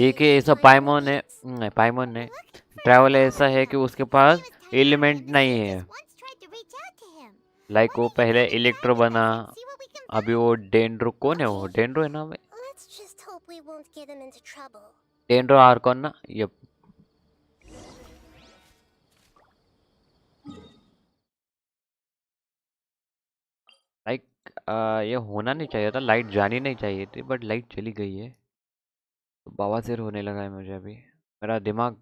एक ही ऐसा पाइमोन है, नहीं पाइमोन ने ट्रैवल ऐसा है कि उसके पास एलिमेंट नहीं है। लाइक वो पहले इलेक्ट्रो बना, अभी वो डेंड्रो, कौन है वो, डेंड्रो है ना भाई, Let's just hope we won't get him into trouble. Dendro Archon ना, ये लाइक ये होना नहीं चाहिए था, लाइट जानी नहीं चाहिए थी, बट लाइट चली गई है तो बवासीर होने लगा है मुझे अभी। मेरा दिमाग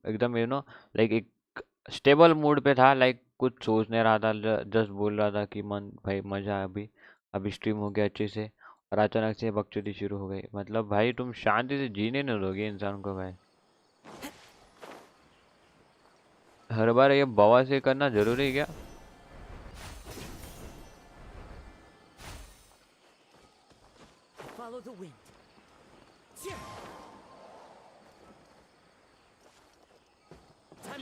एकदम लाइक एक स्टेबल मूड पे था, लाइक कुछ सोच नहीं रहा था, जस्ट बोल रहा था कि मन भाई मजा है अभी स्ट्रीम हो गया अच्छे से, और अचानक से बकचोदी शुरू हो गई। मतलब भाई तुम शांति से जीने नहीं दोगे इंसान को भाई, हर बार ये बवासीर करना जरूरी है क्या? Follow the wind.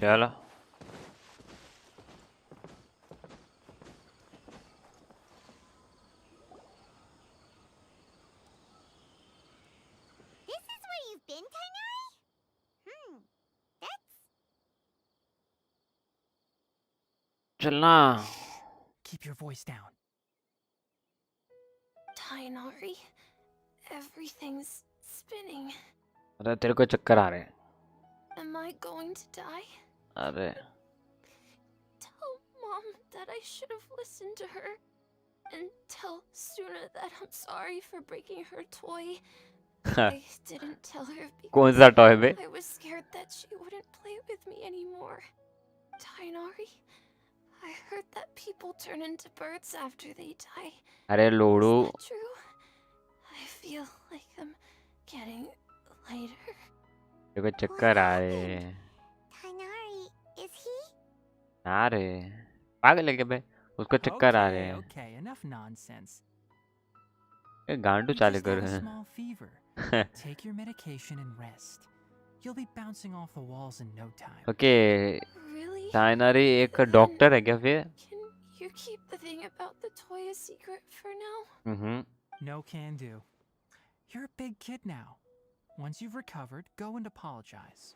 चलो This is where you've been, Kainari? That's... चलना। Keep your voice down. Tainari, everything's spinning. अरे तेरे को चक्कर आ रहे हैं? Am I going to die? अरे Tell Mom that I should have listened to her. And tell Suna that I'm sorry for breaking her toy. I didn't tell her कौन because सा toy बे? I was scared that she wouldn't play with me anymore. Tainari, I heard that people turn into birds after they die. अरे लोड़ू, Is that true? I feel like I'm getting lighter. तेरे को चक्कर आ रहे हैं? Kainari, is he? आ रहे हैं, पागल है क्या बे, उसको चक्कर आ रहे हैं। Okay, enough nonsense. ये गांडू You चालू just कर have a रहे small fever. Take your medication and rest. You'll be bouncing off the walls in no time. Okay, Really? साइनरी एक डॉक्टर है क्या फिर? Can you keep the thing about the toy a secret for now? No can do. You're a big kid now. Once you've recovered, go and apologize.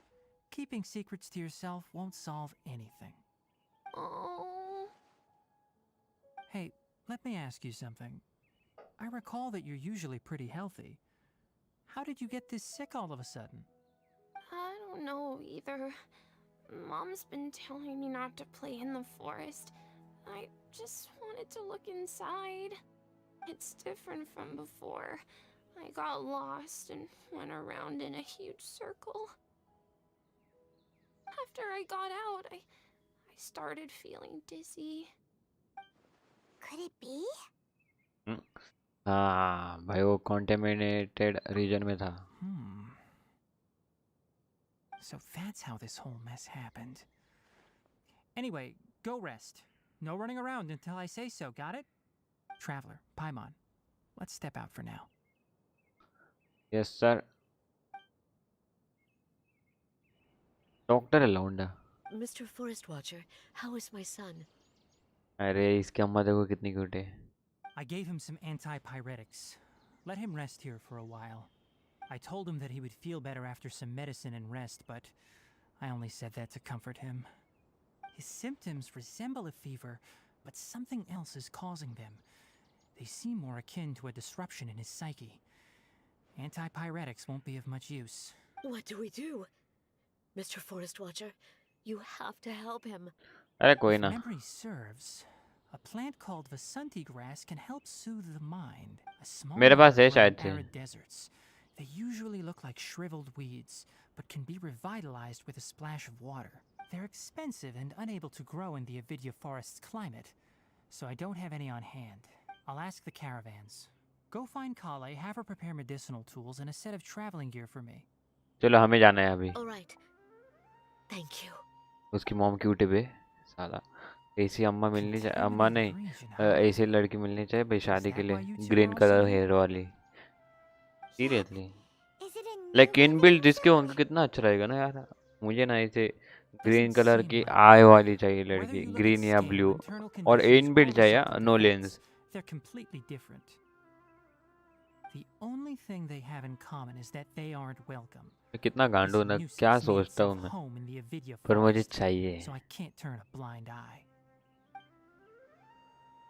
Keeping secrets to yourself won't solve anything. Oh. Hey, let me ask you something. I recall that you're usually pretty healthy. How did you get this sick all of a sudden? I don't know either. Mom's been telling me not to play in the forest. I just wanted to look inside. It's different from before. I got lost and went around in a huge circle. After I got out, I started feeling dizzy. Could it be? हाँ भाई, वो contaminated reason में था। So that's how this whole mess happened. Anyway, go rest. No running around until I say so, got it? Traveler, Paimon, let's step out for now. Yes sir. Doctor है लौंडा। Mr. Forest Watcher, how is my son? अरे इसकी अम्मा देखो कितनी cute है। I gave him some antipyretics. Let him rest here for a while. I told him that he would feel better after some medicine and rest, but I only said that to comfort him. His symptoms resemble a fever, but something else is causing them. They seem more akin to a disruption in his psyche. Antipyretics won't be of much use. What do we do? Mr. Forest Watcher, you have to help him. अरे कोई If ना। memory serves, a plant called Vasanti grass can help soothe the mind. A small मेरे पास है herb grown शायद in से। arid deserts. They usually look like shriveled weeds, but can be revitalized with a splash of water. They're expensive and unable to grow in the Avidya forest's climate, so I don't have any on hand. I'll ask the caravans. Go find Kale, have her prepare medicinal tools and a set of traveling gear for me. चलो हमें जाना है अभी। All right. Thank you. उसकी mom cute है बे साला। ऐसी अम्मा मिलनी चाहिए, अम्मा नहीं, ऐसी लड़की मिलनी चाहिए भाई शादी के लिए, ग्रीन कलर हेयर वाली। Seriously Is it a new like way in to build do जिसके होंगे something? कितना अच्छा रहेगा ना यार। मुझे ना ऐसे ग्रीन Doesn't कलर seem की like आई it. वाली चाहिए Whether लड़की, you look at ग्रीन या scale, ब्लू, internal और conditions, इन or बिल्ड चाहिए resulting नो effects, lens. they're completely different. The only thing they have in common is that they aren't welcome. मैं कितना This गांडू ना क्या nuisance made सोचता हूँ itself मैं, home in the Avidya पर मुझे forest, चाहिए. so I can't turn a blind eye.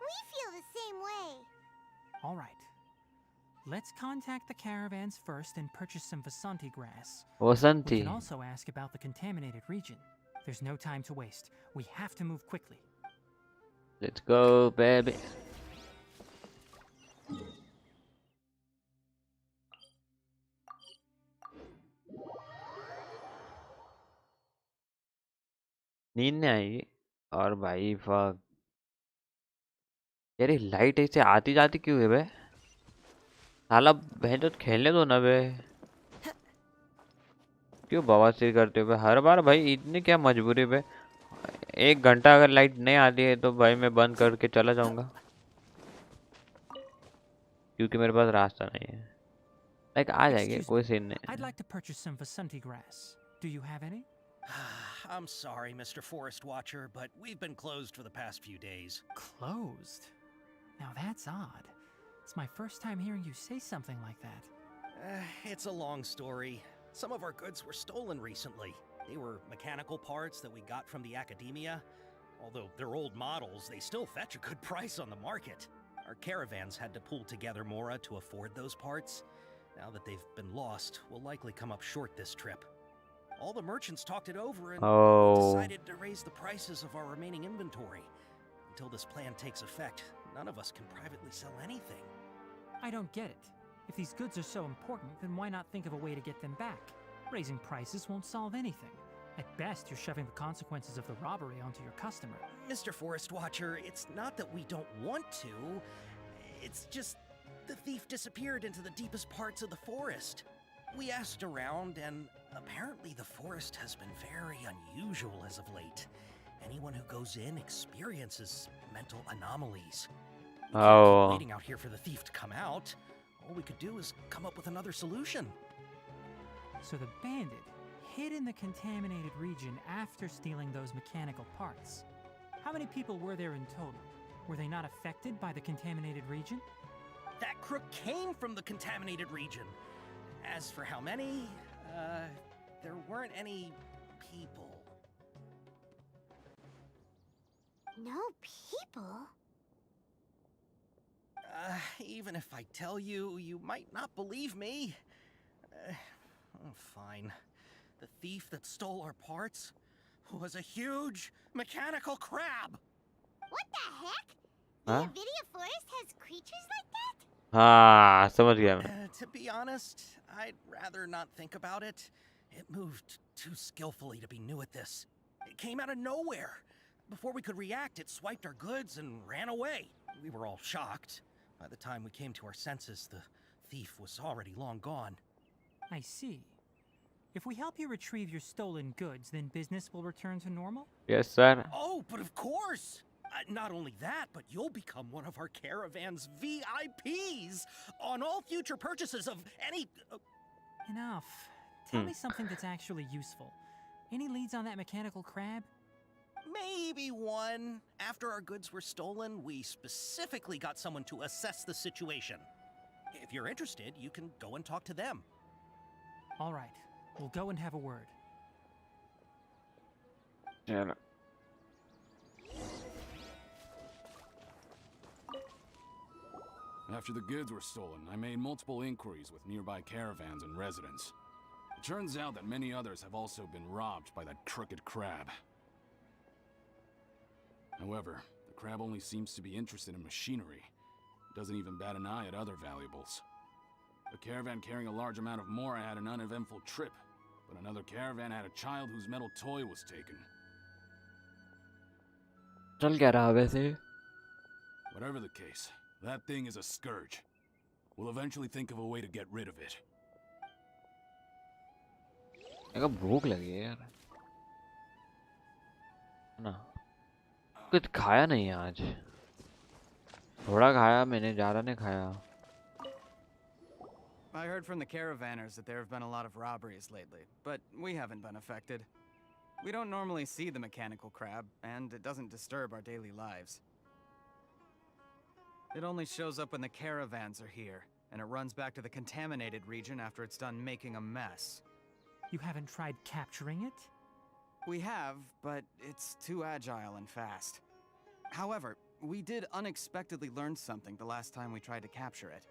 We feel the same way. All right. Let's contact the caravans first and purchase some Vasanti grass. We वसंती. can also ask about the contaminated region. There's no time to waste. We have to move quickly. Let's go baby. नींद नहीं आएगी. और भाई fuck यार, ये light ऐसे आती जाती क्यों है बे? साला बहन तो खेलने दो ना बे. क्यों बवासीर करते हो बे हर बार भाई? इतनी क्या मजबूरी बे? 1 घंटा अगर लाइट नहीं आती है तो भाई मैं बंद करके चला जाऊंगा, क्योंकि मेरे पास रास्ता नहीं है. लाइक आ जाएगी, Excuse कोई me. सीन नहीं. I'd like to purchase some Vasanti grass. Do you have any? I'm sorry, Mr. Forest Watcher, but we've been closed for the past few days. Closed? Now that's odd. It's my first time hearing you say something like that. It's a long story. Some of our goods were stolen recently. They were mechanical parts that we got from the academia. Although they're old models, they still fetch a good price on the market. Our caravans had to pull together Mora to afford those parts. Now that they've been lost, we'll likely come up short this trip. All the merchants talked it over and we decided to raise the prices of our remaining inventory. Until this plan takes effect, none of us can privately sell anything. I don't get it. If these goods are so important, then why not think of a way to get them back? Raising prices won't solve anything. At best, you're shoving the consequences of the robbery onto your customer. Mr. Forest Watcher, it's not that we don't want to. It's just the thief disappeared into the deepest parts of the forest. We asked around, and apparently the forest has been very unusual as of late. Anyone who goes in experiences mental anomalies. We can't keep waiting out here for the thief to come out. All we could do is come up with another solution. So the bandit hid in the contaminated region after stealing those mechanical parts. How many people were there in total? Were they not affected by the contaminated region? That crook came from the contaminated region. As for how many, there weren't any people. No people? Even if I tell you, you might not believe me. Fine. The thief that stole our parts was a huge mechanical crab. What the heck? The Huh? Avidya forest has creatures like that? हाँ समझ गया मैं. To be honest, I'd rather not think about it. It moved too skillfully to be new at this. It came out of nowhere. Before we could react, it swiped our goods and ran away. We were all shocked. By the time we came to our senses, the thief was already long gone. I see. If we help you retrieve your stolen goods, then business will return to normal? Yes sir. Oh, but of course! Not only that, but you'll become one of our caravan's VIPs on all future purchases of any... Enough. Tell me something that's actually useful. Any leads on that mechanical crab? Maybe one. After our goods were stolen, we specifically got someone to assess the situation. If you're interested, you can go and talk to them. All right. We'll go and have a word. चलो. After the goods were stolen, I made multiple inquiries with nearby caravans and residents. It turns out that many others have also been robbed by that crooked crab. However, the crab only seems to be interested in machinery. It doesn't even bat an eye at other valuables. A caravan carrying a large amount of Mora had an uneventful trip, but another caravan had a child whose metal toy was taken. चल क्या रहा वैसे? Whatever the case, that thing is a scourge. We'll eventually think of a way to get rid of it. मेरे को भूख लगी है यार. ना कुछ खाया नहीं है आज. थोड़ा खाया मैंने, ज़्यादा नहीं खाया. I heard from the caravanners that there have been a lot of robberies lately, but we haven't been affected. We don't normally see the mechanical crab, and it doesn't disturb our daily lives. It only shows up when the caravans are here, and it runs back to the contaminated region after it's done making a mess. You haven't tried capturing it? We have, but it's too agile and fast. However, we did unexpectedly learn something the last time we tried to capture it.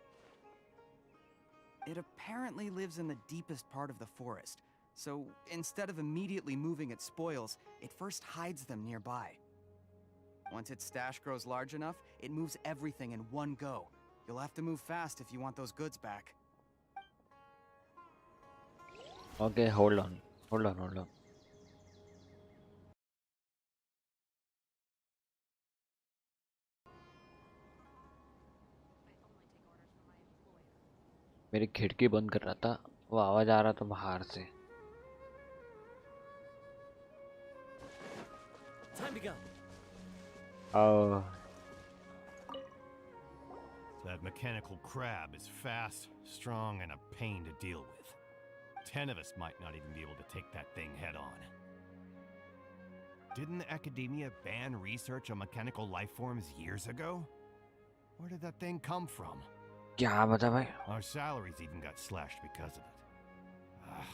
It apparently lives in the deepest part of the forest, so instead of immediately moving its spoils, it first hides them nearby. Once its stash grows large enough, it moves everything in one go. You'll have to move fast if you want those goods back. Okay, hold on. Hold on, hold on. मेरी खिड़की बंद कर रहा था, वो आवाज आ रहा था बाहर से. Time to go. Oh, That mechanical crab is fast, strong, and a pain to deal with. 10 of us might not even be able to take that thing head on. Didn't the academia ban research on mechanical life forms years ago? Where did that thing come from? क्या बता भाई? Our salaries even got slashed because of it. Ugh.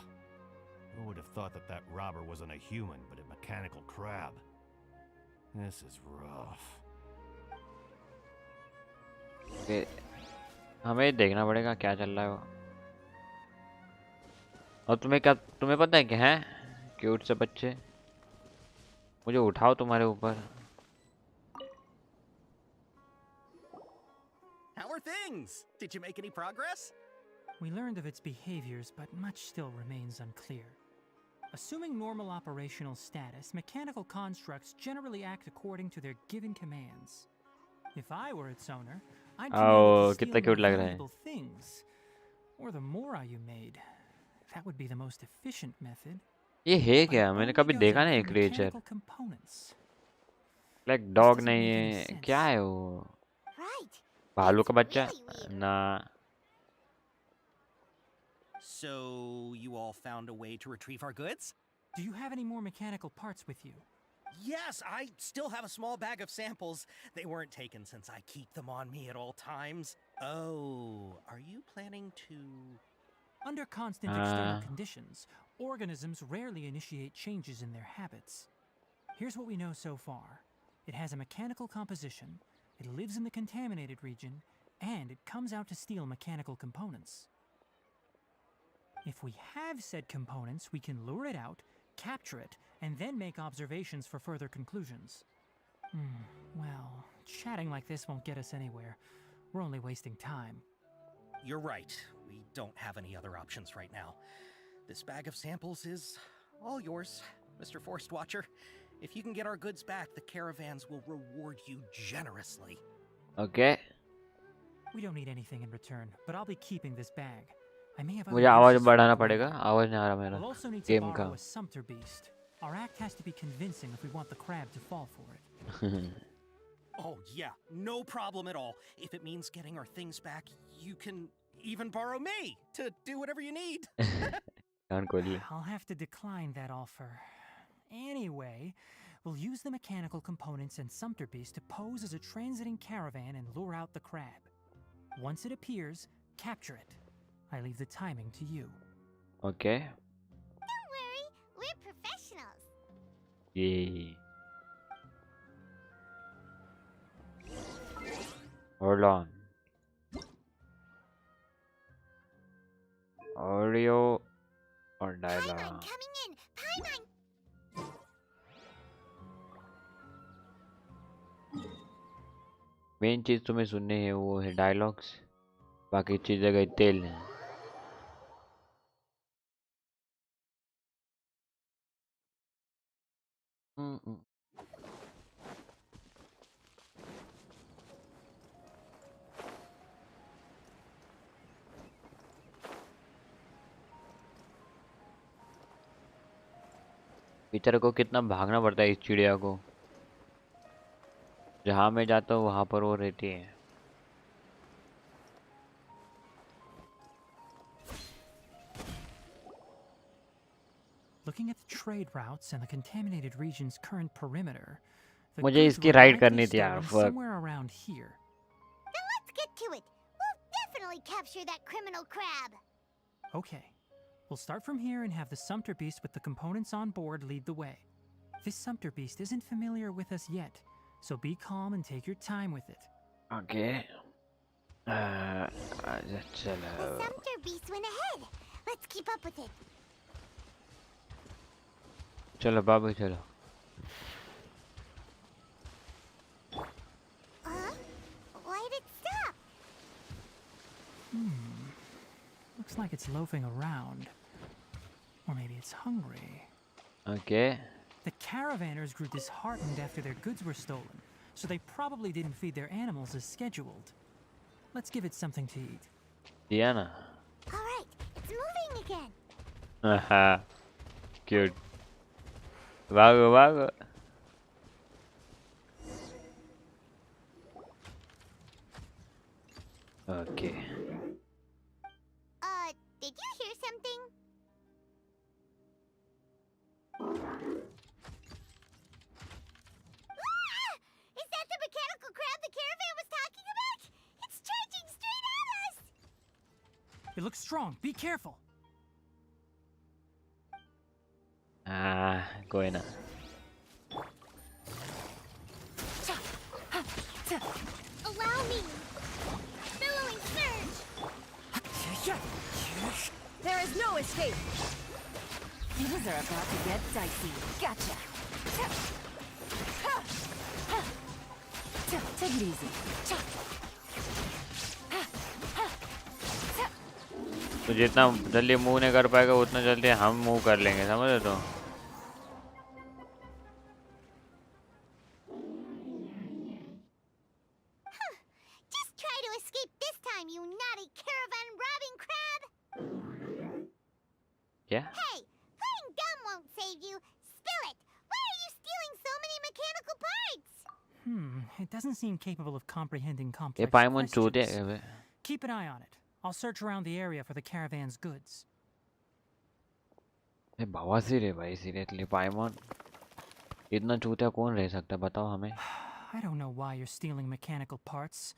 Who would have thought that that robber wasn't a human, but a mechanical crab? This is rough. Okay. हमें देखना पड़ेगा क्या चल रहा है वो. और तुम्हें पता है क्या है? क्यूट से बच्चे. मुझे उठाओ तुम्हारे ऊपर. How are things? Did you make any progress? We learned of its behaviors, but much still remains unclear. Assuming normal operational status, mechanical constructs generally act according to their given commands. If I were its owner, I'd command it to steal कितना more cute लग रहा है. valuable things. Or the more you made. That would be the most efficient method. ये है But क्या? it मैंने only कभी goes देखा out नहीं for creature. mechanical components. Like This dog doesn't नहीं make any है. sense. क्या है वो? Right. भालू It's का बच्चा? really weird. ना. So, you all found a way to retrieve our goods? Do you have any more mechanical parts with you? Yes, I still have a small bag of samples. They weren't taken since I keep them on me at all times. Oh, are you planning to... Under constant external Ah. conditions, organisms rarely initiate changes in their habits. Here's what we know so far. It has a mechanical composition, it lives in the contaminated region, and it comes out to steal mechanical components. If we have said components, we can lure it out, capture it, and then make observations for further conclusions. Well, chatting like this won't get us anywhere. We're only wasting time. You're right. We don't have any other options right now. This bag of samples is all yours, Mr. Forest Watcher. If you can get our goods back, the caravans will reward you generously. Okay. We don't need anything in return, but I'll be keeping this bag. I may have other मुझे आवाज uses for बढ़ाना it पड़ेगा. later. आवाज नहीं आ रहा मेरा. We'll also need to game का. borrow a sumpter beast. Our act has to be convincing if we want the crab to fall for it. Oh, yeah, no problem at all. If it means getting our things back, you can even borrow me to do whatever you need. Can't call you. I'll have to decline that offer. Anyway, we'll use the mechanical components and sumpter beast to pose as a transiting caravan and lure out the crab. Once it appears, capture it. I leave the timing to you. Okay. Don't worry, we're professionals. Yay. Hold on. Audio or Paimon dialogue? coming in! Paimon! Main चीज तुम्हें सुननी है वो है dialogues. बाकी चीजें गई तेल है. बेचारे को कितना भागना पड़ता है इस चिड़िया को. जहाँ मैं जाता हूँ वहाँ पर वो रहती है. Looking at the trade routes and the contaminated region's current perimeter, the मुझे goods इसकी were राइड likely करनी थी यार. stolen Fuck. somewhere around here. Then let's get to it. We'll definitely capture that criminal crab. Okay. We'll start from here and have the Sumpter Beast with the components on board lead the way. This Sumpter Beast isn't familiar with us yet, so be calm and take your time with it. Okay. The चलो. Sumpter Beast went ahead. Let's keep up with it. चलो बाबू चलो. Why'd it stop? Looks like it's loafing around. Or maybe it's hungry. Okay. The caravanners grew disheartened after their goods were stolen, so they probably didn't feed their animals as scheduled. Let's give it something to eat. दिया ना. All right, it's moving again. Haha. Cute. भागो भागो. Okay. Did you hear something? Ah! Is that the mechanical crab the caravan was talking about? It's charging straight at us! It looks strong. Be careful. कोई ना. Allow me! Billowing surge! There is no escape. Things are about to get dicey. Gotcha. Take it easy. तो जितना जल्दी move नहीं कर पाएगा उतना जल्दी हम मूव कर लेंगे, समझ रहे तो. Just try to escape this time, you naughty caravan robbing crab! क्या? Hey, playing dumb won't save you. Spill it! Why are you stealing so many mechanical parts? It doesn't seem capable of comprehending ये complex पाइमोन चूते questions. हैं. Keep an eye on it. I'll search around the area for the caravan's goods. ये बवासीर है भाई, seriously पाइमोन. इतना चूतिया कौन रह सकता है बताओ हमें. I don't know why you're stealing mechanical parts,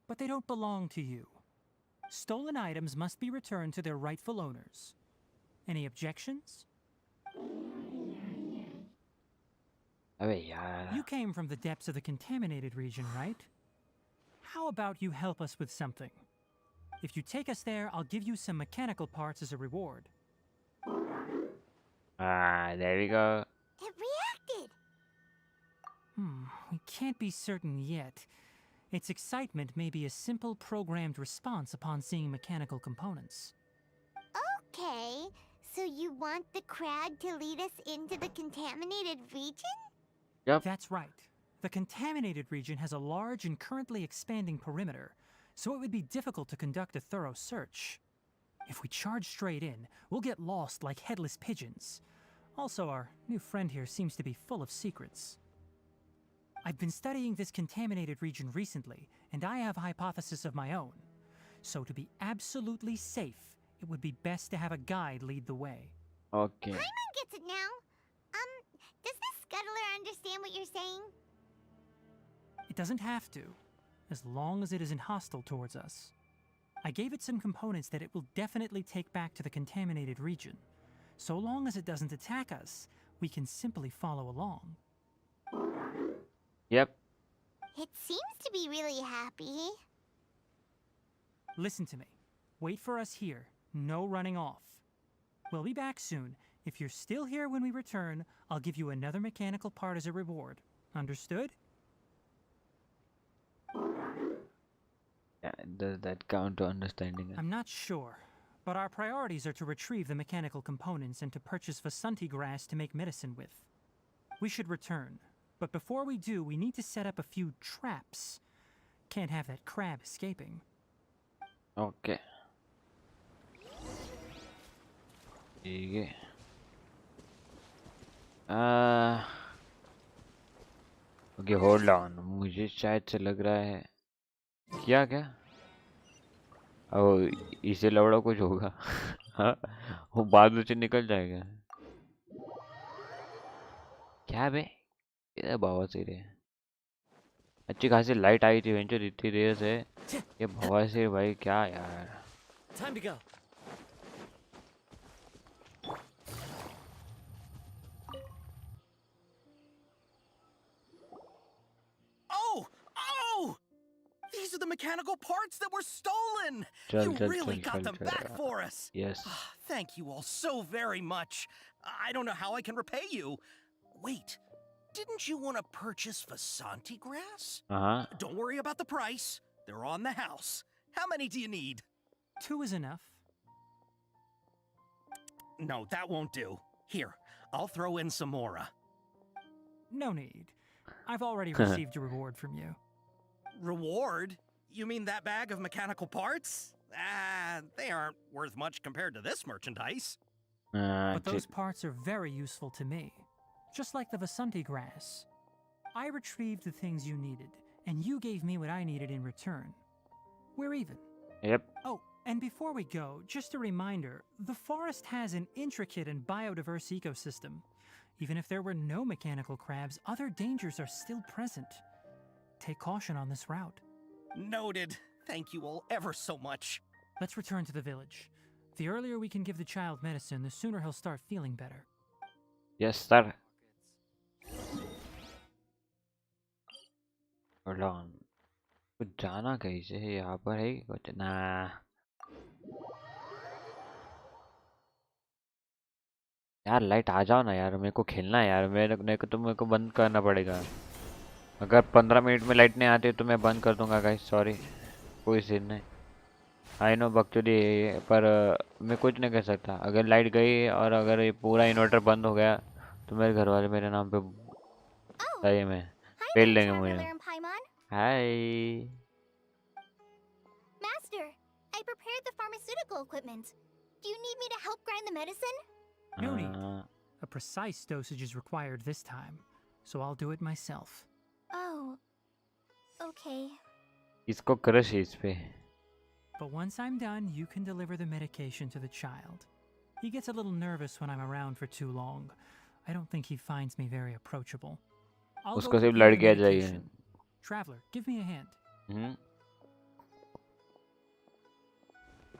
but they don't belong to you. Stolen items must be returned to their rightful owners. Any objections? अबे यार. You came from the depths of the contaminated region, right? How about you help us with something? If you take us there, I'll give you some mechanical parts as a reward. There we go. It reacted! We can't be certain yet. Its excitement may be a simple programmed response upon seeing mechanical components. Okay, so you want the crab to lead us into the contaminated region? Yep. That's right. The contaminated region has a large and currently expanding perimeter, so it would be difficult to conduct a thorough search. If we charge straight in, we'll get lost like headless pigeons. Also, our new friend here seems to be full of secrets. I've been studying this contaminated region recently, and I have a hypothesis of my own. So to be absolutely safe, it would be best to have a guide lead the way. Okay. Paimon gets it now. Does this scuttler understand what you're saying? It doesn't have to, as long as it isn't hostile towards us. I gave it some components that it will definitely take back to the contaminated region. So long as it doesn't attack us, we can simply follow along. Yep. It seems to be really happy. Listen to me. Wait for us here. No running off. We'll be back soon. If you're still here when we return, I'll give you another mechanical part as a reward. Understood? Yeah, does that count to understanding it? I'm not sure, but our priorities are to retrieve the mechanical components and to purchase Vasanti grass to make medicine with. We should return, but before we do, we need to set up a few traps. Can't have that crab escaping. Okay. ठीक है. Okay, hold on. मुझे शायद से लग रहा है क्या ओ इसे लौड़ा कुछ होगा. हाँ, वो बाद से निकल जाएगा. क्या बे? ये बवासीर है. अच्छी खासी लाइट आई थी वेंचर इतनी देर से. ये बवासीर भाई क्या यार. Time to go. are the mechanical parts that were stolen! चल You चल really चल got चल them चल back यार. for us! Yes. Thank you all so very much. I don't know how I can repay you. Wait, didn't you want to purchase Vasanti grass? Don't worry about the price. They're on the house. How many do you need? 2 is enough. No, that won't do. Here, I'll throw in some more. No need. I've already received a reward from you. Reward? You mean that bag of mechanical parts? They aren't worth much compared to this merchandise. But those parts are very useful to me. Just like the Vasanti grass. I retrieved the things you needed, and you gave me what I needed in return. We're even. Yep. Oh, and before we go, just a reminder, the forest has an intricate and biodiverse ecosystem. Even if there were no mechanical crabs, other dangers are still present. Take caution on this route. Noted. Thank you all ever so much. Let's return to the village. The earlier we can give the child medicine, the sooner he'll start feeling better. Yes, sir. Hold on. कुछ जाना कहीं से है यहाँ पर है कुछ ना. यार लाइट आ जाओ ना यार, मेरे को खेलना है यार. मेरे को बंद करना पड़ेगा. अगर 15 मिनट में लाइट नहीं आती तो मैं बंद कर दूंगा गाइस. सॉरी, कोई सीन नहीं. आई नो बकचोदी है, पर मैं कुछ नहीं कर सकता. अगर लाइट गई और अगर ये पूरा इन्वर्टर बंद हो गया तो मेरे घर वाले मेरे नाम पे सही में पेल देंगे मुझे. हाय. Master, I prepared the pharmaceutical equipment. Do you need me to help grind the medicine? No need. A precise dosage is required this time, so I'll do it myself. Oh, okay. इसको crush है इस पे. But once I'm done, you can deliver the medication to the child. He gets a little nervous when I'm around for too long. I don't think he finds me very approachable. I'll उसको go सिर्फ prepare the लड़कियां चाहिए. medication. Traveler, give me a hand.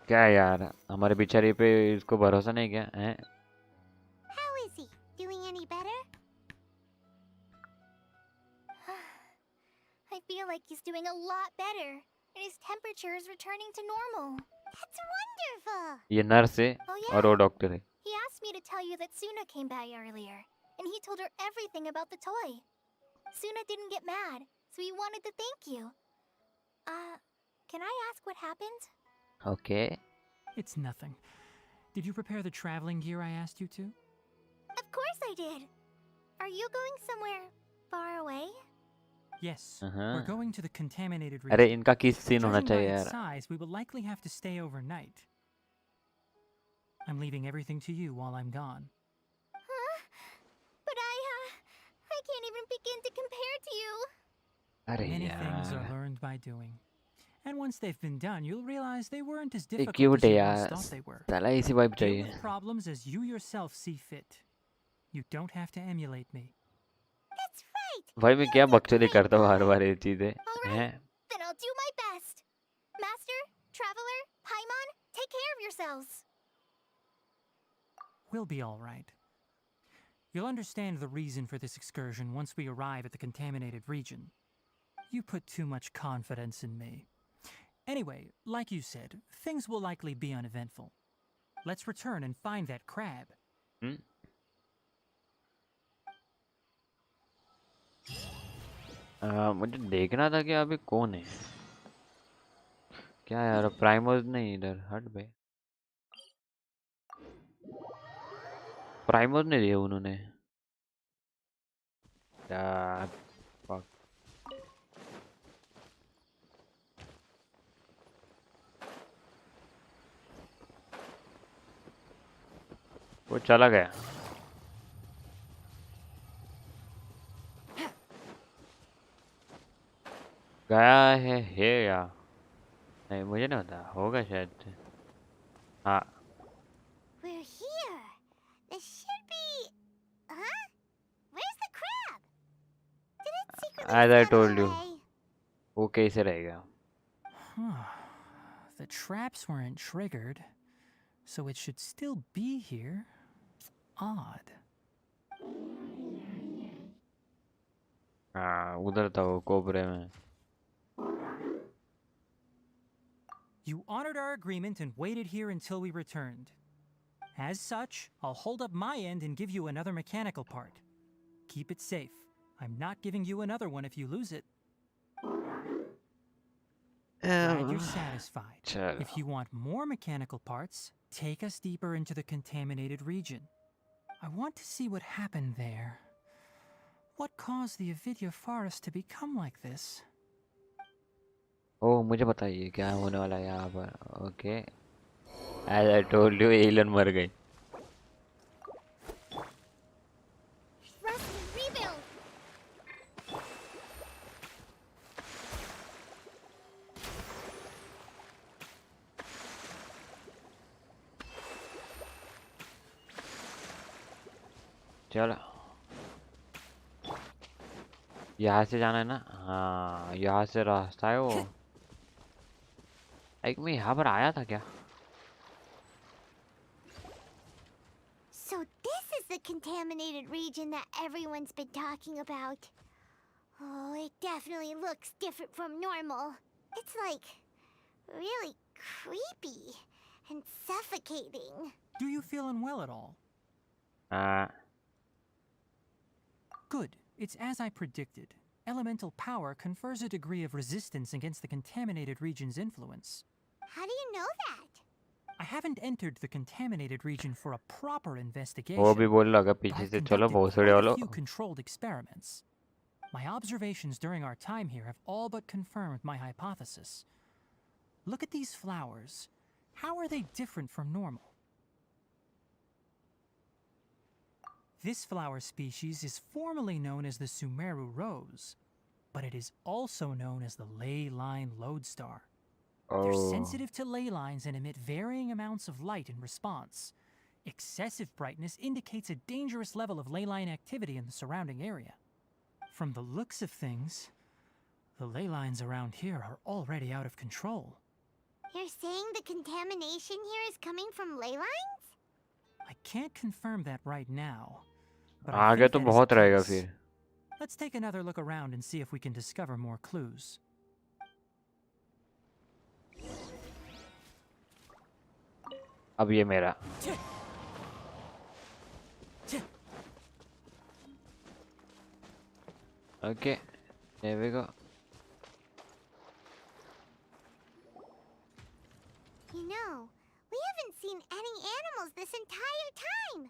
क्या यार, हमारे बेचारे पे इसको भरोसा नहीं क्या है? How is he? Doing any better? I feel like he's doing a lot better, and his temperature is returning to normal. That's wonderful! ये नर्स है और वो डॉक्टर है. He asked me to tell you that Suna came by earlier, and he told her everything about the toy. Suna didn't get mad, so he wanted to thank you. Can I ask what happened? Okay. It's nothing. Did you prepare the traveling gear I asked you to? Of course I did. Are you going somewhere far away? Yes. We're going to the contaminated region. अरे इनका किस scene होना Judging by चाहिए its यार. size, we will likely have to stay overnight. I'm leaving everything to you while I'm gone. Huh? But I can't even begin to compare to you. अरे Many things are यार. learned by doing. And once they've been done, you'll realize they weren't as ये difficult cute as है you यार. once thought they were. साला इसी vibe Deal चाहिए. with problems as you yourself see fit. You don't have to emulate me. That's right. भाई मैं क्या बकचोदी करता हूँ हर बार ये चीजें हैं. Then I'll do my best. Master, Traveler, Paimon, take care of yourselves. We'll be all right. You'll understand the reason for this excursion once we arrive at the contaminated region. You put too much confidence in me. Anyway, like you said, things will likely be uneventful. Let's return and find that crab. मुझे देखना था कि अभी कौन है. क्या यार, प्राइमोस नहीं इधर. हट बे. प्राइमोस नहीं दिए उन्होंने यार. fuck. वो चला गया. गया है या नहीं मुझे नहीं पता. होगा शायद. हाँ. We're here. This should be... Huh? Where's the crab? Did it secretly As I scuttle told you. away? वो कैसे रहेगा? The traps weren't triggered, so it should still be here. Odd. हाँ उधर था वो कोबरे में. You honored our agreement and waited here until we returned. As such, I'll hold up my end and give you another mechanical part. Keep it safe. I'm not giving you another one if you lose it. Glad you're satisfied. चलो If you want more mechanical parts, take us deeper into the contaminated region. I want to see what happened there. What caused the Avidya forest to become like this? ओ मुझे बताइए क्या होने वाला है यहाँ पर okay as I told you alien मर गई Rusty, rebuild! चलो यहाँ से जाना है ना हाँ यहाँ से रास्ता है वो एक मैं यहाँ पर आया था क्या So this is the contaminated region that everyone's been talking about. Oh, it definitely looks different from normal. It's like really creepy and suffocating. Do you feel unwell at all? हाँ Good. It's as I predicted. Elemental power confers a degree of resistance against the contaminated region's influence. How do you know that? I haven't entered the contaminated region for a proper वो investigation, भी बोल रहा but पीछे I've से चलो conducted भोसड़े quite a वालों few controlled experiments. My observations during our time here have all but confirmed my hypothesis. Look at these flowers. How are they different from normal? This flower species is formally known as the Sumeru rose, but it is also known as the ley line lodestar. They're Oh. sensitive to ley lines and emit varying amounts of light in response. Excessive brightness indicates a dangerous level of ley line activity in the surrounding area. From the looks of things, the ley lines around here are already out of control. You're saying the contamination here is coming from ley lines? I can't confirm that right now, but I आगे think तो that is बहुत the रहेगा case. फिर Let's take another look around and see if we can discover more clues. अब ये मेरा okay there we go You know, we haven't seen any animals this entire time.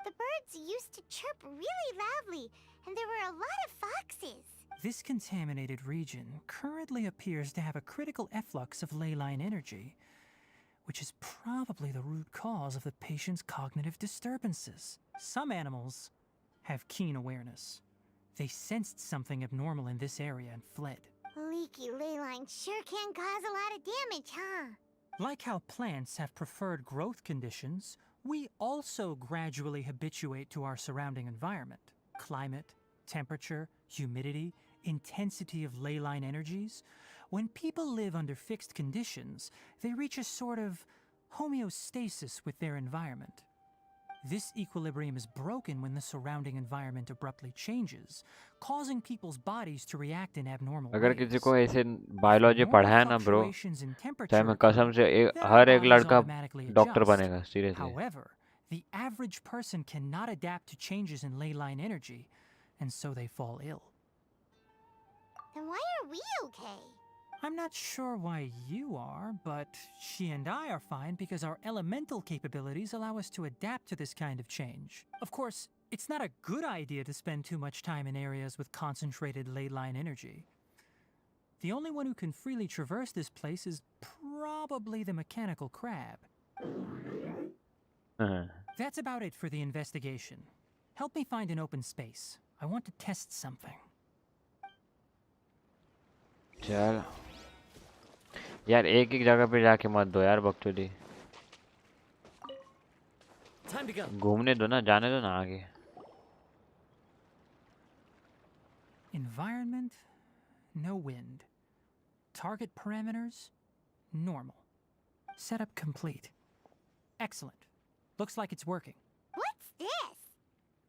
The birds used to chirp really loudly, and there were a lot of foxes. This contaminated region currently appears to have a critical efflux of ley line energy, which is probably the root cause of the patient's cognitive disturbances. Some animals have keen awareness. They sensed something abnormal in this area and fled. Leaky ley lines sure can cause a lot of damage, huh? Like how plants have preferred growth conditions, we also gradually habituate to our surrounding environment. Climate, temperature, humidity, intensity of ley line energies. When people live under fixed conditions, they reach a sort of homeostasis with their environment. This equilibrium is broken when the surrounding environment abruptly changes, causing people's bodies to react in abnormal अगर ways. किसी को ऐसे If biology normal पढ़ा है ना bro fluctuations in चाहे temperature मैं occur, कसम से then our हर एक bodies लड़का automatically डॉक्टर adjust. बनेगा seriously However, the average person cannot adapt to changes in ley line energy, and so they fall ill. Then why are we okay? I'm not sure why you are, but she and I are fine because our elemental capabilities allow us to adapt to this kind of change. Of course, it's not a good idea to spend too much time in areas with concentrated ley line energy. The only one who can freely traverse this place is probably the mechanical crab. That's about it for the investigation. Help me find an open space. I want to test something. चल यार एक एक जगह पे जाके मत दो यार बकचोदी Time to go. घूमने दो ना जाने दो ना आगे Environment, no wind. Target parameters, normal. Setup complete. Excellent. Looks like it's working. What's this?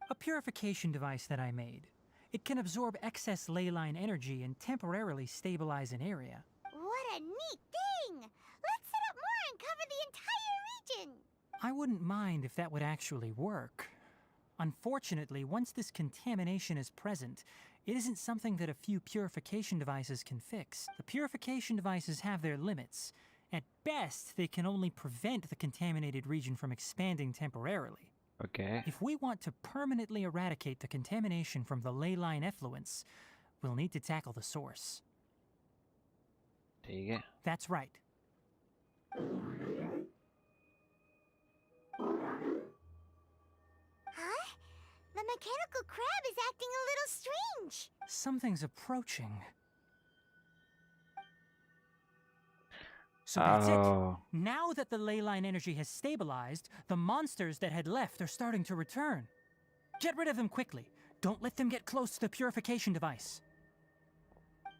A purification device that I made. It can absorb excess ley line energy and temporarily stabilize an area. What a neat thing! Let's and cover the entire region. I wouldn't mind if that would actually work. Unfortunately, once this contamination is present, it isn't something that a few purification devices can fix. The purification devices have their limits. At best, they can only prevent the contaminated region from expanding temporarily. Okay. If we want to permanently eradicate the contamination from the ley line effluents, we'll need to tackle the source. ठीक है. That's right. Huh? The mechanical crab is acting a little strange. Something's approaching. So that's Oh. it. Now that the ley line energy has stabilized, the monsters that had left are starting to return. Get rid of them quickly. Don't let them get close to the purification device.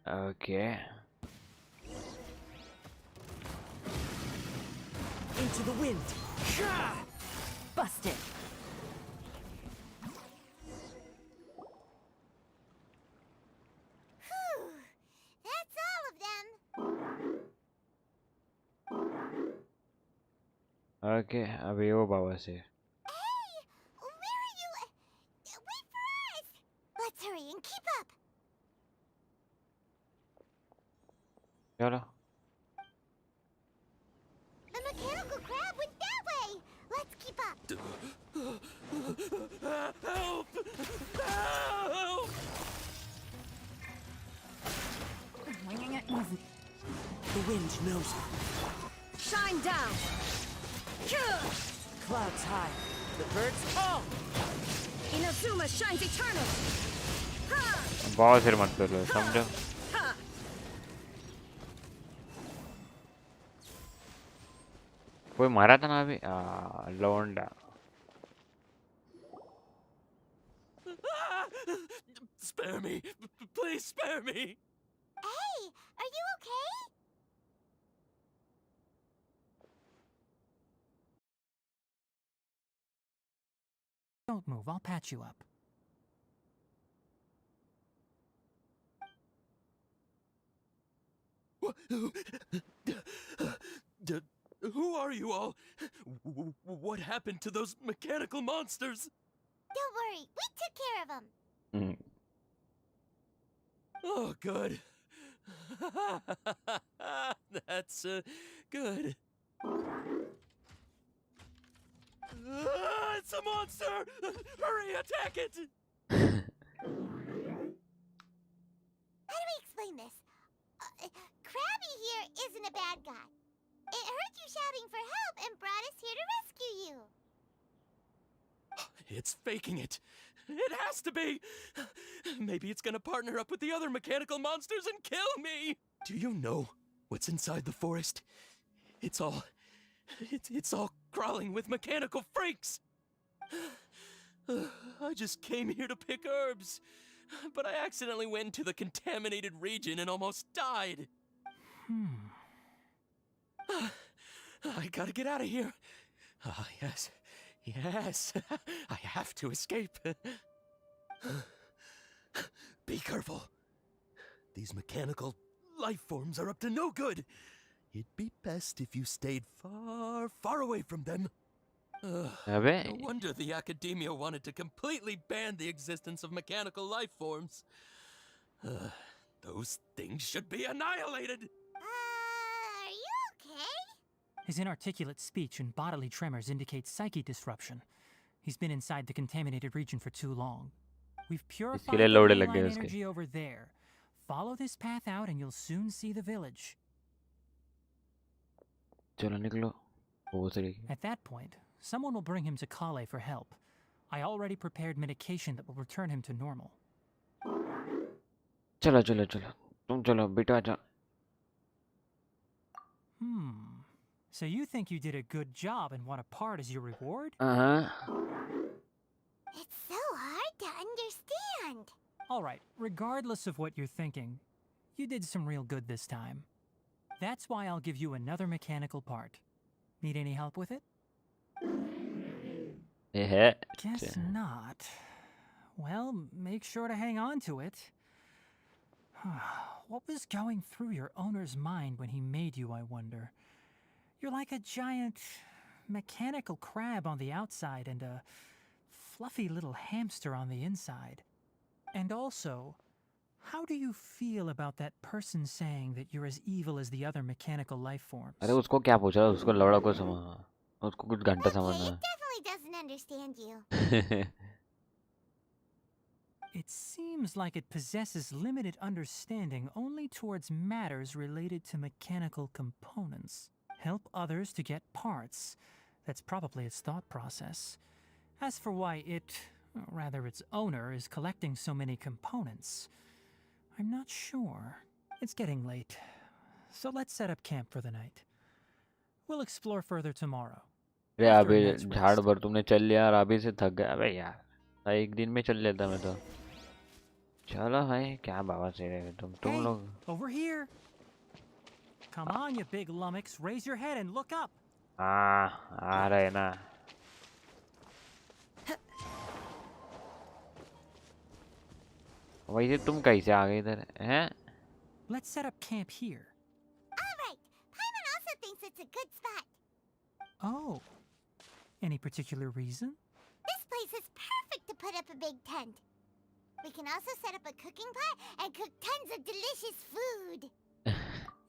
Okay. Into the wind. Busted. Phew. That's all of them. Okay. अभी वो बाबा से. Hey! Where are you? Wait for us! Let's hurry and keep up. चलो. The mechanical crab went that way. Let's keep up. Help! Help! The wind knows it. Shine down. Clouds high. The birds fall. Inazuma shines eternal. बहुत सिर मत लो, समझो. कोई मारा था ना अभी. लौंडा. Spare me. Please spare me. Hey, are you okay? Don't move, I'll patch you up. Who are you all? What happened to those mechanical monsters? Don't worry, we took care of them. Oh, good. That's good. It's a monster! Hurry, attack it! How do we explain this? Krabby here isn't a bad guy. It heard you shouting for help and brought us here to rescue you. It's faking it. It has to be. Maybe it's gonna partner up with the other mechanical monsters and kill me. Do you know what's inside the forest? It's all crawling with mechanical freaks. I just came here to pick herbs, but I accidentally went into the contaminated region and almost died. I gotta get out of here. Yes. Yes. I have to escape. Be careful. These mechanical life forms are up to no good. It'd be best if you stayed far, far away from them. No wonder the Academia wanted to completely ban the existence of mechanical life forms. Those things should be annihilated. Are you okay? His inarticulate speech and bodily tremors indicate psyche disruption. He's been inside the contaminated region for too long. We've purified the ley line energy over there. Follow this path out and you'll soon see the village. At that point, someone will bring him to Kale for help. I already prepared medication that will return him to normal. चलो चलो चलो तुम चलो बेटा जा. So you think you did a good job and want a part as your reward? It's so hard to understand. Alright, regardless of what you're thinking, you did some real good this time. That's why I'll give you another mechanical part. Need any help with it? Guess not. Well, make sure to hang on to it. What was going through your owner's mind when he made you, I wonder? You're like a giant mechanical crab on the outside and a fluffy little hamster on the inside. And also, how do you feel about that person saying that you're as evil as the other mechanical life forms? अरे उसको क्या पूछा, उसको लौड़ा को समझ, उसको कुछ घंटा Okay, समझना it definitely doesn't understand you. है. It seems like it possesses limited understanding only towards matters related to mechanical components. Help others to get parts. That's probably its thought process. As for why it, or rather its owner, is collecting so many components, I'm not sure. It's getting late, so let's set up camp for the night. We'll explore further tomorrow. अरे After a अभी night's झाड़ rest. भर तुमने चल लिया और अभी से थक गया. अबे यार एक दिन में चल लेता मैं तो. चलो भाई, क्या बाबा से रहे तुम Hey, लोग. over here. Come on, you big lummox. Raise your head and look up. आ रहे ना. वैसे तुम कैसे आ गए इधर हैं? Let's set up camp here. Alright, Paimon also thinks it's a good spot. Oh. Any particular reason? This place is perfect to put up a big tent. We can also set up a cooking pot and cook tons of delicious food.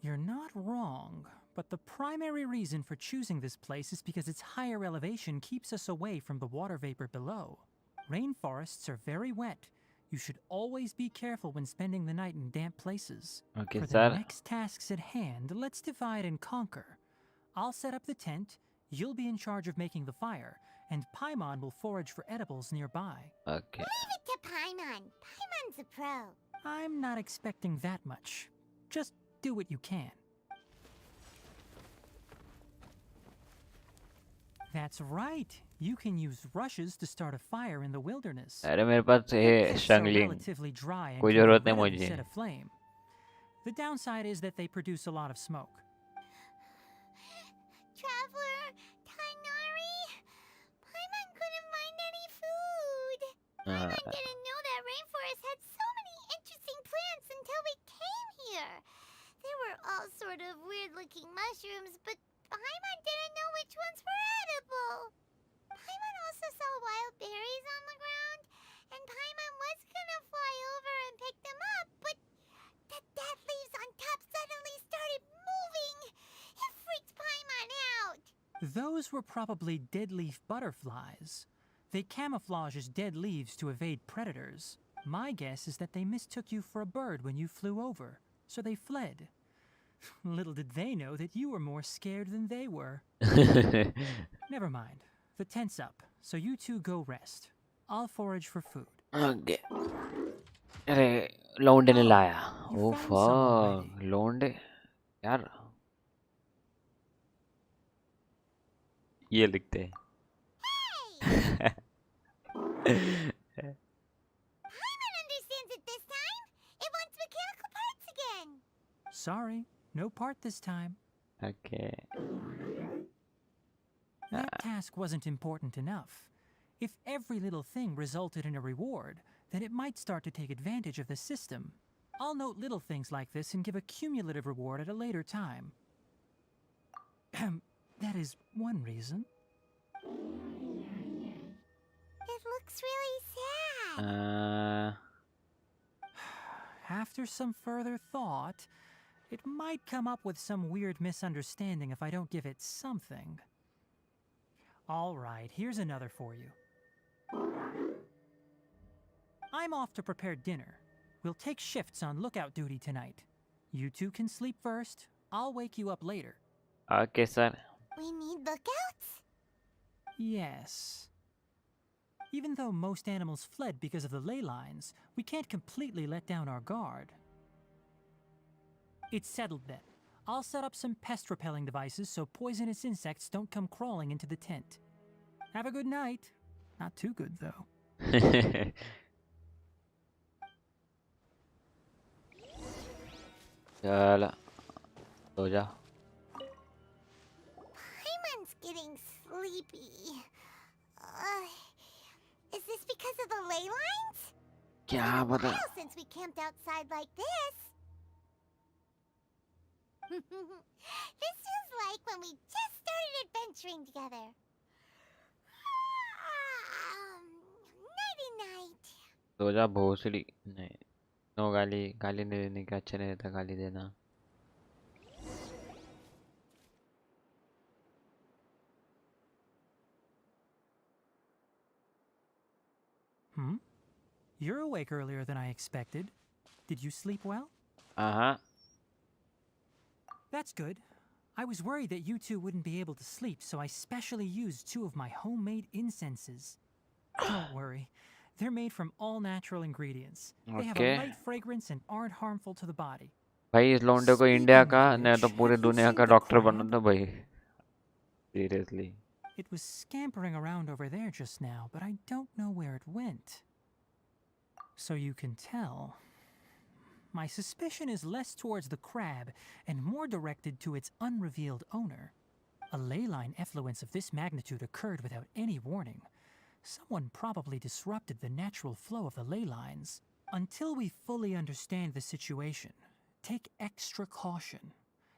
You're not wrong, but the primary reason for choosing this place is because its higher elevation keeps us away from the water vapor below. Rainforests are very wet. You should always be careful when spending the night in damp places. Okay, For the sir. next tasks at hand, let's divide and conquer. I'll set up the tent, you'll be in charge of making the fire, and Paimon will forage for edibles nearby. Okay. Leave it to Paimon. Paimon's a pro. I'm not expecting that much. Just do what you can. That's right. You can use rushes to start a fire in the wilderness. अरे मेरे पास है Fists are शंगलिंग. relatively dry and कोई can be जरूरत नहीं readily मुझे. set aflame. The downside is that they produce a lot of smoke. Traveler, Tainari, Paimon couldn't find any food. Paimon didn't know that rainforest had so many interesting plants until we came here. There were all sort of weird-looking mushrooms, but Paimon didn't know which ones were edible. Paimon also saw wild berries on the ground, and Paimon was gonna fly over and pick them up, but the dead leaves on top suddenly started moving. It freaked Paimon out. Those were probably dead leaf butterflies. They camouflage as dead leaves to evade predators. My guess is that they mistook you for a bird when you flew over, so they fled. Little did they know that you were more scared than they were. Never mind. The tent's up, so you two go rest. I'll forage for food. Okay. अरे लौंडे ने लाया. You Oh found some already. fuck, लौंडे यार. ये लिखते हैं. Paimon understands it this time. It wants mechanical parts again. Sorry, no part this time. Okay. That task wasn't important enough. If every little thing resulted in a reward, then it might start to take advantage of the system. I'll note little things like this and give a cumulative reward at a later time. That is one reason. It looks really sad. After some further thought, it might come up with some weird misunderstanding if I don't give it something. All right, here's another for you. I'm off to prepare dinner. We'll take shifts on lookout duty tonight. You two can sleep first. I'll wake you up later. Okay, sir. We need lookouts? Yes. Even though most animals fled because of the ley lines, we can't completely let down our guard. It's settled then. I'll set up some pest-repelling devices so poisonous insects don't come crawling into the tent. Have a good night. Not too good, though. चल सो जा. Paimon's getting sleepy. Is this because of the ley lines? क्या It's been a पता. while since we camped outside like this. This feels like when we just started adventuring together. Nighty night. सोजा भोसड़ी नहीं, no गाली, गाली नहीं देने का, अच्छा नहीं रहता गाली देना. You're awake earlier than I expected. Did you sleep well? Uh-huh. That's good. I was worried that you two wouldn't be able to sleep, so I specially used 2 of my homemade incenses. Don't worry. They're made from all natural ingredients. They have a Okay. light fragrance and aren't harmful to the body. भाई इस लौंडे को India Speaking का of नहीं तो which, पूरे have you दुनिया seen का the डॉक्टर crab? बनना था भाई. Seriously. It was scampering around over there just now, but I don't know where it went. So you can tell. My suspicion is less towards the crab and more directed to its unrevealed owner. A ley line effluence of this magnitude occurred without any warning. Someone probably disrupted the natural flow of the ley lines. Until we fully understand the situation, take extra caution.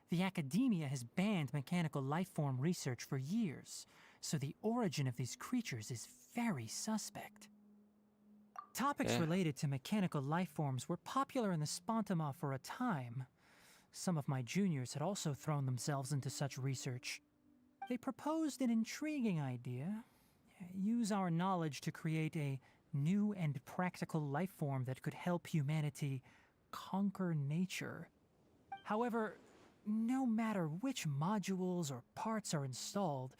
The academia has banned mechanical lifeform research for years, so the origin of these creatures is very suspect. Topics related to mechanical lifeforms were popular in the Spontama for a time. Some of my juniors had also thrown themselves into such research. They proposed an intriguing idea. Use our knowledge to create a new and practical lifeform that could help humanity conquer nature. However, no matter which modules or parts are installed,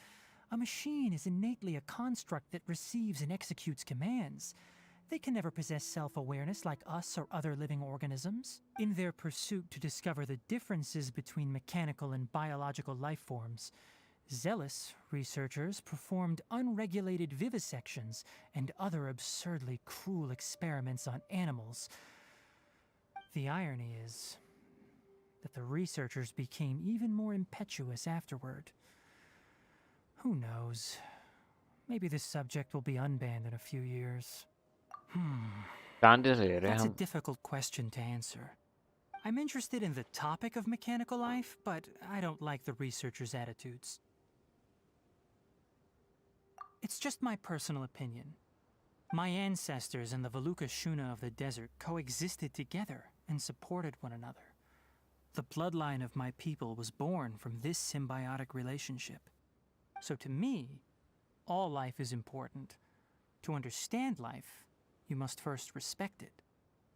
a machine is innately a construct that receives and executes commands. They can never possess self-awareness like us or other living organisms. In their pursuit to discover the differences between mechanical and biological lifeforms, zealous researchers performed unregulated vivisections and other absurdly cruel experiments on animals. The irony is that the researchers became even more impetuous afterward. Who knows? Maybe this subject will be unbanned in a few years. That's a difficult question to answer. I'm interested in the topic of mechanical life, but I don't like the researchers' attitudes. It's just my personal opinion. My ancestors and the Valuka Shuna of the desert coexisted together and supported one another. The bloodline of my people was born from this symbiotic relationship. So to me, all life is important. To understand life, you must first respect it.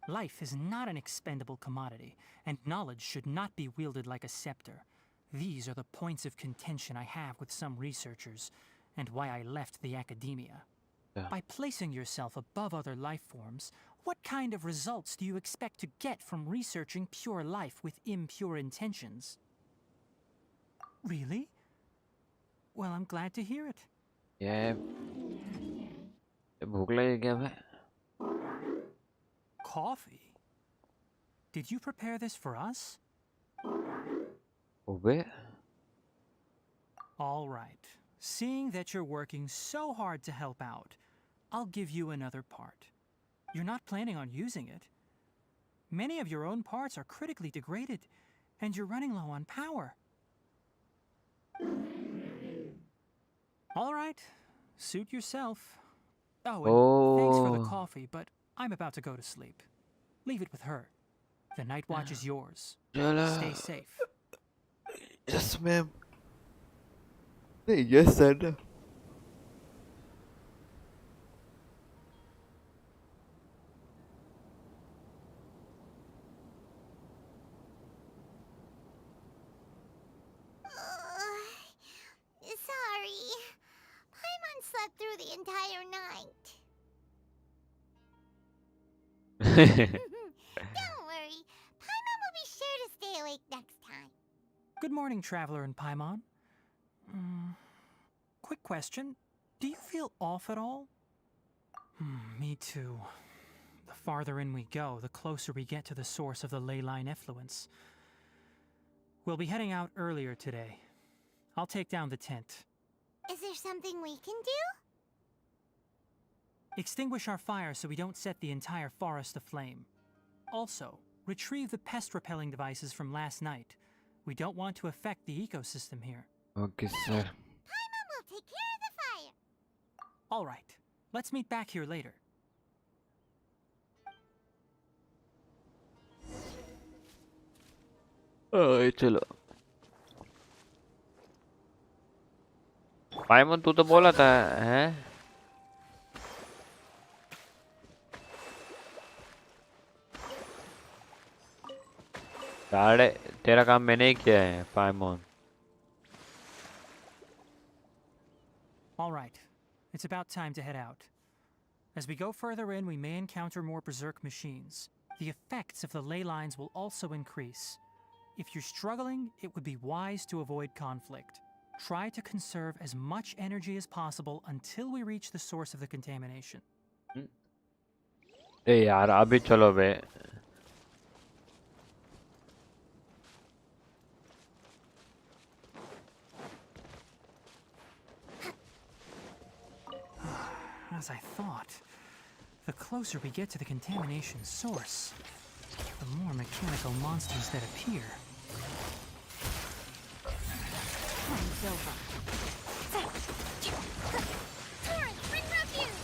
Life is not an expendable commodity, and knowledge should not be wielded like a scepter. These are the points of contention I have with some researchers, and why I left the academia. By placing yourself above other life forms, what kind of results do you expect to get from researching pure life with impure intentions? Really? Well, I'm glad to hear it. Yeah. भूख लगी क्या भाई? Coffee? Did you prepare this for us? ओबे. All right. Seeing that you're working so hard to help out, I'll give you another part. You're not planning on using it. Many of your own parts are critically degraded, and you're running low on power. All right. Suit yourself. Oh, and thanks for the coffee, but I'm about to go to sleep. Leave it with her. The night watch is yours. Stay safe. Yes, ma'am. Yes, sir. Sorry. Paimon slept through the entire night. Don't worry. Paimon will be sure to stay awake next time. Good morning, Traveler and Paimon. Quick question. Do you feel off at all? Me too. The farther in we go, the closer we get to the source of the ley line effluence. We'll be heading out earlier today. I'll take down the tent. Is there something we can do? Extinguish our fire so we don't set the entire forest aflame. Also, retrieve the pest-repelling devices from last night. We don't want to affect the ecosystem here. Okay, sir. Paimon will take care of the fire. All right. Let's meet back here later. चलो पाइमन तू तो बोला था हैं साढ़े तेरा काम मैंने ही किया है पाइमन All right. It's about time to head out. As we go further in, we may encounter more berserk machines. The effects of the ley lines will also increase. If you're struggling, it would be wise to avoid conflict. Try to conserve as much energy as possible until we reach the source of the contamination. ए यार अभी चलो बे As I thought, the closer we get to the contamination source, the more mechanical monsters that appear. Time's over. Torrent, bring refuge!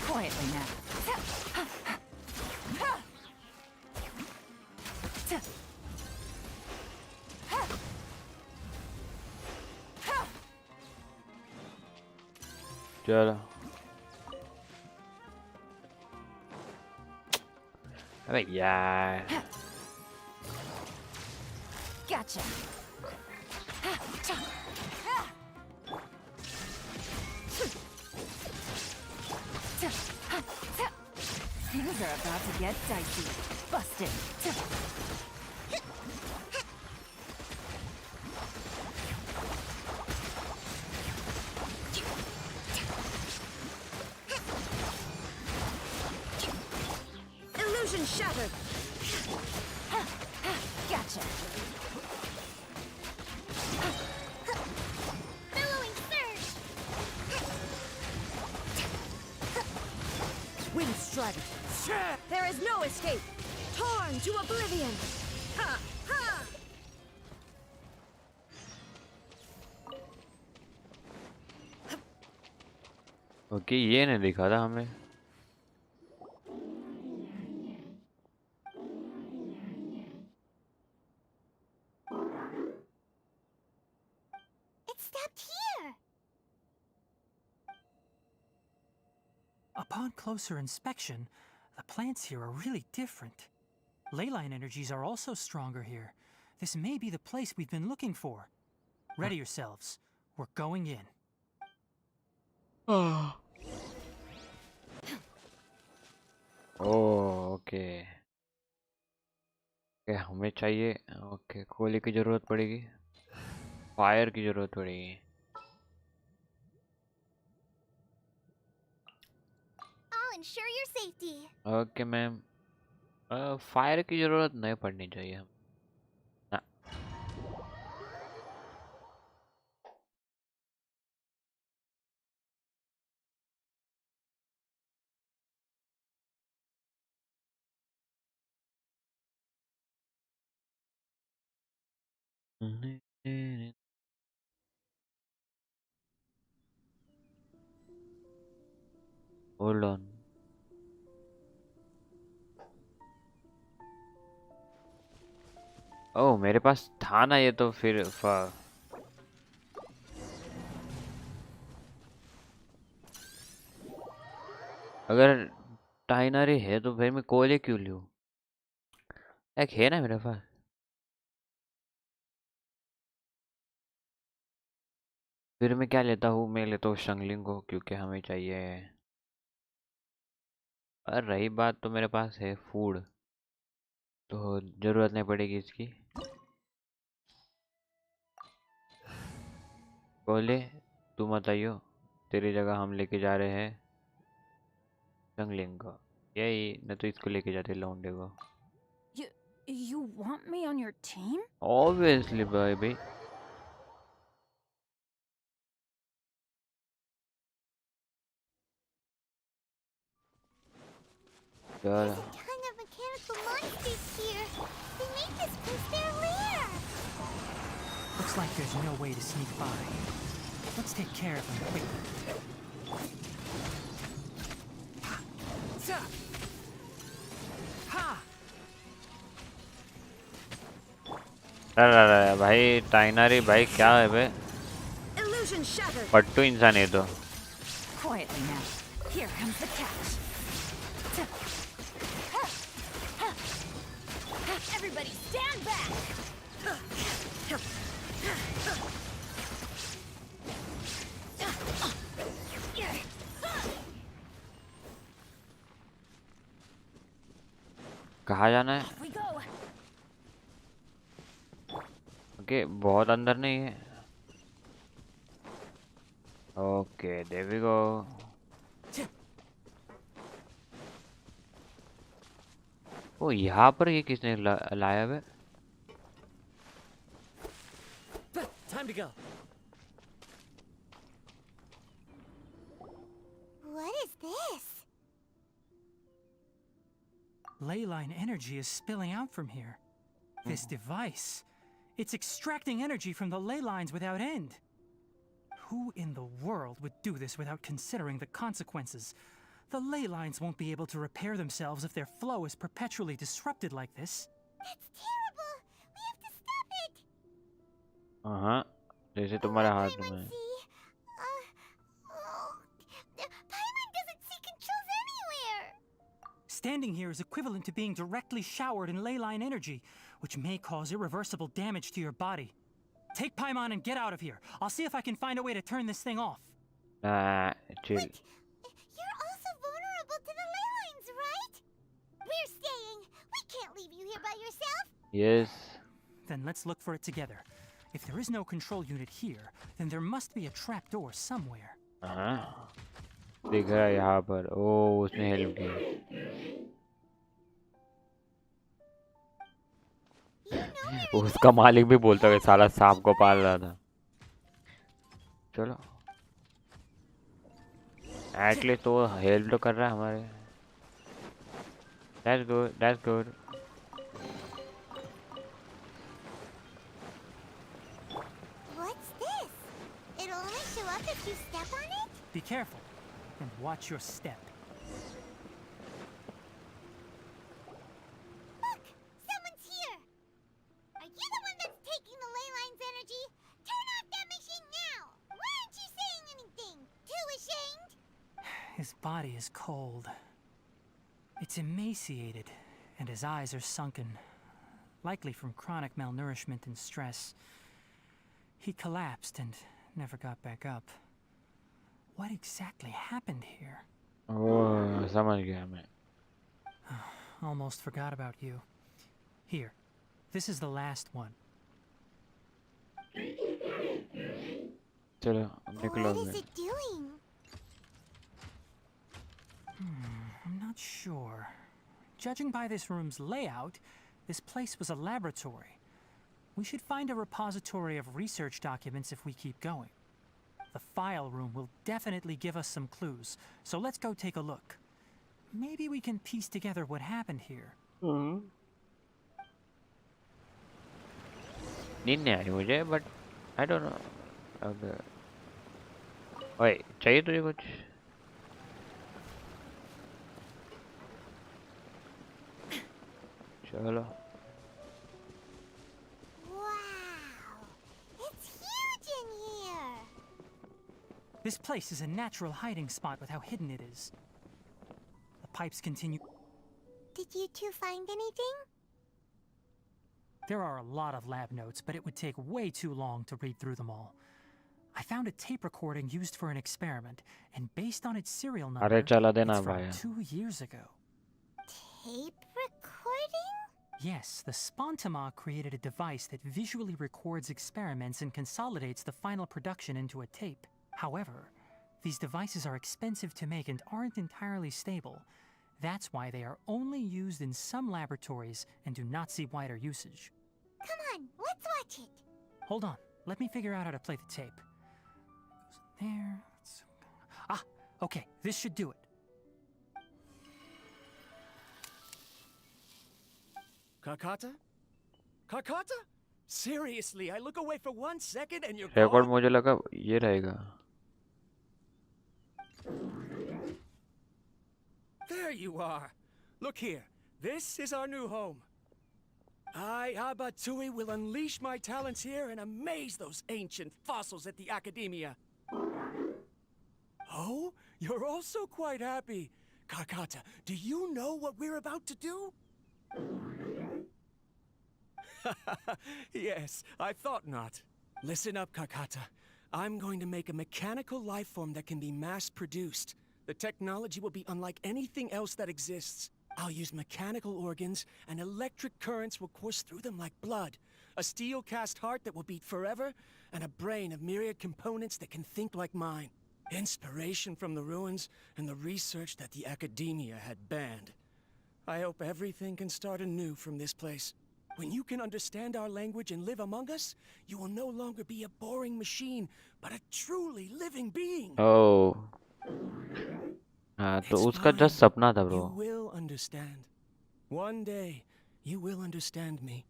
Quietly now. चलो अबे यार Gotcha. Things are about to get dicey. Busted. Illusion shattered. Gotcha. Billowing surge! Wind strike. There is no escape. Torn to oblivion. Ha! Ha! Okay ये नहीं दिखा था हमें It stopped here! Upon closer inspection, the plants here are really different. Leyline energies are also stronger here. This may be the place we've been looking for. Ready yourselves. We're going in. Okay हमें चाहिए okay कोयले की जरूरत पड़ेगी fire की जरूरत पड़ेगी I'll ensure your safety. Okay ma'am fire की जरूरत नहीं पड़नी चाहिए हम ना होल्ड ऑन ओह मेरे पास था ना ये तो फिर अगर टाइनरी है तो फिर मैं कोयले क्यों लूं एक है ना मेरे पास फिर मैं क्या लेता हूँ मैं लेता हूँ शंगलिंग को क्योंकि हमें चाहिए और रही बात तो मेरे पास है फूड तो जरूरत नहीं पड़ेगी इसकी कोयले तू मत आइयो तेरी जगह हम लेके जा रहे हैं शंगलिंग को यही न तो इसको लेके जाते लौंडे को You want me on your team? Obviously baby There's a ton of mechanical monsters here. like there's no way to sneak by. Let's take care of them quickly. Ha! अरे भाई टाइनरी भाई क्या है बे? Illusion shattered. पट्टू इंसान है तो. Quietly now. Here comes the catch. Everybody stand back! कहाँ जाना है? Off we go. ओके बहुत अंदर नहीं है. Okay there we go. ओ यहाँ पर ये किसने लाया है? Time to go. What is this? Leyline energy is spilling out from here. This device, it's extracting energy from the ley lines without end. Who in the world would do this without considering the consequences? The ley lines won't be able to repair themselves if their flow is perpetually disrupted like this. That's terrible! We have to stop it! हाँ जैसे तुम्हारे हाथ में. Paimon doesn't see controls anywhere! Standing here is equivalent to being directly showered in ley line energy, which may cause irreversible damage to your body. Take Paimon and get out of here. I'll see if I can find a way to turn this thing off. Chill. You're also vulnerable to the ley lines, right? We're staying! We can't leave you here by yourself! Yes. Then let's look for it together. If there is no control unit here, then there must be a trapdoor somewhere. हाँ दिख रहा है यहाँ पर. ओ उसने help की. उसका मालिक भी बोलता है साला सांप को पाल रहा था. चलो एटलीस्ट तो हेल्प तो कर रहा है हमारे. That's good. That's good. What's this? It'll only show up if you step on it? Be careful and watch your step. Look! Someone's here! Are you the one that's taking the ley line's energy? Turn off that machine now! Why aren't you saying anything? Too ashamed? His body is cold. It's emaciated, and his eyes are sunken, likely from chronic malnourishment and stress. He collapsed and never got back up. What exactly happened here? ओह समझ गया मैं. Almost forgot about you. Here, this is the last one. चलो निकलो. What is it doing? I'm not sure. Judging by this room's layout, this place was a laboratory. We should find a repository of research documents if we keep going. The file room will definitely give us some clues, so let's go take a look. Maybe we can piece together what happened here. नींद नहीं आ रही मुझे but I don't know. अब ओए चाहिए तुझे कुछ? चलो. Wow! It's huge in here! This place is a natural hiding spot with how hidden it is. The pipes continue. Did you two find anything? There are a lot of lab notes, but it would take way too long to read through them all. I found a tape recording used for an experiment, and based on its serial number, अरे चला देना it's from भाई. 2 years ago. Tape recording? Yes, the Spontama created a device that visually records experiments and consolidates the final production into a tape. However, these devices are expensive to make and aren't entirely stable. That's why they are only used in some laboratories and do not see wider usage. Come on, let's watch it. Hold on, let me figure out how to play the tape. Goes in there. Ah, okay, this should do it. Kakata? Kakata? Seriously, I look away for 1 second and you're record gone? मुझे लगा ये रहेगा. There you are. Look here. This is our new home. I, Abatui, will unleash my talents here and amaze those ancient fossils at the Academia. Oh, you're also quite happy. Karkata, do you know what we're about to do? Yes, I thought not. Listen up, Karkata. I'm going to make a mechanical life form that can be mass-produced. The technology will be unlike anything else that exists. I'll use mechanical organs, and electric currents will course through them like blood. A steel-cast heart that will beat forever, and a brain of myriad components that can think like mine. Inspiration from the ruins, and the research that the Academia had banned. I hope everything can start anew from this place. When you can understand our language and live among us, you will no longer be a boring machine, but a truly living being. Oh. हाँ, तो उसका just सपना था bro. You will understand. One day, you will understand me.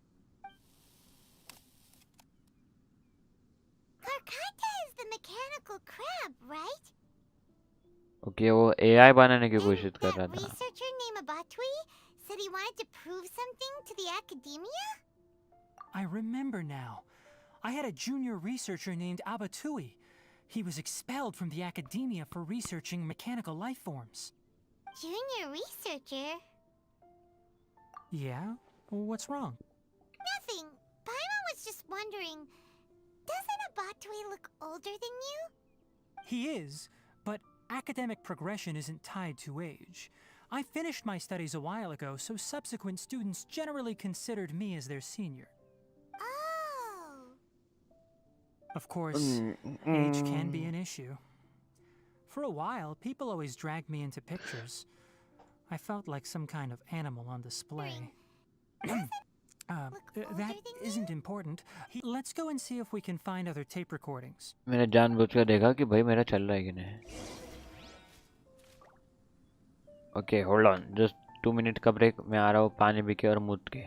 Karkata is the mechanical crab, right? Okay, वो AI बनाने की कोशिश कर रहा That था. researcher named Abatui said he wanted to prove something to the Academia? I remember now. I had a junior researcher named Abatui. He was expelled from the Academia for researching mechanical life forms. Junior researcher? Yeah? What's wrong? Nothing. Paimon was just wondering, doesn't Abatui look older than you? He is, but academic progression isn't tied to age. I finished my studies a while ago, so subsequent students generally considered me as their senior. Oh. Of course, age can be an issue. For a while, people always dragged me into pictures. I felt like some kind of animal on display. That isn't important. Let's go and see if we can find other tape recordings. मैंने जानबूझकर देखा कि भाई मेरा चल रहा है कि नहीं. Okay, hold on. Just 2 minutes का break. मैं आ रहा हूँ पानी पी के और मूत के.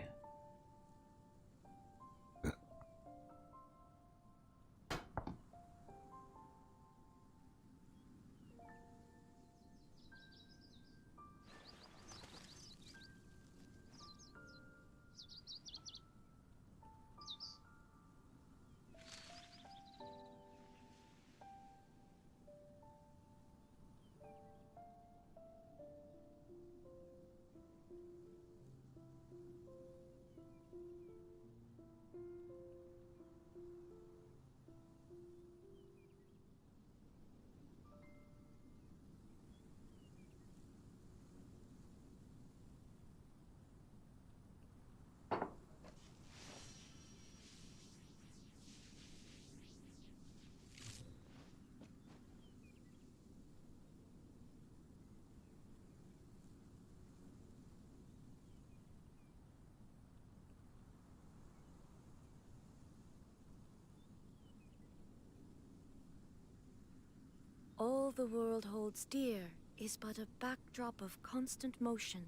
All the world holds dear is but a backdrop of constant motion.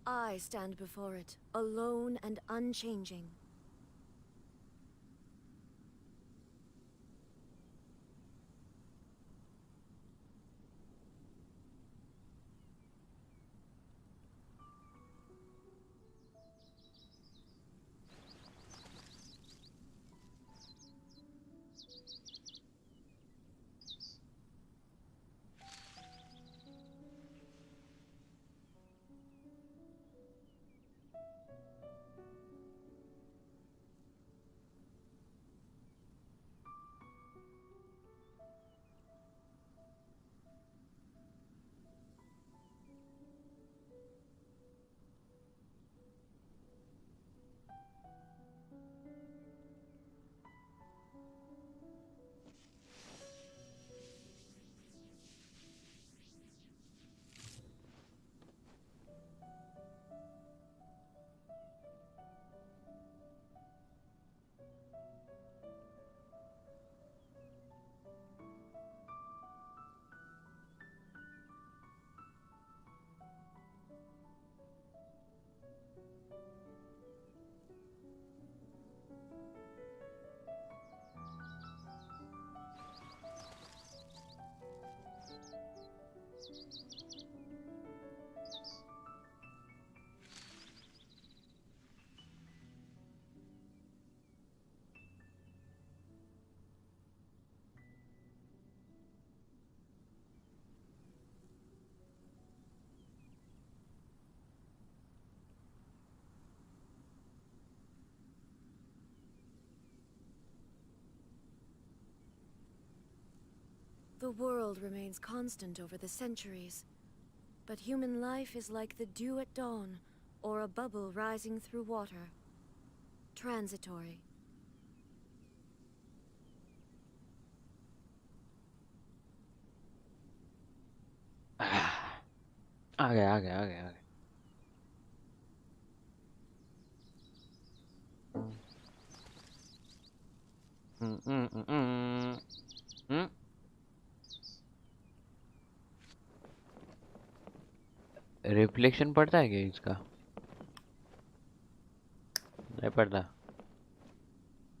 I stand before it, alone and unchanging. The world remains constant over the centuries. But human life is like the dew at dawn, or a bubble rising through water. Transitory. आ गया आ गया आ गया आ गया। Reflection पड़ता है क्या इसका? नहीं पड़ता,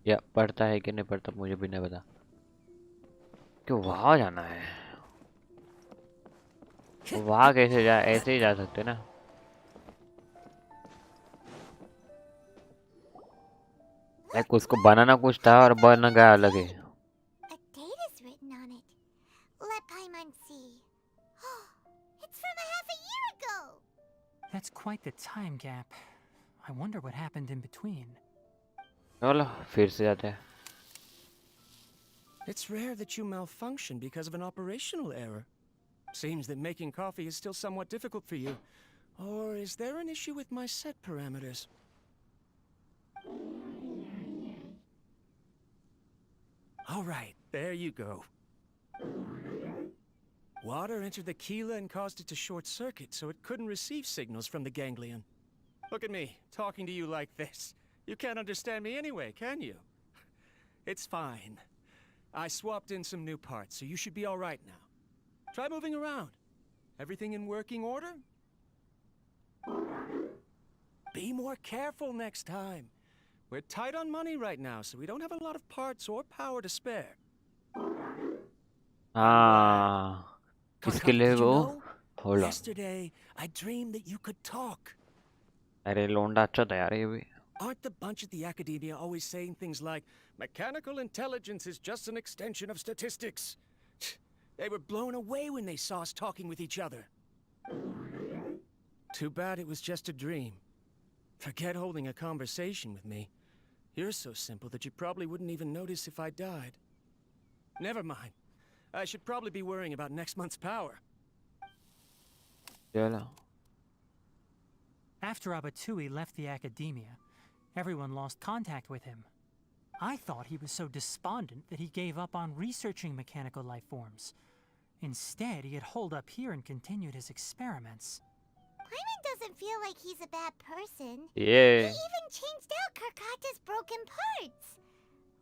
या पड़ता है कि नहीं पड़ता मुझे भी नहीं पता। क्यों वहां जाना है? वहां कैसे जा, ऐसे ही जा सकते ना। लाइक उसको बनाना कुछ था और बन गया अलग है। A date is written on it. Let Paimon see. It's from a half a year ago. That's quite the time gap. I wonder what happened in between. चलो फिर से जाते हैं। It's rare that you malfunction because of an operational error. Seems that making coffee is still somewhat difficult for you. Or is there an issue with my set parameters? All right, there you go. Water entered the Keela and caused it to short circuit, so it couldn't receive signals from the ganglion. Look at me, talking to you like this. You can't understand me anyway, can you? It's fine. I swapped in some new parts, so you should be all right now. Try moving around. Everything in working order? Be more careful next time. We're tight on money right now, so we don't have a lot of parts or power to spare. हाँ, इसके लिए Did you वो know? Hold on. Yesterday, I dreamed that you could talk. अरे लोंडा अच्छा था यार ये भी। Aren't the bunch at the academia always saying things like, mechanical intelligence is just an extension of statistics? They were blown away when they saw us talking with each other. Too bad it was just a dream. Forget holding a conversation with me. You're so simple that you probably wouldn't even notice if I died. Never mind. I should probably be worrying about next month's power. चलो। After Abatui left the academia, everyone lost contact with him. I thought he was so despondent that he gave up on researching mechanical life forms. Instead, he had holed up here and continued his experiments. Paimon doesn't feel like he's a bad person. ये He even changed out Karkata's broken parts.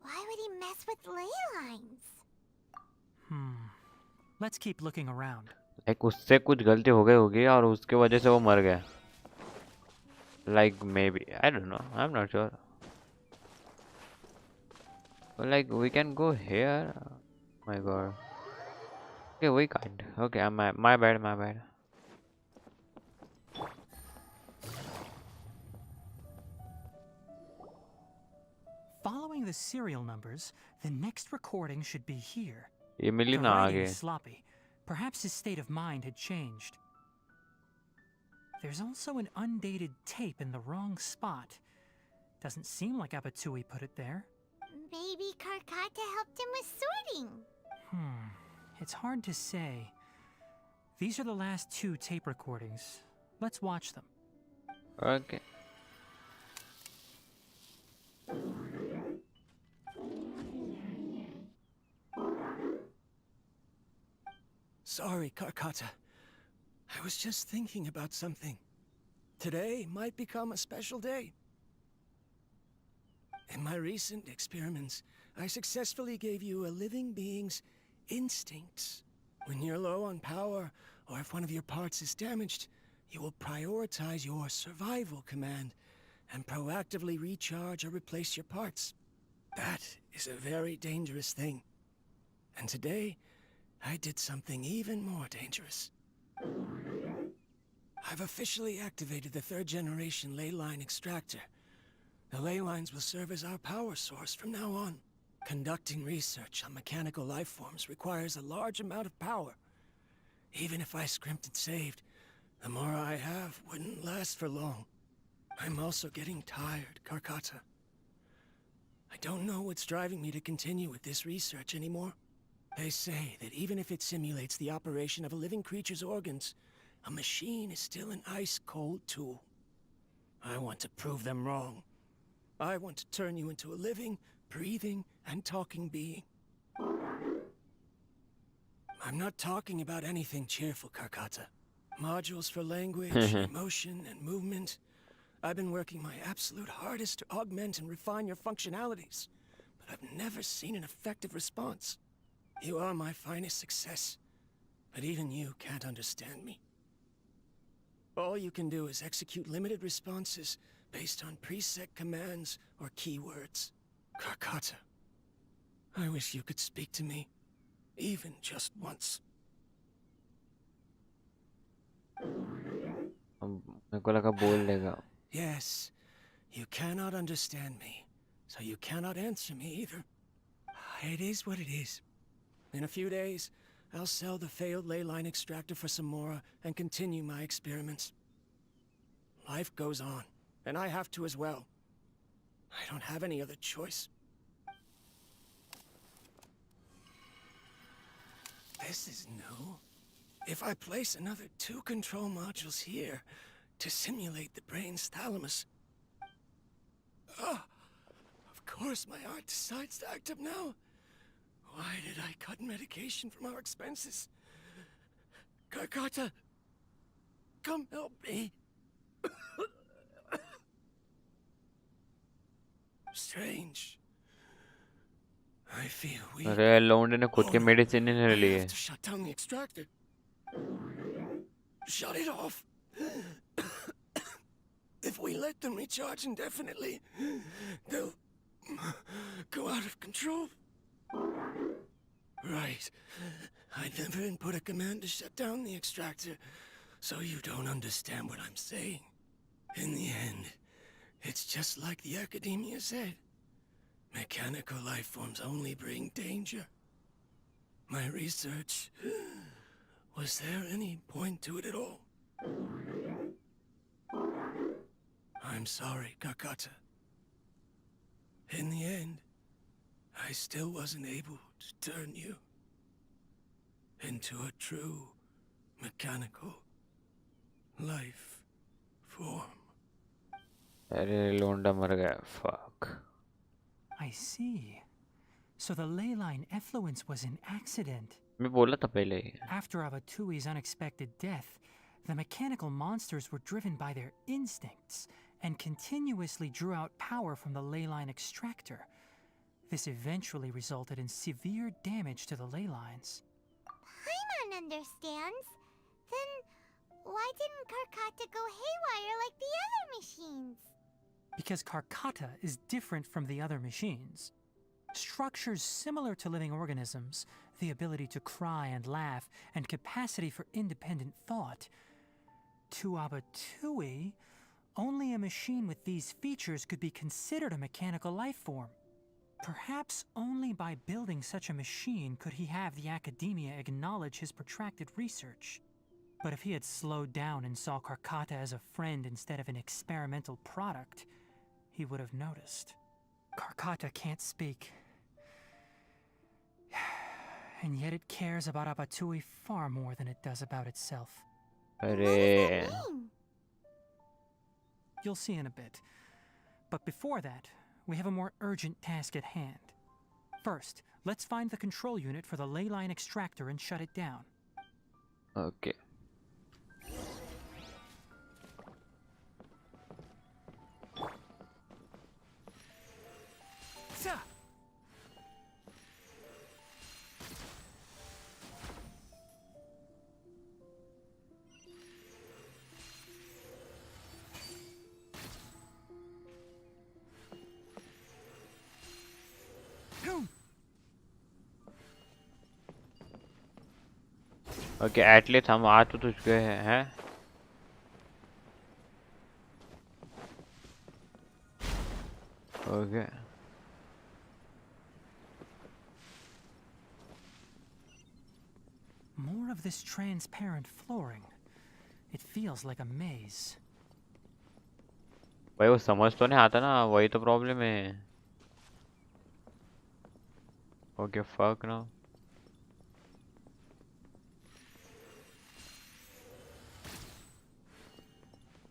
Why would he mess with ley lines? Let's keep looking around. Like उससे कुछ गलती हो गई होगी और उसके वजह से वो मर गया। Like maybe, I don't know, I'm not sure. But like we can go here. My god. Okay, we can't. Okay, my bad, my bad. Following the serial numbers, the next recording should be here. ये मिली The ना writing आगे। is sloppy. Perhaps his state of mind had changed. There's also an undated tape in the wrong spot. Doesn't seem like Abatui put it there. Maybe Karkata helped him with sorting. It's hard to say. These are the last 2 tape recordings. Let's watch them. Okay. Sorry, Karkata. I was just thinking about something. Today might become a special day. In my recent experiments, I successfully gave you a living being's instincts. When you're low on power, or if one of your parts is damaged, you will prioritize your survival command and proactively recharge or replace your parts. That is a very dangerous thing. And today, I did something even more dangerous. I've officially activated the 3rd generation ley line extractor. The ley lines will serve as our power source from now on. Conducting research on mechanical life forms requires a large amount of power. Even if I scrimped and saved, the more I have wouldn't last for long. I'm also getting tired, Karkata. I don't know what's driving me to continue with this research anymore. They say that even if it simulates the operation of a living creature's organs, a machine is still an ice-cold tool. I want to prove them wrong. I want to turn you into a living, breathing, and talking being. I'm not talking about anything cheerful, Karkata. Modules for language, emotion, and movement. I've been working my absolute hardest to augment and refine your functionalities, but I've never seen an effective response. You are my finest success, but even you can't understand me. All you can do is execute limited responses based on preset commands or keywords. Karkata, I wish you could speak to me, even just once. मेरे को लगा बोल देगा. Yes, you cannot understand me, so you cannot answer me either. It is what it is. In a few days, I'll sell the failed ley line extractor for some more and continue my experiments. Life goes on, and I have to as well. I don't have any other choice. This is new. If I place another 2 control modules here to simulate the brain's thalamus... of course my heart decides to act up now. Why did I cut medication from our expenses? Karkata, come help me. Strange. I feel weak. अरे लौंडे ने खुद के medicine नहीं I लिए. have to shut down the extractor. Shut it off. If we let them recharge indefinitely, they'll go out of control. Right. I never input a command to shut down the extractor, so you don't understand what I'm saying. In the end, it's just like the academia said. Mechanical life forms only bring danger. My research... Was there any point to it at all? I'm sorry, Karkata. In the end, I still wasn't able to turn you into a true mechanical life form. अरे लौंडा मर गया. Fuck. I see. So the ley line effluence was an accident. मैं बोला था पहले ही. After Abatui's unexpected death, the mechanical monsters were driven by their instincts and continuously drew out power from the ley line extractor. This eventually resulted in severe damage to the ley lines. Paimon understands. Then why didn't Karkata go haywire like the other machines? Because Karkata is different from the other machines. Structures similar to living organisms, the ability to cry and laugh, and capacity for independent thought. To Abatui, only a machine with these features could be considered a mechanical life form. Perhaps only by building such a machine could he have the academia acknowledge his protracted research. But if he had slowed down and saw Karkata as a friend instead of an experimental product, he would have noticed. Karkata can't speak. And yet it cares about Abatui far more than it does about itself. अरे You'll see in a bit. But before that, we have a more urgent task at hand. First, let's find the control unit for the ley line extractor and shut it down. Okay. Okay, at least हम आ तो चुके हैं. Okay. More of this transparent flooring. It feels like a maze. भाई वो समझ तो नहीं आता ना, वही तो प्रॉब्लम है. Okay, fuck now.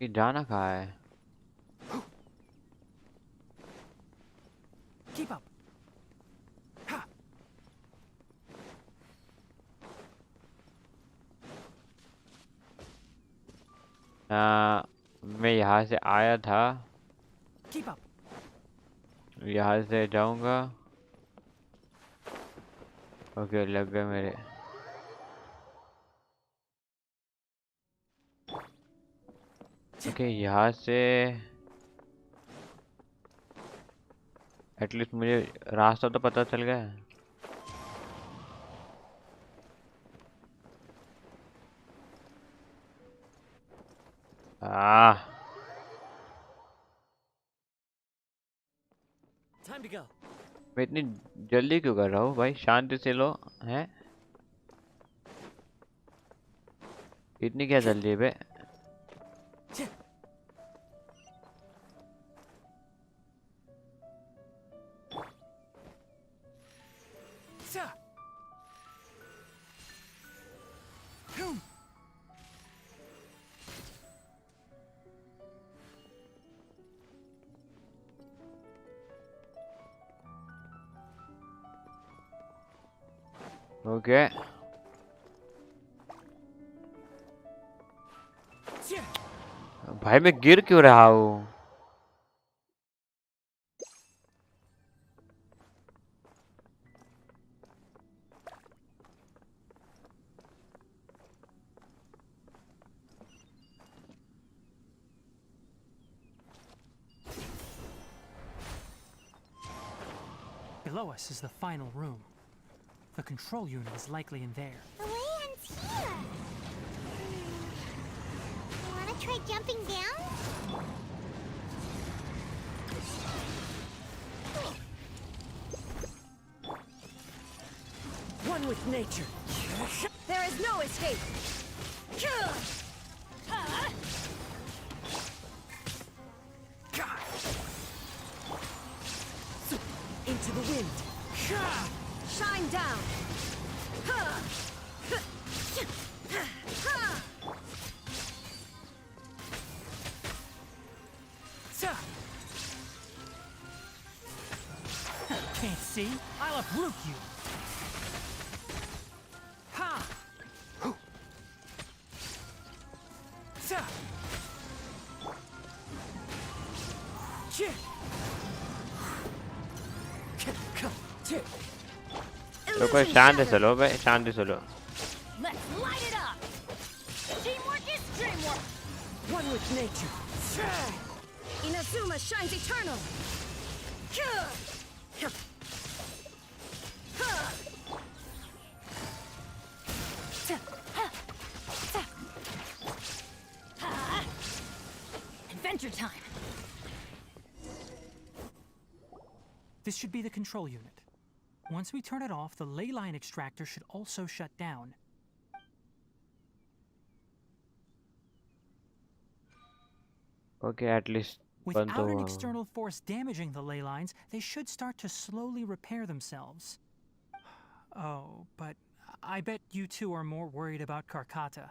ये जाना कहाँ है? Keep up. मैं यहाँ से आया था, Keep up. यहाँ से जाऊंगा। ओके, लग गए मेरे। ओके, यहाँ से एटलीस्ट मुझे रास्ता तो पता चल गया है। आह, Time to go. मैं इतनी जल्दी क्यों कर रहा हूँ भाई? शांति से लो। हैं, इतनी क्या जल्दी है बे? ओके, भाई मैं गिर क्यों रहा हूँ? Below us is the final room. The control unit is likely in there. The way ends here. Wanna try jumping down? One with nature. There is no escape. Into the wind. Shine down. Can't see? I'll uproot you. Ha! तो कोई शांति से लो भाई, शांति से लो। Let's light it up. Teamwork is dreamwork. One with nature. Inazuma shines eternal. Adventure time. This should be the control unit. Once we turn it off, the ley line extractor should also shut down. Okay, at least Without an external force damaging the ley lines, they should start to slowly repair themselves. Oh, but I bet you two are more worried about Karkata.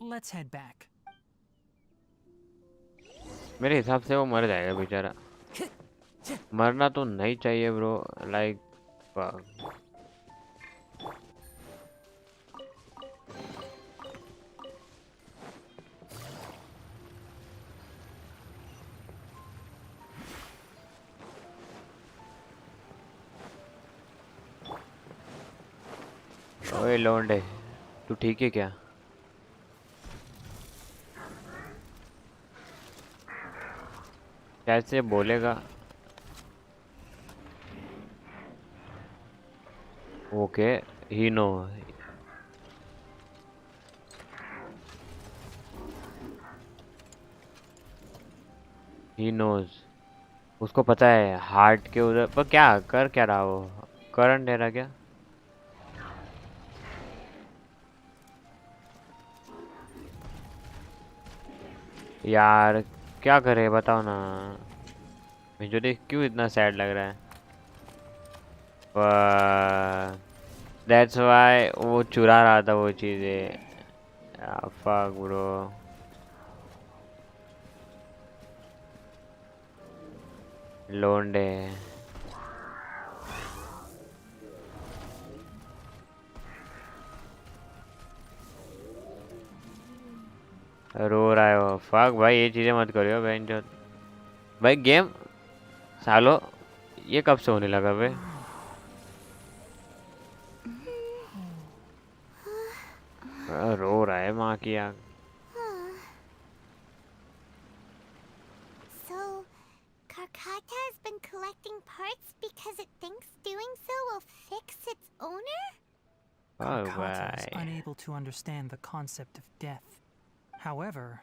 Let's head back. मेरे हिसाब से वो मर जाएगा बेचारा। मरना तो नहीं चाहिए ब्रो, लाइक ओए लौंडे, तू ठीक है क्या? कैसे बोलेगा? Okay, he know, he knows, उसको पता है हार्ट के उधर पर क्या कर क्या रहा वो, करंट दे रहा क्या? यार क्या करे बताओ ना, मुझे देख क्यों इतना सैड लग रहा है। दैट्स वाई वो चुरा रहा था वो चीज़ें। फक ब्रो, लोंडे रो रहा है वो। फक भाई ये चीजें मत करियो बहन जो भाई गेम सालो ये कब से होने लगा बे। रो रहा है माँ की आग। So, Karkata has been collecting parts because it thinks doing so will fix its owner? Karkata is भाई unable to understand the concept of death. However,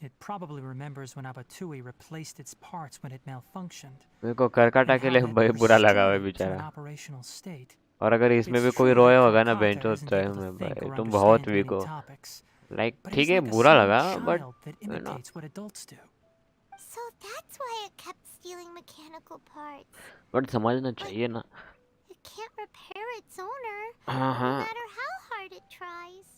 it probably remembers when Abatui replaced its parts when it malfunctioned, मेरे को करकाटा and के how लिए that भाई बुरा लगा restored है it to बेचारा। an operational state. और अगर इसमें It's भी कोई true रोया that होगा ना बेंच Karkata तो isn't तय able to में think भाई or तुम बहुत understand वीक many हो। topics, लाइक but ठीक it's है like a बुरा small लगा but child that imitates what adults do. So that's why it kept stealing mechanical parts. But समझना But चाहिए ना। it can't repair its owner, हाँ no हाँ matter how hard it tries.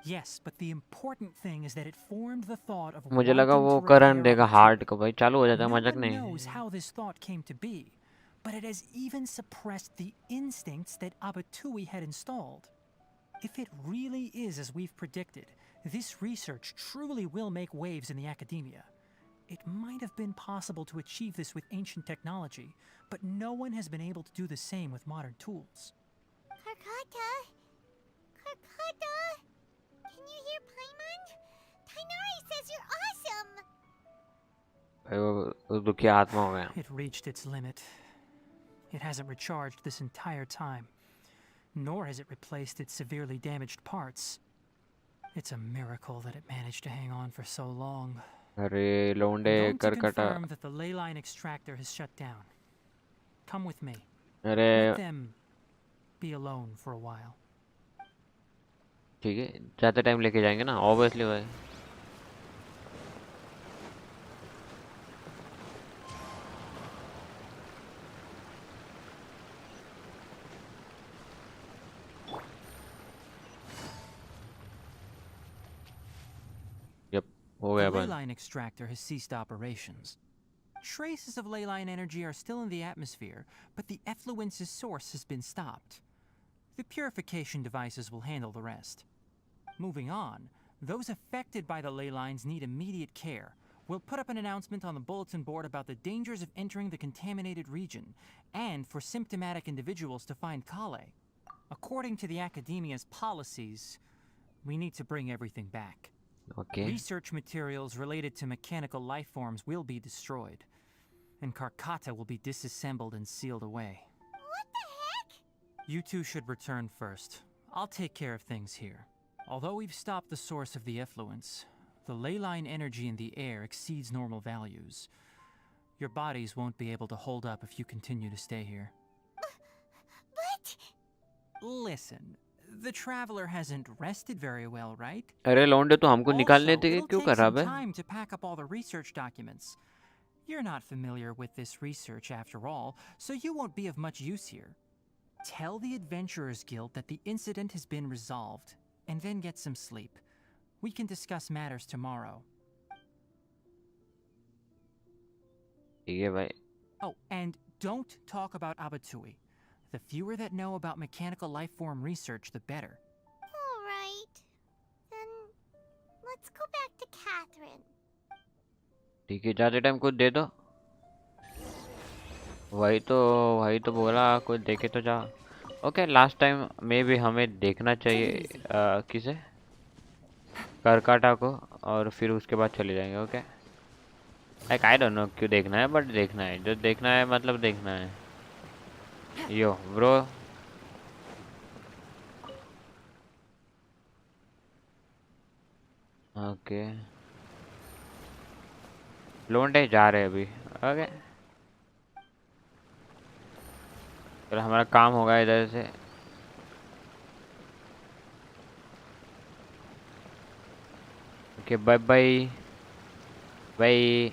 Yes, but the important thing is that it formed the thought of मुझे लगा wanting वो to current repair देगा heart Abatui. को भाई चालू हो जाता है No मजाक one नहीं। knows how this thought came to be, but it has even suppressed the instincts that Abatui had installed. If it really is as we've predicted, this research truly will make waves in the academia. It might have been possible to achieve this with ancient technology, but no one has been able to do the same with modern tools. Karkata? Karkata? Can you hear Paimon? Tainari says you're awesome! भाई वो दुखी आत्मा हो गया। It reached its limit. It hasn't recharged this entire time, nor has it replaced its severely damaged parts. It's a miracle that it managed to hang on for so long. अरे I'm लौंडे going to Karkata. confirm that the ley line extractor has shut down. Come with me. अरे Let them be alone for a while. ठीक है जाते time लेके जाएंगे ना obviously भाई। यप हो The गया ley बंद। line extractor has ceased operations. Traces of ley line energy are still in the atmosphere, but the effluence's source has been stopped. The purification devices will handle the rest. Moving on, those affected by the ley lines need immediate care. We'll put up an announcement on the bulletin board about the dangers of entering the contaminated region, and for symptomatic individuals to find Kale. According to the Academia's policies, we need to bring everything back. Okay Research materials related to mechanical life forms will be destroyed, and Karkata will be disassembled and sealed away. What the heck? You two should return first. I'll take care of things here. Although we've stopped the source of the effluence, the ley line energy in the air exceeds normal values. Your bodies won't be able to hold up if you continue to stay here. But... Listen, the traveler hasn't rested very well, right? अरे लौंडे तो हमको निकालने Also, थे it'll क्यों take कर रहा some bay. time to pack up all the research documents. You're not familiar with this research after all, so you won't be of much use here. Tell the Adventurers Guild that the incident has been resolved, and then get some sleep. We can discuss matters tomorrow. ठीक है भाई। Oh, and don't talk about Abatui. The fewer that know about mechanical life form research, the better. Alright. Then... let's go back to Catherine. ठीक है जाते time कुछ दे दो। वही तो बोला कुछ देखे तो जा। ओके लास्ट टाइम में भी हमें देखना चाहिए किसे करकाटा को और फिर उसके बाद चले जाएंगे। Okay like I don't know क्यों देखना है बट देखना है जो देखना है मतलब देखना है। यो ब्रो ओके लोंडे जा रहे हैं अभी। ओके चलो हमारा काम होगा इधर से। Okay bye bye bye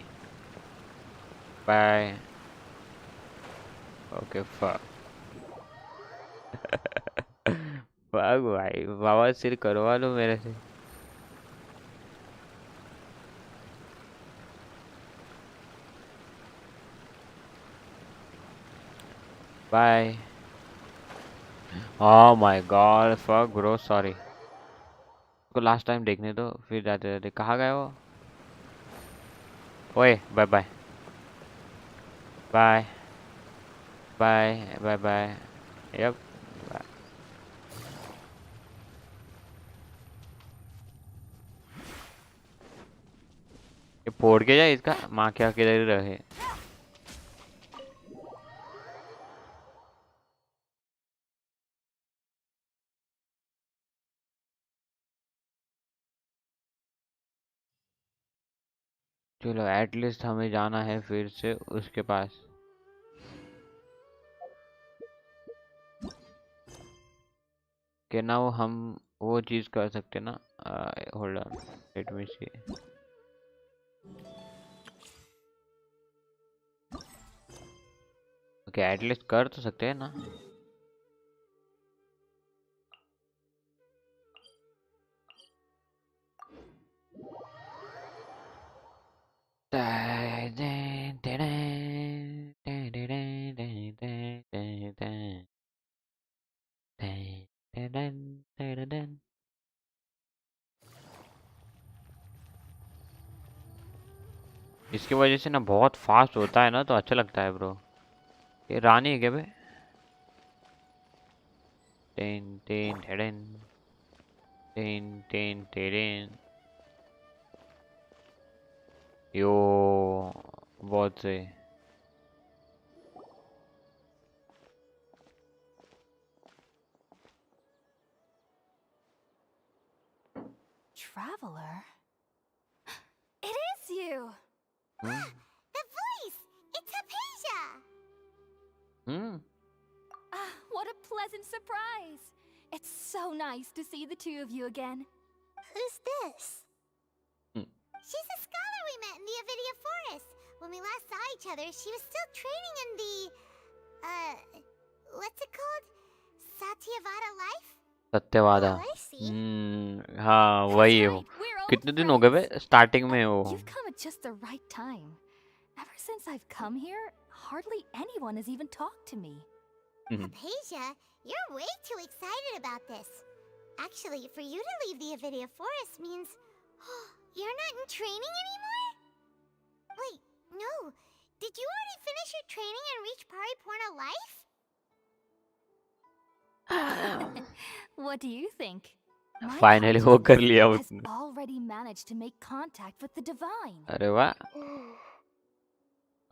bye. Okay fuck fuck भाई बाबा सिर करवा लो मेरे से। Bye. Oh my god fuck bro sorry. उसको लास्ट टाइम देखने दो फिर जाते जाते। कहाँ गए वो? ओए bye bye bye bye bye bye. Yup. ये फोड़ के जाए इसका माँ क्या किधर ही रहे। चलो एटलीस्ट हमें जाना है फिर से उसके पास। कि ना वो चीज़ कर सकते ना। Hold on let me see. Okay at least कर तो सकते हैं ना। इसकी वजह से ना बहुत फास्ट होता है ना तो अच्छा लगता है ब्रो। ये रानी है क्या बे? Ten ten ten ten ten ten. यो बहुत से। Traveler? It is you! The voice! It's Hypatia! What a pleasant surprise! It's so nice to see the two of you again. Who's this? She's a scholar we met in the Avidia Forest. When we last saw each other, she was still training in the... what's it called? Satyavada life? सत्यवादा। Oh, I see. हाँ वही है वो। We're old कितने दिन हो गए बे friends. Starting में वो? You've come at just the right time. Ever since I've come here, hardly anyone has even talked to me. Hypatia, you're way too excited about this. Actually, for you to leave the Avidia Forest means... you're not in training anymore? Wait, no. Did you already finish your training and reach Paripurna life? What do you think? My finally वो कर consciousness लिया has उसने। already managed to make contact with the divine. अरे वाह।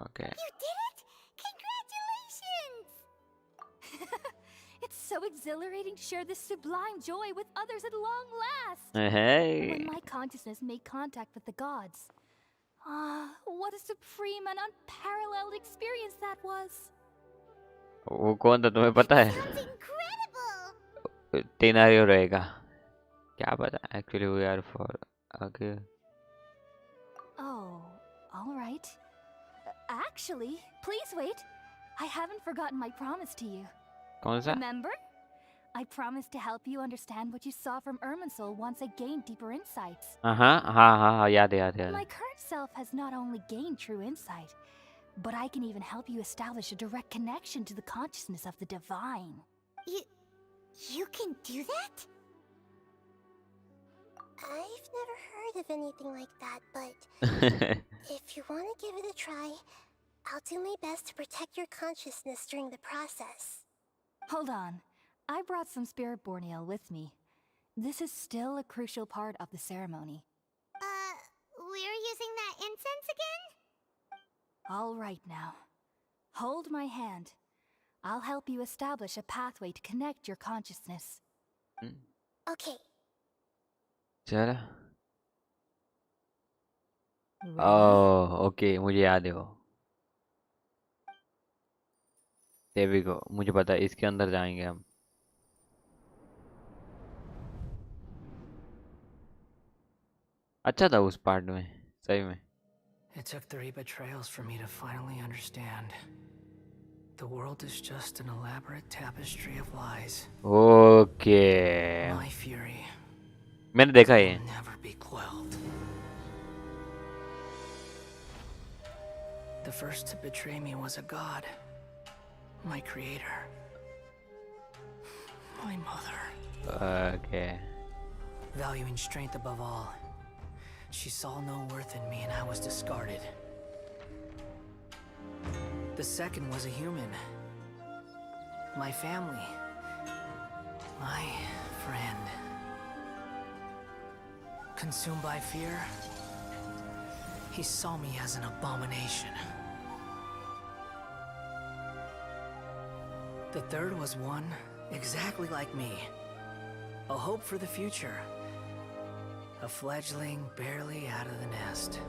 Okay You did it! Congratulations! It's so exhilarating to share this sublime joy with others at long last. hey When my consciousness made contact with the gods. What a supreme and unparalleled experience that was. वो कौन था तुम्हें पता है? Sounds incredible! टेनारियो रहेगा क्या पता actually we are for okay. Oh, all right. Actually, please wait. I haven't forgotten my promise to you. कौन सा? Remember? I promised to help you understand what you saw from Irminsul once I gained deeper insights. हाँ याद है। My current self has not only gained true insight, but I can even help you establish a direct connection to the consciousness of the divine. You can do that? I've never heard of anything like that, but if you want to give it a try, I'll do my best to protect your consciousness during the process. Hold on. I brought some spirit borneal with me. This is still a crucial part of the ceremony. We're using that incense again? All right now. Hold my hand. I'll help you establish a pathway to connect your consciousness. Okay. चलो Ready? Okay मुझे याद है वो। There we go. मुझे पता है इसके अंदर जाएंगे हम। अच्छा था उस पार्ट में सही में। It took 3 betrayals for me to finally understand. The world is just an elaborate tapestry of lies. Okay My fury मैंने देखा ये। will never be quelled. The first to betray me was a god. My creator. My mother. Okay. Valuing strength above all, she saw no worth in me and I was discarded. The second was a human. My family. My friend. Consumed by fear, he saw me as an abomination. The third was one exactly like me. A hope for the future. A fledgling barely out of the nest.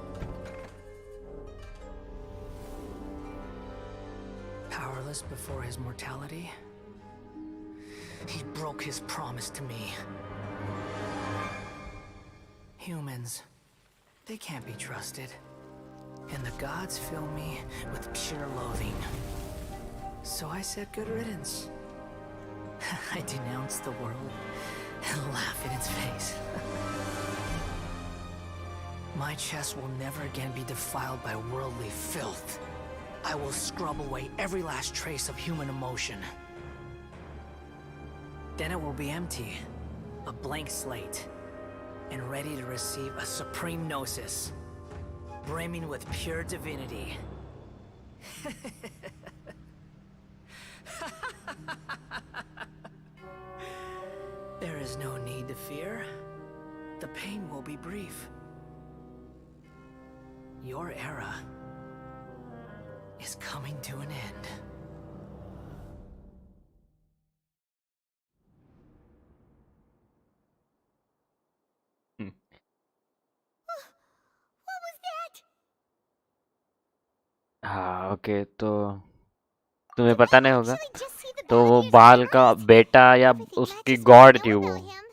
Powerless before his mortality, he broke his promise to me. Humans, they can't be trusted. And the gods fill me with pure loathing. So I said good riddance. I denounced the world and laughed in its face. My chest will never again be defiled by worldly filth. I will scrub away every last trace of human emotion. Then it will be empty, a blank slate, and ready to receive a supreme gnosis, brimming with pure divinity. There is no need to fear. The pain will be brief. Your era is coming to an end. What was that? हाँ okay तो तुम्हें पता नहीं होगा Actually, just see the तो वो boundaries बाल का first. बेटा या Everything उसकी matches what गॉड we थी know वो about him.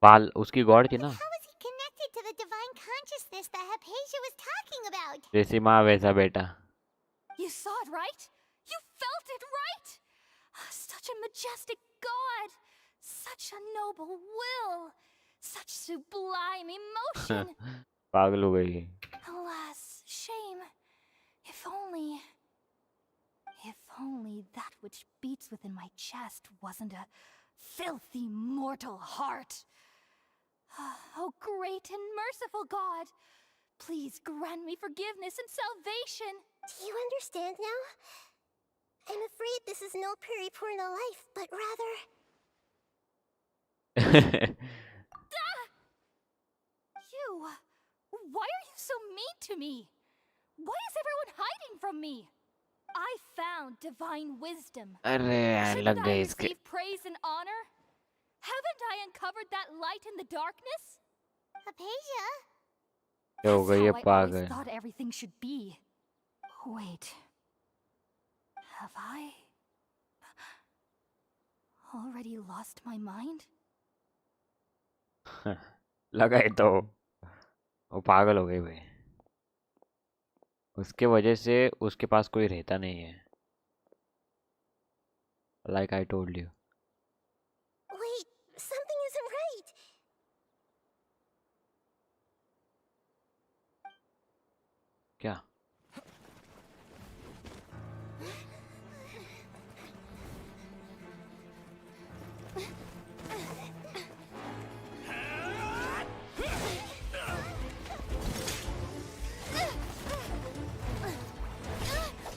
बाल उसकी गॉड थी But ना how is he connected to the divine consciousness that Hypatia was talking about? जैसी माँ वैसा बेटा You saw it, right? You felt it, right? Such a majestic god! Such a noble will! Such sublime emotion! पागल हो गई Alas, shame. If only... If only that which beats within my chest wasn't a filthy mortal heart. Oh, great and merciful God! Please grant me forgiveness and salvation! Do you understand now? I'm afraid this is no Purna life, but rather... You! Why are you so mean to me? Why is everyone hiding from me? I found divine wisdom. अरे यार Shouldn't लग I गई इसके receive praise and honor? Haven't I uncovered that light in the darkness? Hypatia? क्या हो That's गई how ये I always पागल thought everything should be. Wait. Have I already lost my mind? लगा ही तो वो पागल हो गई भाई उसके वजह से उसके पास कोई रहता नहीं है like I told you Wait, something isn't right. क्या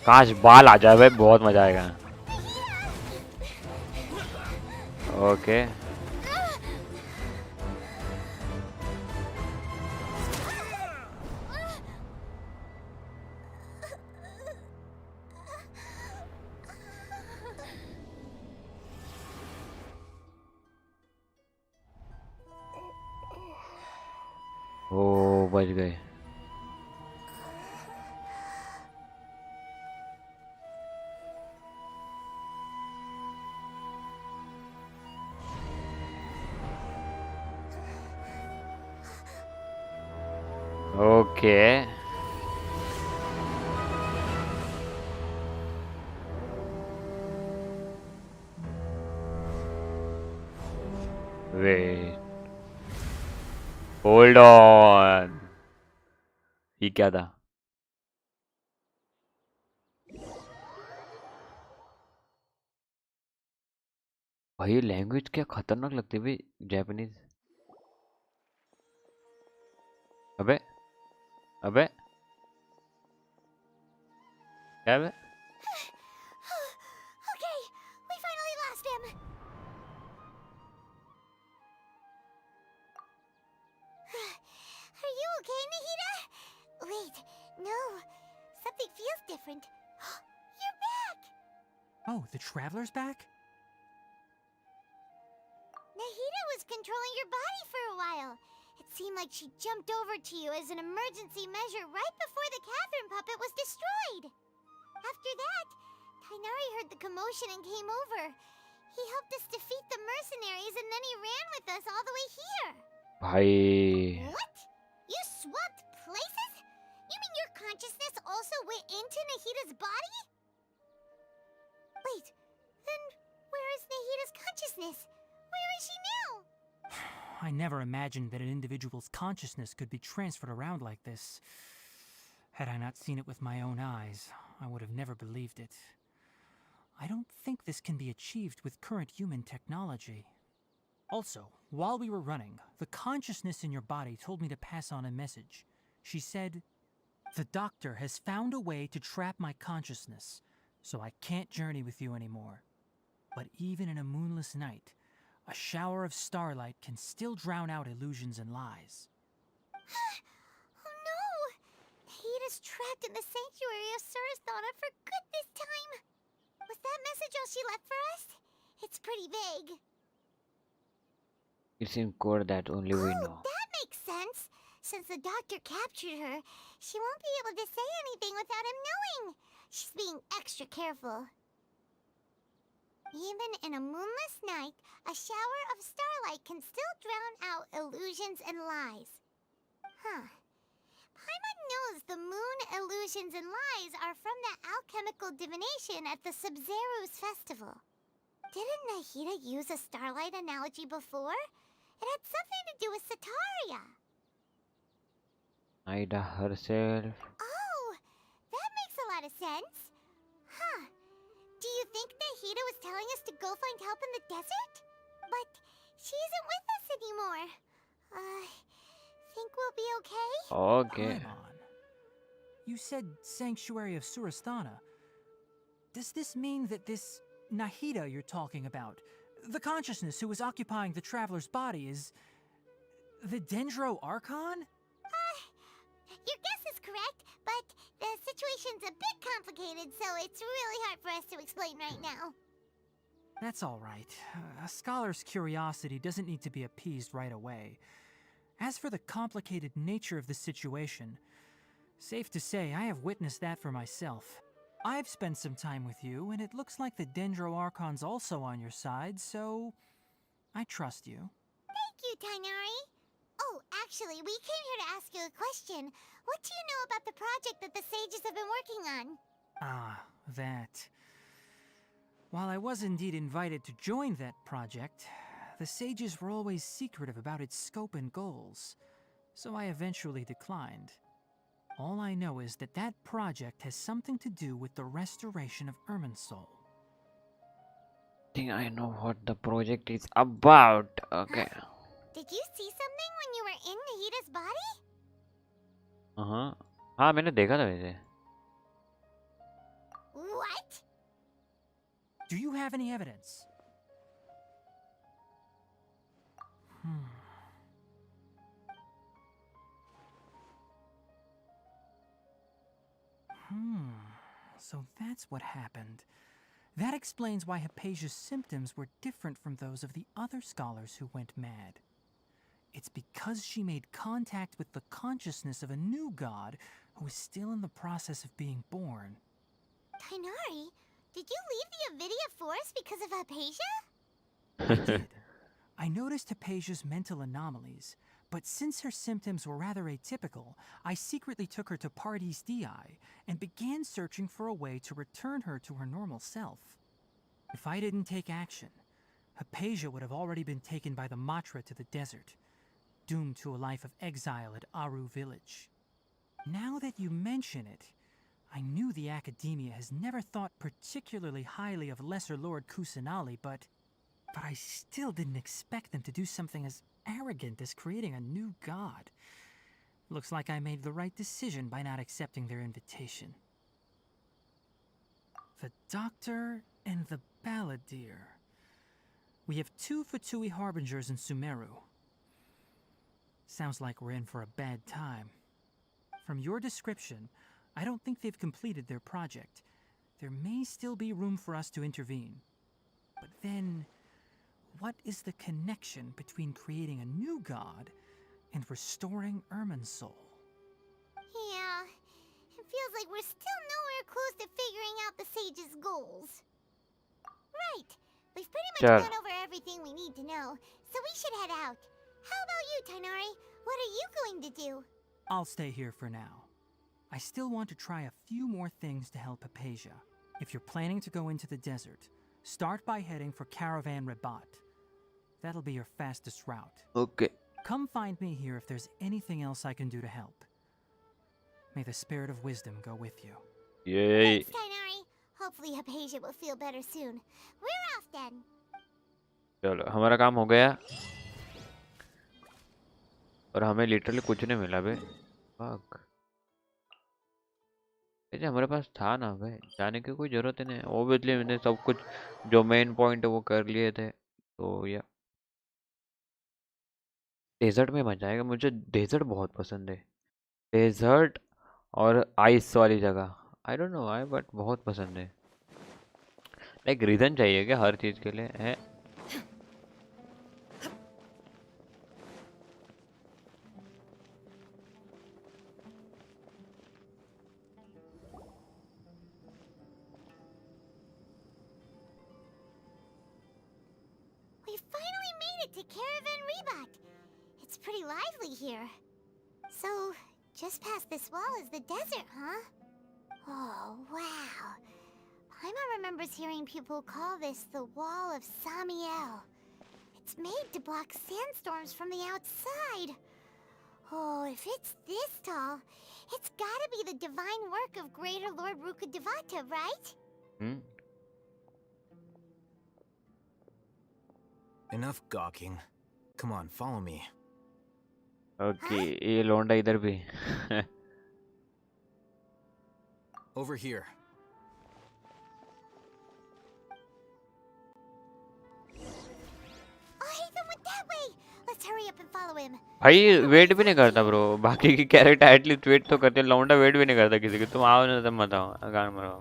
काश बाल आ जाए भाई बहुत मजा आएगा ओके ओ बच गए ओके वेट होल्ड ऑन ये क्या था भाई ये लैंग्वेज क्या खतरनाक लगती है भाई, जापानीज। अबे अबे क्या है? Okay, we finally lost him. Are you okay, Nahida? Wait, no. Something feels different. You're back! Oh, the traveler's back? Nahida was controlling your body for a while. It seemed like she jumped over to you as an emergency measure right before the Catherine puppet was destroyed. After that, Tainari heard the commotion and came over. He helped us defeat the mercenaries and then he ran with us all the way here. भाई What? You swapped places? You mean your consciousness also went into Nahida's body? Wait, then where is Nahida's consciousness? Where is she now? I never imagined that an individual's consciousness could be transferred around like this. Had I not seen it with my own eyes, I would have never believed it. I don't think this can be achieved with current human technology. Also, while we were running, the consciousness in your body told me to pass on a message. She said, "The doctor has found a way to trap my consciousness, so I can't journey with you anymore. But even in a moonless night, a shower of starlight can still drown out illusions and lies." Oh no! Nahida's trapped in the sanctuary of Surasthana for good this time. Was that message all she left for us? It's pretty vague. it's in code that only we know. That makes sense. Since the doctor captured her, she won't be able to say anything without him knowing. She's being extra careful. Even in a moonless night, a shower of starlight can still drown out illusions and lies. Huh. Paimon knows the moon illusions and lies are from the alchemical divination at the Sub-Zero's festival. Didn't Nahida use a starlight analogy before? It had something to do with Sataria. Aida herself. Oh, that makes a lot of sense. Huh. Do you think Nahida was telling us to go find help in the desert? But she isn't with us anymore. Think we'll be okay? Okay. Paimon, you said Sanctuary of Surasthana. Does this mean that this Nahida you're talking about, the consciousness who is occupying the traveler's body, is the Dendro Archon? Your guess is correct, but the situation's a bit complicated, so it's really hard for us to explain right now. That's all right. A scholar's curiosity doesn't need to be appeased right away. As for the complicated nature of the situation, safe to say I have witnessed that for myself. I've spent some time with you, and it looks like the Dendro Archon's also on your side, so I trust you. Thank you, Tainari. Oh, actually, we came here to ask you a question. What do you know about the project that the sages have been working on? Ah, that. While I was indeed invited to join that project, the sages were always secretive about its scope and goals, so I eventually declined. All I know is that that project has something to do with the restoration of Irminsul. I think I know what the project is about. Okay. Did you see something when you were in Nahida's body? हाँ मैंने देखा था वैसे. What? Do you have any evidence? So that's what happened. That explains why Hypatia's symptoms were different from those of the other scholars who went mad. It's because she made contact with the consciousness of a new god who is still in the process of being born. Tainari, did you leave the Avidia Forest because of Hypatia? I did. I noticed Hypatia's mental anomalies, but since her symptoms were rather atypical, I secretly took her to Pardis Dii and began searching for a way to return her to her normal self. If I didn't take action, Hypatia would have already been taken by the Matra to the desert, doomed to a life of exile at Aru village. Now that you mention it, I knew the Academia has never thought particularly highly of Lesser Lord Kusanali, but But I still didn't expect them to do something as arrogant as creating a new god. Looks like I made the right decision by not accepting their invitation. The Doctor and the Balladeer. We have 2 Fatui Harbingers in Sumeru. Sounds like we're in for a bad time. From your description, I don't think they've completed their project. There may still be room for us to intervene. But then, what is the connection between creating a new god and restoring Irminsul? Yeah, it feels like we're still nowhere close to figuring out the sage's goals. Right, we've pretty much चल gone over everything we need to know, so we should head out. How about you, Tainari? What are you going to do? I'll stay here for now. I still want to try a few more things to help Hypatia. If you're planning to go into the desert, start by heading for Caravan Rabat. That'll be your fastest route. Okay. Come find me here if there's anything else I can do to help. May the spirit of wisdom go with you. Yay. Thanks, Tainari. Hopefully Hypatia will feel better soon. We're off then. चलो हमारा काम हो गया और हमें literally कुछ नहीं मिला बे। फक। ऐसे हमारे पास था ना बे, जाने की कोई जरूरत ही नहीं। ऑब्वियसली मैंने सब कुछ जो मेन पॉइंट है वो कर लिए थे, तो या डेजर्ट में मजा आएगा। मुझे डेजर्ट बहुत पसंद है, डेजर्ट और आइस वाली जगह। I don't know why but बहुत पसंद है। लाइक रीजन चाहिए क्या हर चीज के लिए है? We finally made it to Caravan Rebat. It's pretty lively here. So, just past this wall is the desert, huh? Oh, wow. Paimon remembers hearing people call this the Wall of Samiel. It's made to block sandstorms from the outside. Oh, if it's this tall, it's gotta be the divine work of Greater Lord Rukkhadevata, right? Enough gawking. Come on, follow me. Okay ये लौंडा इधर भी। Over here. Oh, Haytham went that way. Let's hurry up and follow him. भाई wait भी नहीं करता bro, बाकी की कैरेक्टर एटलीस्ट वेट तो करते हैं, लौंडा वेट भी नहीं करता किसी की। तुम आओ ना तब मत आओ, गान मरो।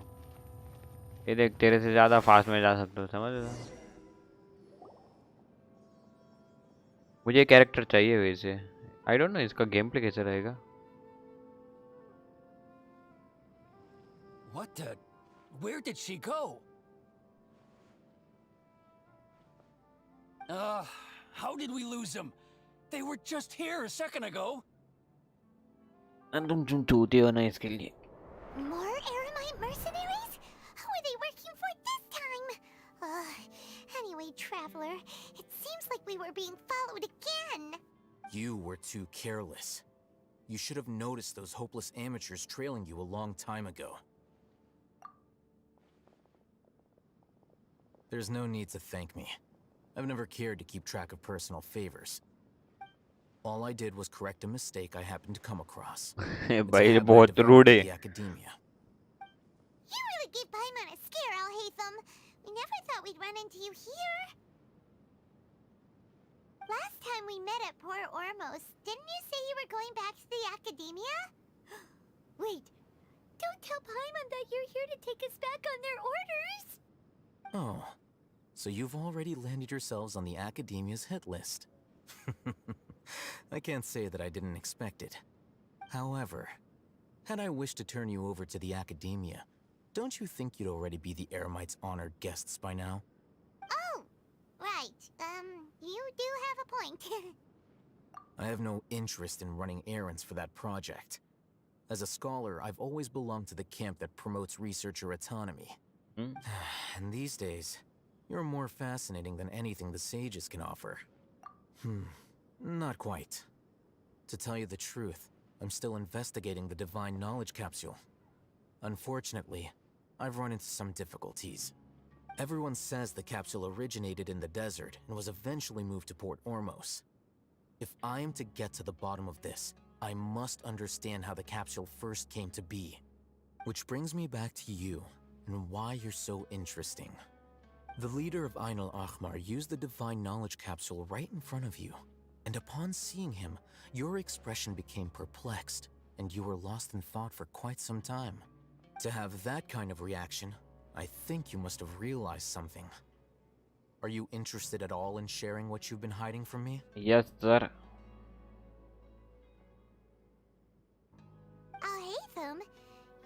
ये देख तेरे से ज्यादा फास्ट में जा सकते हो, समझ रहे हो? मुझे कैरेक्टर चाहिए वैसे। आई डोंट नो इसका गेम प्ले कैसे रहेगा। What the? Where did she go? How did we lose them? They were just here a second ago. तुम चूती हो ना इसके लिए। More Aramite mercenaries? Who are they working for this time? Anyway, Traveler, it seems like we were being followed again. You were too careless. You should have noticed those hopeless amateurs trailing you a long time ago. There's no need to thank me. I've never cared to keep track of personal favors. All I did was correct a mistake I happened to come across. भाई ये बहुत rude है। The academia. You really gave Paimon a scare, Al Haytham. We never thought we'd run into you here. Last time we met at Port Ormos, didn't you say you were going back to the academia? Wait, don't tell Paimon that you're here to take us back on their orders. Oh, so you've already landed yourselves on the academia's hit list. I can't say that I didn't expect it. However, had I wished to turn you over to the academia, don't you think you'd already be the Eremites' honored guests by now? Oh, right. You do have a point. I have no interest in running errands for that project. As a scholar, I've always belonged to the camp that promotes researcher autonomy. And these days, you're more fascinating than anything the sages can offer. Not quite. To tell you the truth, I'm still investigating the Divine Knowledge Capsule. Unfortunately, I've run into some difficulties. Everyone says the capsule originated in the desert and was eventually moved to Port Ormos. If I am to get to the bottom of this, I must understand how the capsule first came to be. Which brings me back to you, and why you're so interesting. The leader of Ain al-Ahmar used the Divine Knowledge Capsule right in front of you, and upon seeing him, your expression became perplexed, and you were lost in thought for quite some time. To have that kind of reaction, I think you must have realized something. Are you interested at all in sharing what you've been hiding from me? Yes, sir. Alhaitham,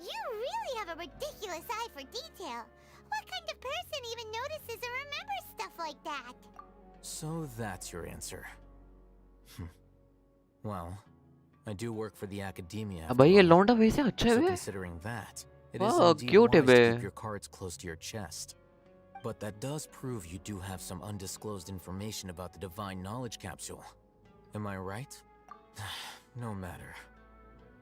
you really have a ridiculous eye for detail. What kind of person even notices or remembers stuff like that? So that's your answer. Well, I do work for the academia after भाई ये all. लौंडा वैसे अच्छा है So बे? considering that, it is वाह indeed cute है wise बे. to keep your cards close to your chest. But that does prove you do have some undisclosed information about the Divine Knowledge Capsule. Am I right? No matter.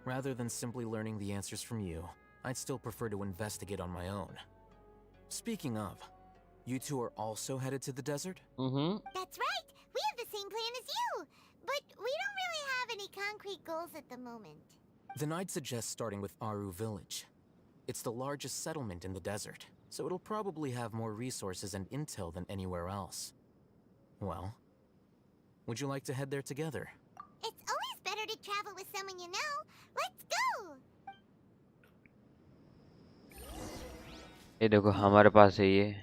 Rather than simply learning the answers from you, I'd still prefer to investigate on my own. Speaking of, you two are also headed to the desert? That's right. We have the same plan as you. But we don't really have any concrete goals at the moment. Then I'd suggest starting with Aru Village. It's the largest settlement in the desert, so it'll probably have more resources and intel than anywhere else. Well, would you like to head there together? It's always better to travel with someone you know. Let's go! ये देखो हमारे पास है ये.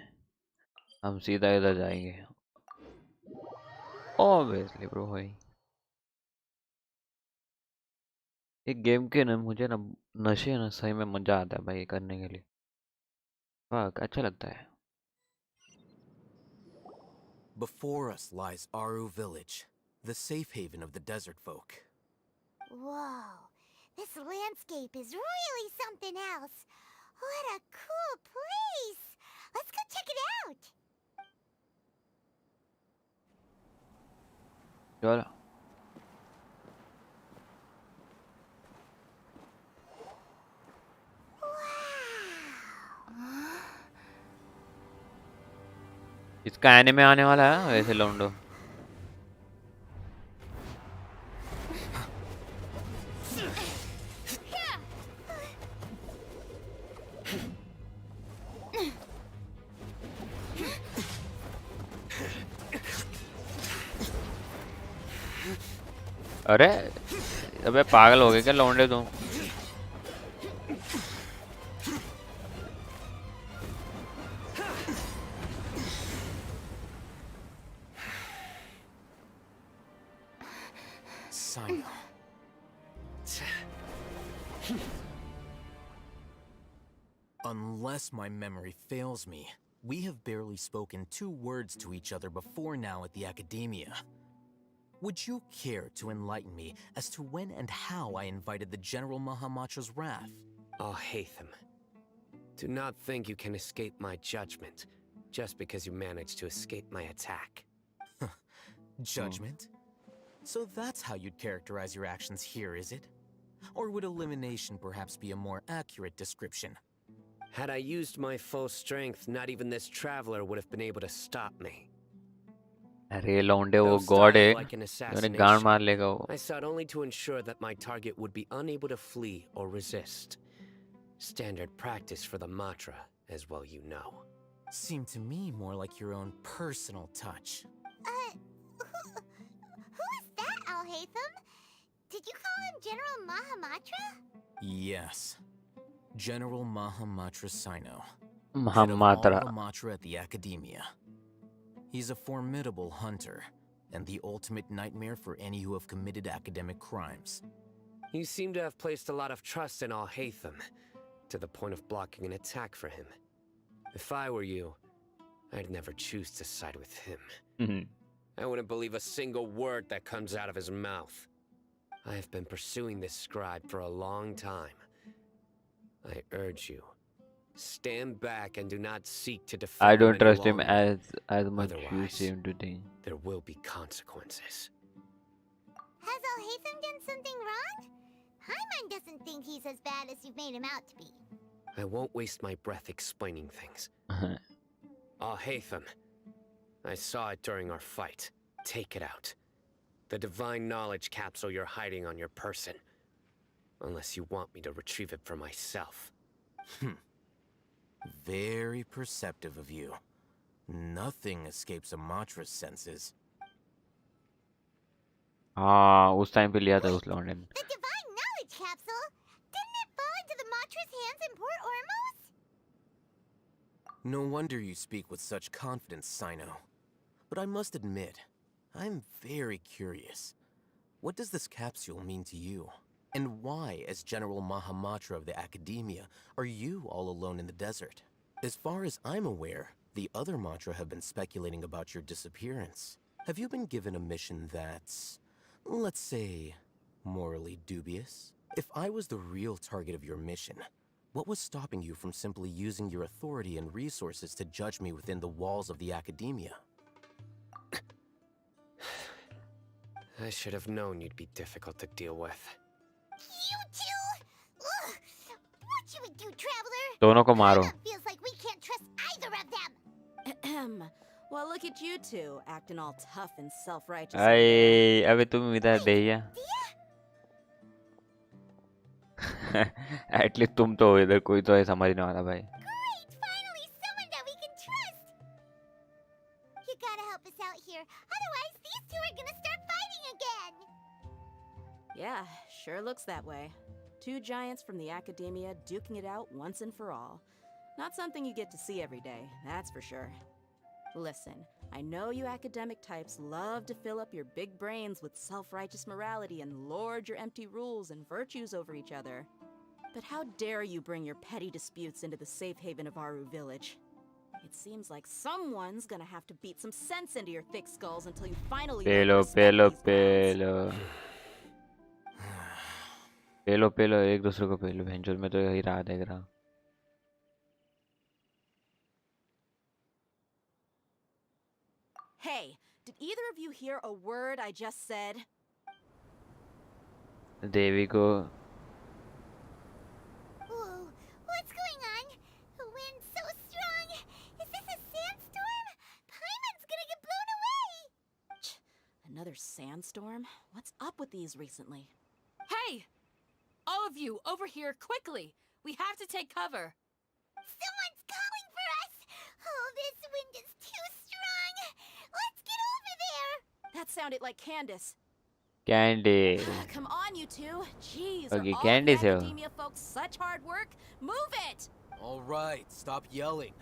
हम सीधा इधर जाएंगे. Obviously bro भाई. एक गेम के ना मुझे ना नशे ना सही में मजा आता है भाई करने के लिए. वाह अच्छा लगता है. Before us lies Aru Village, the safe haven of the desert folk. Whoa, this landscape is really something else. What a cool place! Let's go check it out! चलो. इसका एनिमे आने वाला है वैसे लौंडो. अरे अबे पागल हो गए क्या लौंडे तुम? Unless my memory fails me, we have barely spoken 2 words to each other before now at the Academia. Would you care to enlighten me as to when and how I invited the General Mahamatra's wrath? Alhaitham, do not think you can escape my judgment just because you managed to escape my attack. Judgment? So that's how you'd characterize your actions here, is it? Or would elimination perhaps be a more accurate description? Had I used my full strength, not even this traveler would have been able to stop me. अरे लौंडे वो God है. मैंने गांड मार लेगा वो. I sought only to ensure that my target would be unable to flee or resist. Standard practice for the Matra, as well you know. Seemed to me more like your own personal touch. Who is that, Alhaitham? Did you call him General Mahamatra? Yes. General Mahamatra Sino. Mahamatra. Head of all the Matra at the Academia. He's a formidable hunter, and the ultimate nightmare for any who have committed academic crimes. You seem to have placed a lot of trust in Alhaitham, to the point of blocking an attack for him. If I were you, I'd never choose to side with him. I wouldn't believe a single word that comes out of his mouth. I have been pursuing this scribe for a long time. I urge you, stand back and do not seek to defend I don't him trust any him longer. as much you Otherwise, seem to think. there will be consequences. Has Alhaitham done something wrong? Paimon doesn't think he's as bad as you've made him out to be. I won't waste my breath explaining things. Al-Haytham. I saw it during our fight. Take it out. The divine knowledge capsule you're hiding on your person. Unless you want me to retrieve it for myself. Very perceptive of you. Nothing escapes a Matra's senses. हाँ उस time पे लिया था उस लौंडे ने. The divine knowledge capsule? Didn't it fall into the Matra's hands in Port Ormos? No wonder you speak with such confidence, Sino. But I must admit, I'm very curious. What does this capsule mean to you? And why, as General Mahamatra of the Academia, are you all alone in the desert? As far as I'm aware, the other Matra have been speculating about your disappearance. Have you been given a mission that's, let's say, morally dubious? If I was the real target of your mission, what was stopping you from simply using your authority and resources to judge me within the walls of the Academia? I should have known you'd be difficult to deal with. You two? Ugh. What you would do, Traveler? दोनों को मारो. Feels like we can't trust either of them. Well, look at you two, acting all tough and self-righteous. अरे अबे तुम इधर भैया. At least तुम तो हो इधर, कोई तो है समझने वाला भाई. Great! Finally, someone that we can trust. You gotta help us out here. Otherwise, these two are gonna start fighting again. Yeah, sure looks that way. Two giants from the Academia duking it out once and for all. Not something you get to see every day, that's for sure. Listen, I know you academic types love to fill up your big brains with self-righteous morality and lord your empty rules and virtues over each other. But how dare you bring your petty disputes into the safe haven of Aru Village? It seems like someone's gonna have to beat some sense into your thick skulls until you finally learn to respect these bounds. पेलो एक दूसरे को पेलो. भेंचोद में तो यही रहा देख रहा. Hey, did either of you hear a word I just said? देवी को. Whoa, what's going on? The wind's so strong. Is this a sandstorm? Paimon's gonna get blown away. Another sandstorm? What's up with these recently? Hey! All of you, over here, quickly! We have to take cover! Someone's calling for us! Oh, this wind is too strong! Let's get over there! That sounded like Candace. Candy. Come on, you two. Jeez, Okay, are all Candace the है. Academia folks such hard work? Move it! All right, stop yelling.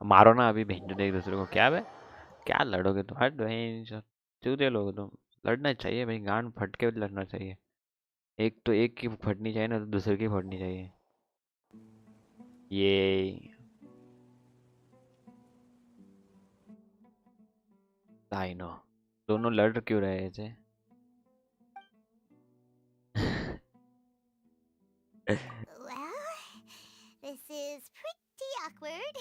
मारो ना अभी भेंचोद एक दूसरे को. क्या बे? क्या लड़ोगे तुम? हट भाई. चूतिया लोग तुम. लड़ना चाहिए भाई, गांड फट के लड़ना चाहिए. एक तो एक की फटनी चाहिए ना, तो दूसरे की फटनी चाहिए. ये आई नो. दोनों लड़ क्यों रहे थे? Well, this is pretty awkward.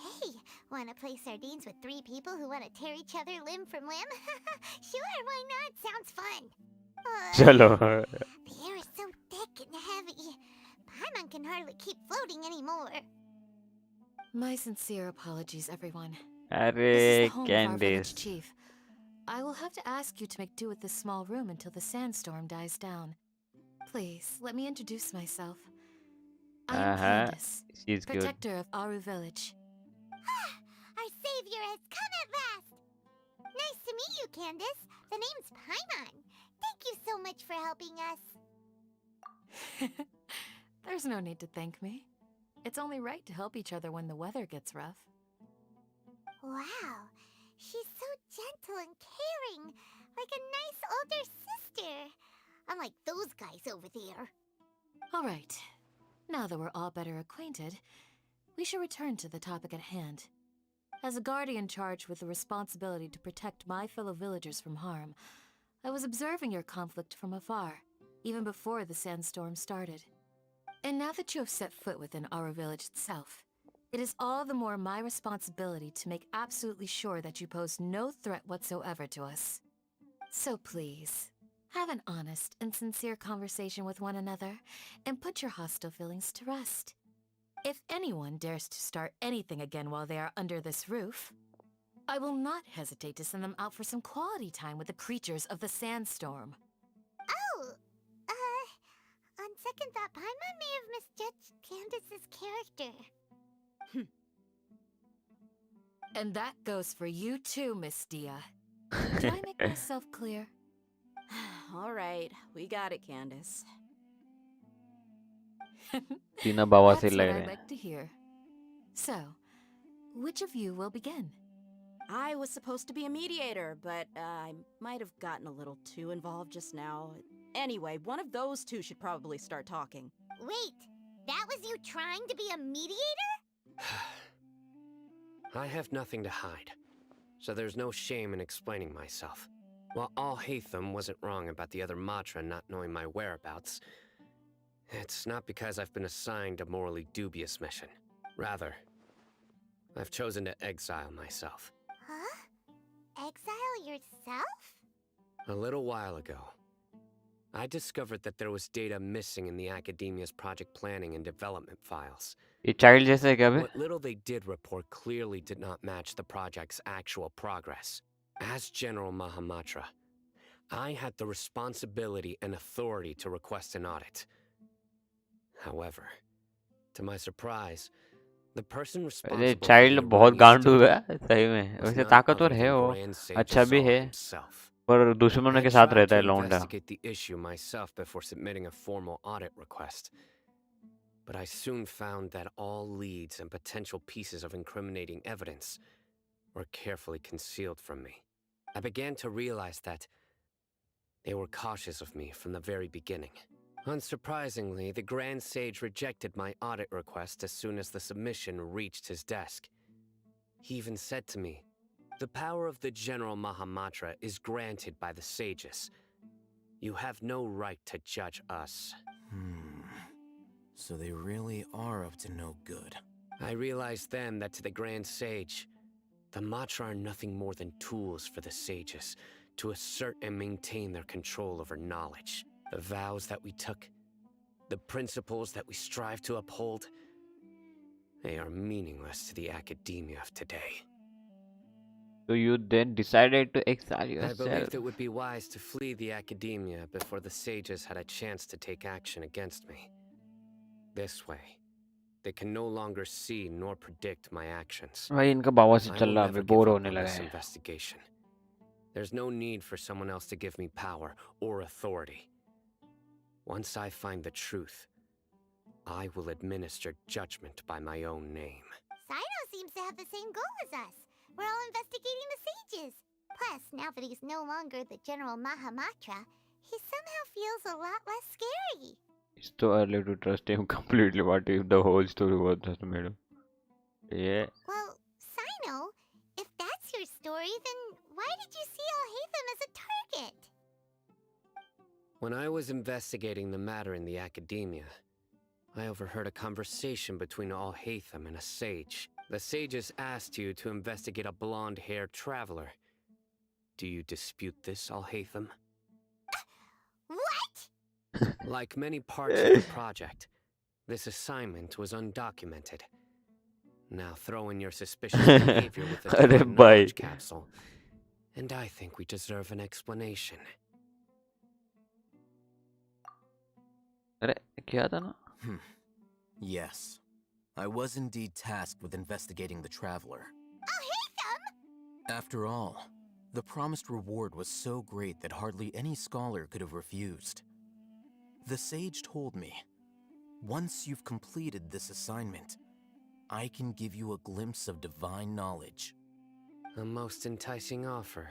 Hey, wanna play sardines with three people who wanna tear each other limb from limb? Sure, why not? Sounds fun. चलो. The air is so thick and heavy. Paimon can hardly keep floating anymore. My sincere apologies, everyone. अरे This is the home of our Candace. village chief. I will have to ask you to make do with this small room until the sandstorm dies down. Please, let me introduce myself. I am Candace, She's good. protector of Aru Village. Our savior has come at last. Nice to meet you, Candace. The name's Paimon. Thank you so much for helping us. There's no need to thank me. It's only right to help each other when the weather gets rough. Wow, she's so gentle and caring, like a nice older sister. Unlike those guys over there. All right. Now that we're all better acquainted, we should return to the topic at hand. As a guardian charged with the responsibility to protect my fellow villagers from harm, I was observing your conflict from afar, even before the sandstorm started. And now that you have set foot within our village itself, it is all the more my responsibility to make absolutely sure that you pose no threat whatsoever to us. So please, have an honest and sincere conversation with one another, and put your hostile feelings to rest. If anyone dares to start anything again while they are under this roof, I will not hesitate to send them out for some quality time with the creatures of the sandstorm. Oh, on second thought, Paimon may have misjudged Candace's character. And that goes for you too, Miss Dia. Did I make myself clear? All right, we got it, Candace. तीनों बवासीर That's लग what रहे I हैं. like to hear. So, which of you will begin? I was supposed to be a mediator, but I might have gotten a little too involved just now. Anyway, one of those two should probably start talking. Wait, that was you trying to be a mediator? I have nothing to hide, so there's no shame in explaining myself. While Al-Haytham wasn't wrong about the other Matra not knowing my whereabouts, it's not because I've been assigned a morally dubious mission. Rather, I've chosen to exile myself. Huh? Exile yourself? A little while ago, I discovered that there was data missing in the Academia's project planning and development files. ये child जैसा है क्या बे? What little they did report clearly did not match the project's actual progress. As General Mahamatra, I had the responsibility and authority to request an audit. However, to my surprise, the person अरे responsible for child the बहुत erroneous गांडू है data सही में. was वैसे none ताकतवर other है than वो, Grand Sage अच्छा भी Azal है, himself. पर दुश्मनों I के साथ tried रहता to है लौंडा. investigate the issue myself before submitting a formal audit request. But I soon found that all leads and potential pieces of incriminating evidence were carefully concealed from me. I began to realize that they were cautious of me from the very beginning. Unsurprisingly, the Grand Sage rejected my audit request as soon as the submission reached his desk. He even said to me, "The power of the General Mahamatra is granted by the sages. You have no right to judge us." So they really are up to no good. I realized then that to the Grand Sage, the Matra are nothing more than tools for the sages to assert and maintain their control over knowledge. The vows that we took, the principles that we strive to uphold, they are meaningless to the academia of today. So you then decided to exile I yourself. believed it would be wise to flee the academia before the sages had a chance to take action against me. This way, they can no longer see nor predict my actions. भाई इनका बवासीर I चल will रहा है, never अभी give bore up होने on लगा this है. investigation. There's no need for someone else to give me power or authority. Once I find the truth, I will administer judgment by my own name. Sino seems to have the same goal as us. We're all investigating the sages. Plus, now that he's no longer the General Mahamatra, he somehow feels a lot less scary. It's too early to trust him completely. What if the whole story was just made up? Yeah. Well, Sino, if that's your story, then why did you see Al-Haytham as a target? When I was investigating the matter in the academia, I overheard a conversation between Al-Haytham and a sage. The sages asked you to investigate a blonde-haired traveler. Do you dispute this, Al-Haytham? What? Like many parts of the project, this assignment was undocumented. Now throw in your suspicious behavior with the अरे divine knowledge भाई. capsule, and I think we deserve an explanation. अरे क्या था ना? Yes. I was indeed tasked with investigating the traveler. Al-Haytham! After all, the promised reward was so great that hardly any scholar could have refused. The sage told me, once you've completed this assignment, I can give you a glimpse of divine knowledge. A most enticing offer.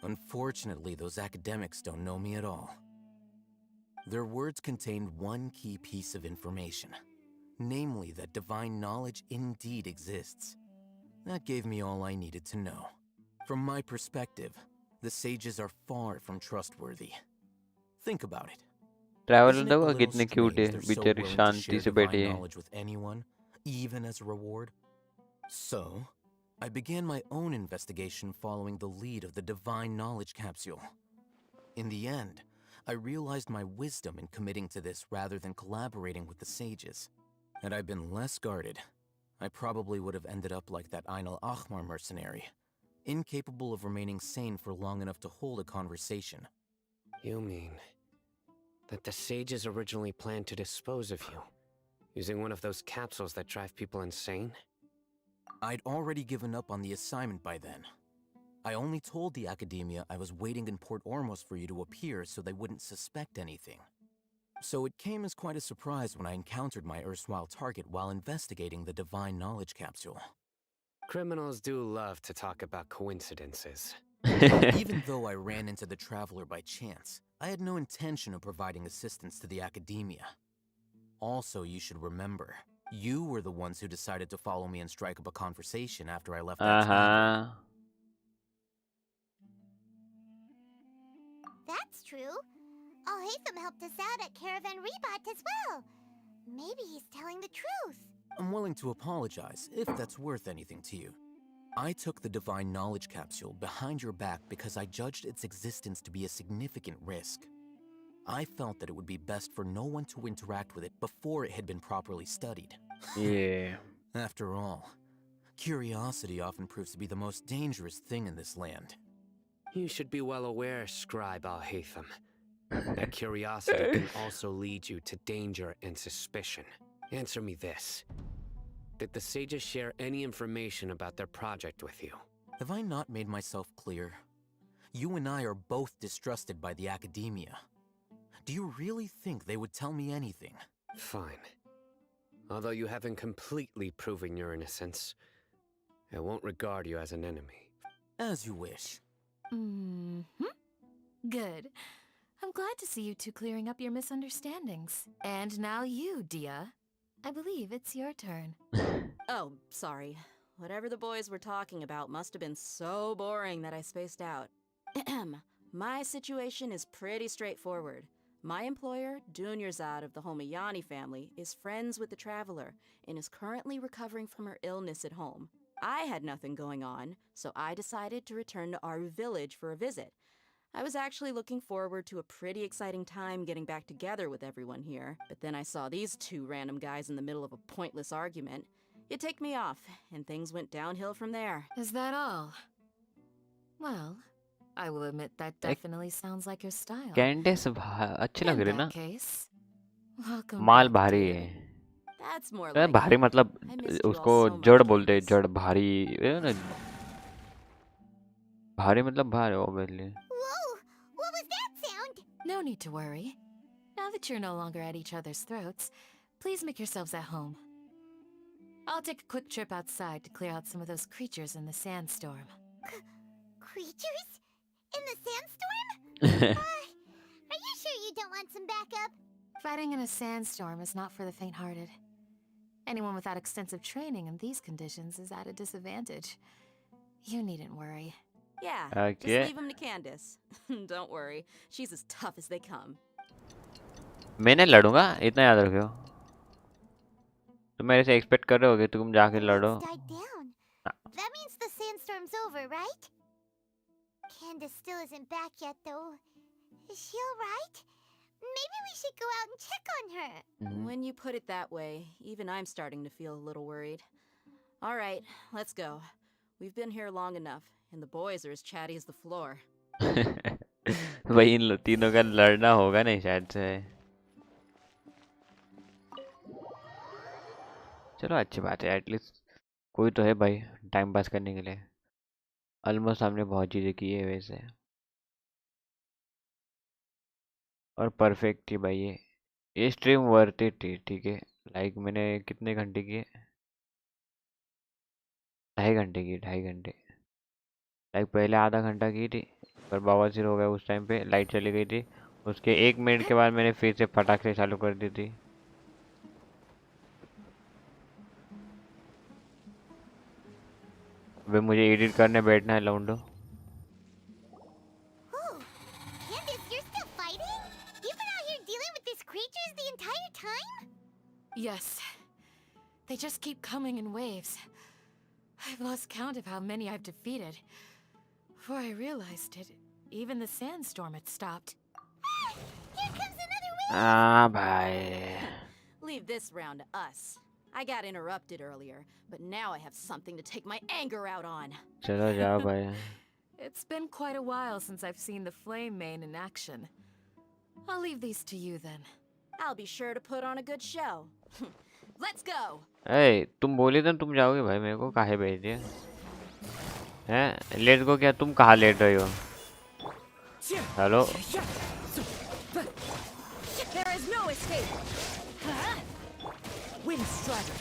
Unfortunately, those academics don't know me at all. Their words contained one key piece of information, namely that divine knowledge indeed exists. That gave me all I needed to know. From my perspective, the sages are far from trustworthy. Think about it. Travel Isn't it देखो a little कितने cute है, strange they're so बेचारी willing to Shanti share से divine बैठी है. knowledge with anyone, even as a reward? So, I began my own investigation following the lead of the divine knowledge capsule. In the end, I realized my wisdom in committing to this rather than collaborating with the sages. Had I been less guarded, I probably would have ended up like that Einal Ahmar mercenary, incapable of remaining sane for long enough to hold a conversation. You mean that the sages originally planned to dispose of you, using one of those capsules that drive people insane? I'd already given up on the assignment by then. I only told the Academia I was waiting in Port Ormos for you to appear so they wouldn't suspect anything. So it came as quite a surprise when I encountered my erstwhile target while investigating the Divine Knowledge Capsule. Criminals do love to talk about coincidences. Even though I ran into the Traveler by chance, I had no intention of providing assistance to the Academia. Also, you should remember, you were the ones who decided to follow me and strike up a conversation after I left that Traveler. That's true. Alhaitham helped us out at Caravan Rebot as well. Maybe he's telling the truth. I'm willing to apologize, if that's worth anything to you. I took the Divine Knowledge Capsule behind your back because I judged its existence to be a significant risk. I felt that it would be best for no one to interact with it before it had been properly studied. Yeah. After all, curiosity often proves to be the most dangerous thing in this land. You should be well aware, Scribe Alhaitham, that curiosity can also lead you to danger and suspicion. Answer me this. Did the sages share any information about their project with you? Have I not made myself clear? You and I are both distrusted by the Academia. Do you really think they would tell me anything? Fine. Although you haven't completely proven your innocence, I won't regard you as an enemy. As you wish. Good. I'm glad to see you two clearing up your misunderstandings. And now you, Dia. I believe it's your turn. Oh, sorry. Whatever the boys were talking about must have been so boring that I spaced out. My situation is pretty straightforward. My employer, Dunyarzad of the Homayani family, is friends with the Traveler and is currently recovering from her illness at home. I had nothing going on, so I decided to return to Aru village for a visit. I was actually looking forward to a pretty exciting time getting back together with everyone here, but then I saw these two random guys in the middle of a pointless argument. It ticked me off, and things went downhill from there. Is that all? Well, I will admit that definitely sounds like your style. Candace अच्छी लग रही है ना? Case, welcome माल back, भारी dear. है. That's more like भारी it. मतलब I missed you all उसको so much, जड़ बोलते हैं, Candace. जड़ भारी है ना. भारी मतलब भारी obviously. Whoa! What was that sound? No need to worry. Now that you're no longer at each other's throats, please make yourselves at home. I'll take a quick trip outside to clear out some of those creatures in the sandstorm. Creatures? In the sandstorm? Are you sure you don't want some backup? Fighting in a sandstorm is not for the faint-hearted. Anyone without extensive training in these conditions is at a disadvantage. You needn't worry. Yeah, Okay. just leave him to Candace. Don't worry, she's as tough as they come. मैंने लड़ूंगा, इतना याद रखियो. तो मेरे से expect कर रहे हो कि तुम जाके लड़ो. Died down. That means the sandstorm's over, right? Candace still isn't back yet, though. Is she alright? Maybe we should go out and check on her. When you put it that way, even I'm starting to feel a little worried. All right, let's go. We've been here long enough, and the boys are as chatty as the floor. भाई इन तीनों का लड़ना होगा नहीं शायद से. चलो अच्छी बात है, एटलीस्ट कोई तो है भाई टाइम पास करने के लिए. ऑलमोस्ट हमने बहुत चीज़ें की है वैसे, और परफेक्ट थी भाई ये स्ट्रीम वर्थ इट थी. ठीक है, लाइक मैंने कितने घंटे किए? 2.5 घंटे की, 2.5 घंटे. लाइक पहले आधा घंटा की थी, पर बवासीर हो गया उस टाइम पे, लाइट चली गई थी. उसके 1 मिनट के बाद मैंने फिर से फटाक से चालू कर दी थी. अबे मुझे एडिट करने बैठना है लौंडो. Oh, Candace, you're still fighting? You've been out here dealing with these creatures the entire time? Yes. They just keep coming in waves. I've lost count of how many I've defeated. Before I realized it, even the sandstorm had stopped. Here comes another wave! हाँ भाई. Leave this round to us. I got interrupted earlier, but now I have something to take my anger out on. चलो जाओ भाई. It's been quite a while since I've seen the flame main in action. I'll leave these to you then. I'll be sure to put on a good show. Let's go. ए तुम बोली तो तुम जाओगे भाई, मेरे को काहे भेज दिया हैं? Let's go. क्या तुम कहाँ लेट रही हो? Hello. There is no escape. Wind strider.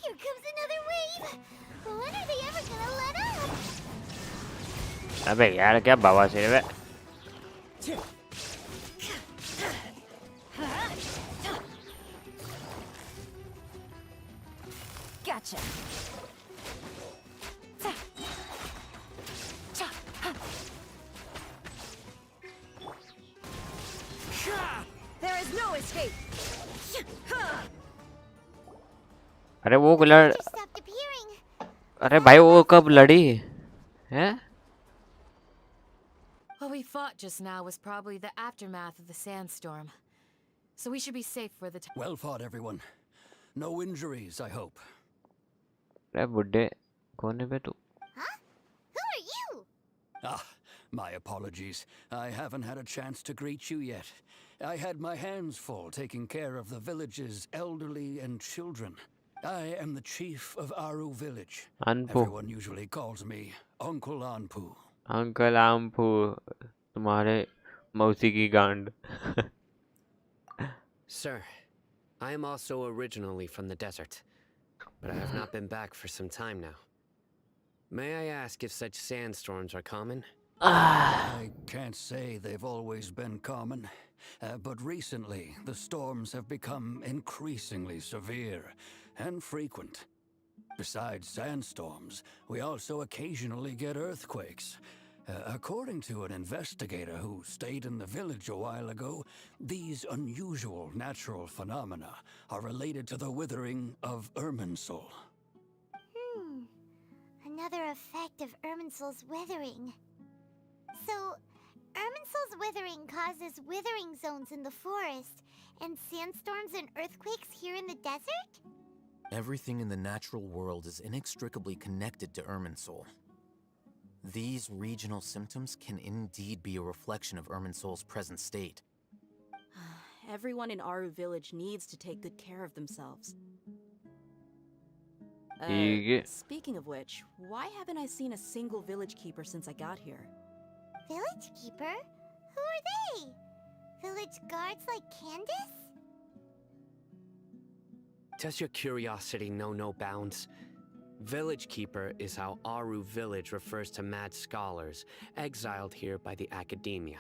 Here comes another wave. When are they ever gonna let up? अबे यार क्या बवासीर है? Gotcha. There is no escape. अरे वो लड़. Stopped appearing. अरे भाई वो कब लड़ी हैं? What we fought just now was probably the aftermath of the sandstorm. So we should be safe for the time. Well fought, everyone. No injuries, I hope. अरे बुड्ढे कौन है बे तू? Huh? Who are you? Ah, my apologies. I haven't had a chance to greet you yet. I had my hands full taking care of the village's elderly and children. I am the chief of Aru village. Anpu. Everyone usually calls me Uncle Anpu. Uncle Anpu तुम्हारे मौसी की गांड. Sir, I am also originally from the desert, but I have not been back for some time now. May I ask if such sandstorms are common? I can't say they've always been common, but recently the storms have become increasingly severe and frequent. Besides sandstorms, we also occasionally get earthquakes. According to an investigator who stayed in the village a while ago, these unusual natural phenomena are related to the withering of Irminsul. Another effect of Irminsul's withering. So, Irminsul's withering causes withering zones in the forest, and sandstorms and earthquakes here in the desert? Everything in the natural world is inextricably connected to Irminsul. These regional symptoms can indeed be a reflection of Irminsul's present state. Everyone in Aru village needs to take good care of themselves. Speaking of which, why haven't I seen a single village keeper since I got here? Village keeper? Who are they? Village guards like Candace? Does your curiosity know no bounds? Village Keeper is how Aru village refers to mad scholars exiled here by the academia.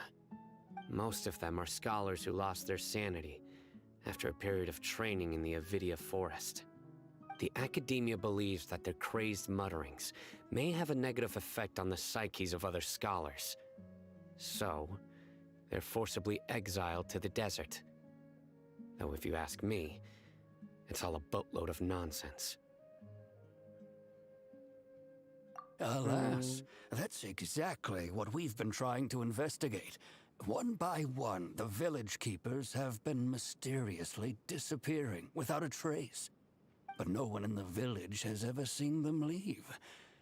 Most of them are scholars who lost their sanity after a period of training in the Avidia forest. The academia believes that their crazed mutterings may have a negative effect on the psyches of other scholars. So, they're forcibly exiled to the desert. Though if you ask me, it's all a boatload of nonsense. Alas, that's exactly what we've been trying to investigate. One by one, the village keepers have been mysteriously disappearing without a trace. But no one in the village has ever seen them leave.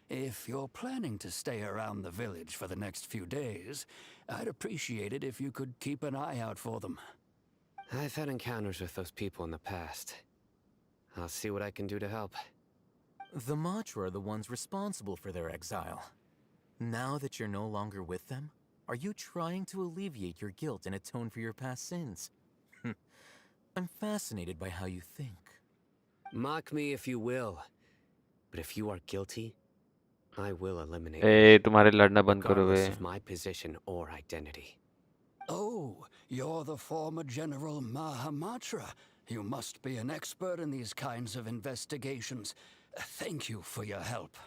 If you're planning to stay around the village for the next few days, I'd appreciate it if you could keep an eye out for them. I've had encounters with those people in the past. I'll see what I can do to help. The Matra are the ones responsible for their exile. Now that you're no longer with them, are you trying to alleviate your guilt and atone for your past sins? I'm fascinated by how you think. Mock me if you will, but if you are guilty, I will eliminate ए तुम्हारे लड़ना बंद करो बे. regardless of my position or identity. Oh, you're the former General Mahamatra. You must be an expert in these kinds of investigations. Thank you for your help.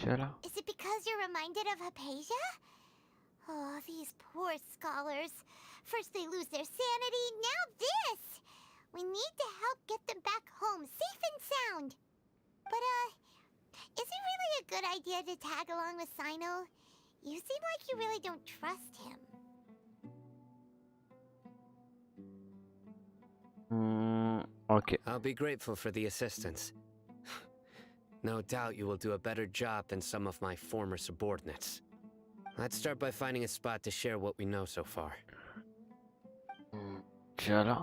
Is it because you're reminded of Hypatia? Oh, these poor scholars. First they lose their sanity, now this! We need to help get them back home, safe and sound. But, is good idea to tag along with Sino? You seem like you really don't trust him. Okay. I'll be grateful for the assistance. No doubt you will do a better job than some of my former subordinates. Let's start by finding a spot to share what we know so far. चलो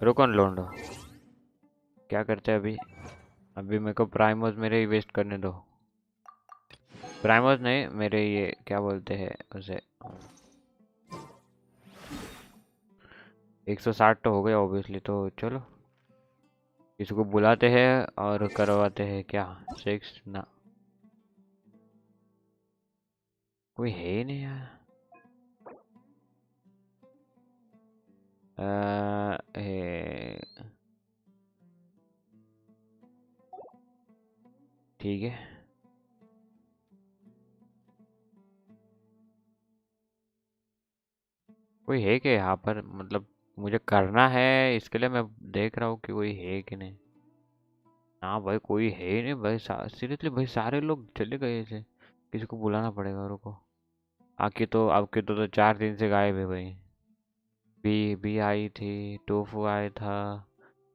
रुको लोंडो, क्या करते हैं अभी? अभी मेरे को प्राइमोस मेरे ही वेस्ट करने दो। प्राइमोस नहीं, मेरे ये क्या बोलते हैं उसे, 160 तो हो गया ऑब्वियसली। तो चलो इसको बुलाते हैं और करवाते हैं क्या 6 ना। कोई है ही नहीं यार। ठीक है, कोई है क्या यहाँ पर? मतलब मुझे करना है, इसके लिए मैं देख रहा हूँ कि कोई है कि नहीं। हाँ भाई कोई है ही नहीं भाई, सीरियसली भाई सारे लोग चले गए ऐसे। किसी को बुलाना पड़ेगा, रुको। आपके तो 4 दिन से गायब है भाई। बी आई थी, टोफू आया था,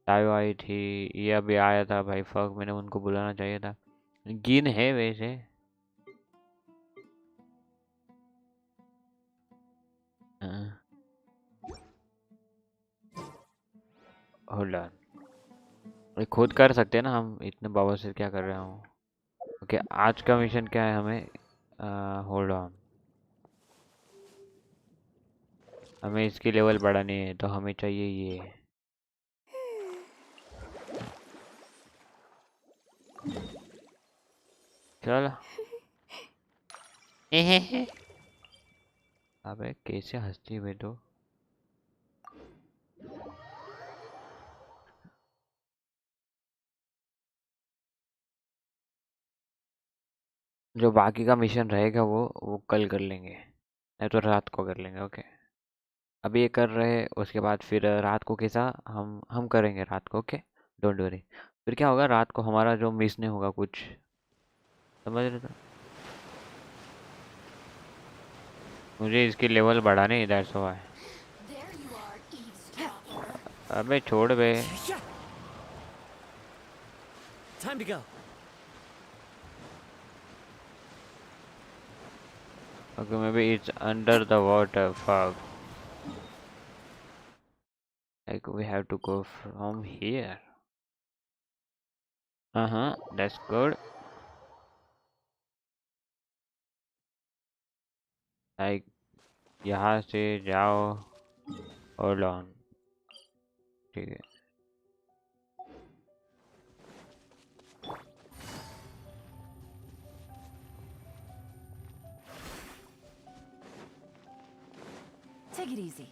तायो आई थी, ये अभी आया था भाई। फक, मैंने उनको बुलाना चाहिए था। गिन है वैसे। होल्ड ऑन, खुद कर सकते हैं ना हम, इतने बाबा से क्या कर रहा हूँ। ओके, आज का मिशन क्या है हमें? होल्ड ऑन, हमें इसकी लेवल बढ़ानी है, तो हमें चाहिए ये। चल अबे कैसे हंसती है तो। जो बाकी का मिशन रहेगा वो कल कर लेंगे, नहीं तो रात को कर लेंगे। ओके, अभी ये कर रहे हैं, उसके बाद फिर रात को कैसा हम करेंगे रात को। Okay, don't worry. फिर क्या होगा, रात को हमारा जो मिस नहीं होगा कुछ, समझ रहे हो? मुझे इसकी लेवल बढ़ाने, दैट्स व्हाई। अबे छोड़ बे। Time to go. Okay, maybe it's under the water. Fuck. Like we have to go from here. That's good. Like यहाँ से जाओ। Hold on. ठीक है। Take it easy.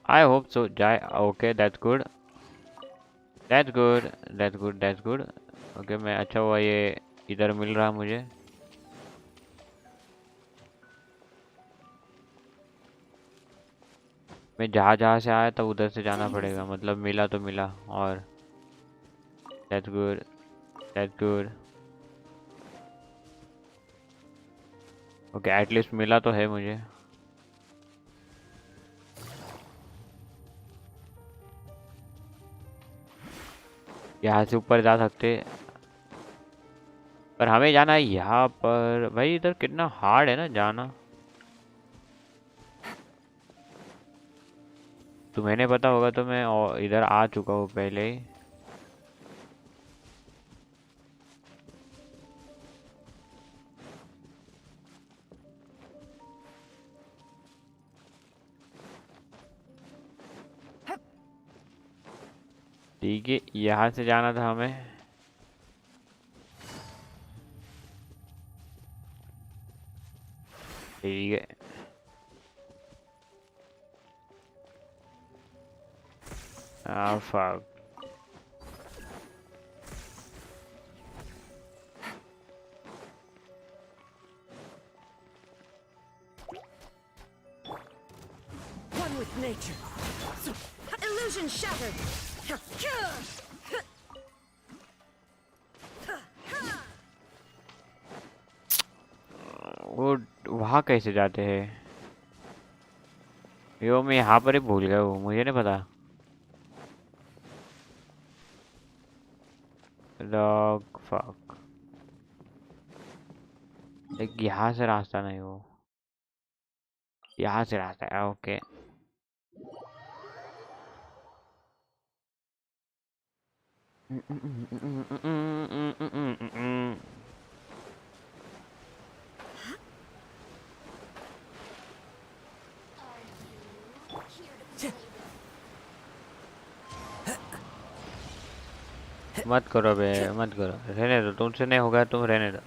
I hope so. जाए। Okay, that's good. That's good. That's good. That's good. Okay, मैं अच्छा हुआ ये इधर मिल रहा मुझे। मैं जहाँ से आया था उधर से जाना पड़ेगा, मतलब मिला तो मिला। और that's good. That's good. Okay, at least मिला तो है मुझे। यहाँ से ऊपर जा सकते, पर हमें जाना है यहाँ पर। भाई इधर कितना हार्ड है ना जाना। तुम्हें नहीं पता होगा तो मैं इधर आ चुका हूँ पहले ही। ठीक है, यहाँ से जाना था हमें। ठीक है, fuck. One with nature. Illusion shattered. वो वहाँ कैसे जाते हैं? यो मैं यहाँ पर ही भूल गया हूँ, मुझे नहीं पता। लॉग फक, एक यहाँ से रास्ता नहीं, वो यहाँ से रास्ता है। ओके मत करो बे, मत करो, रहने दो, तुमसे नहीं होगा, तुम रहने दो।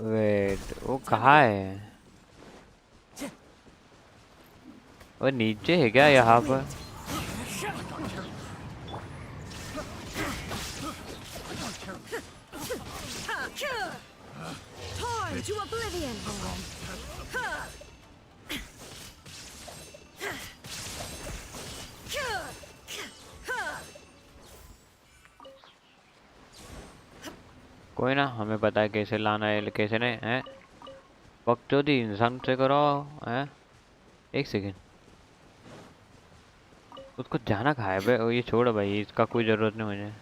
वेट, वो कहाँ है? वो नीचे है क्या यहाँ पर? Torn to oblivion. कोई ना, हमें पता है कैसे लाना है, कैसे नहीं है। बकचोदी इंसान से करो है। एक सेकेंड, उसको जाना कहाँ है बे? ये छोड़ो भाई, इसका कोई जरूरत नहीं मुझे।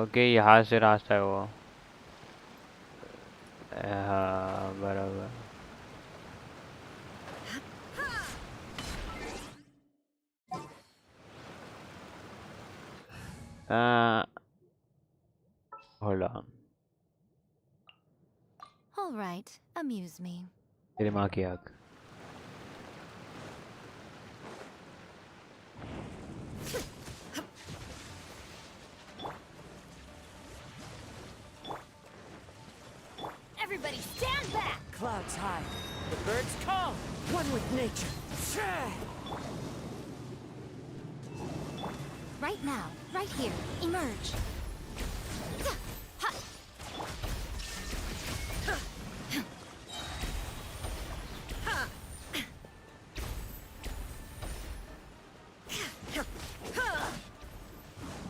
ओके, यहाँ से रास्ता है वो। हाँ बराबर। Hold on. All right, amuse me. तेरी माँ की आग। Everybody stand back! Clouds high. The birds call. One with nature. Right now, right here, emerge.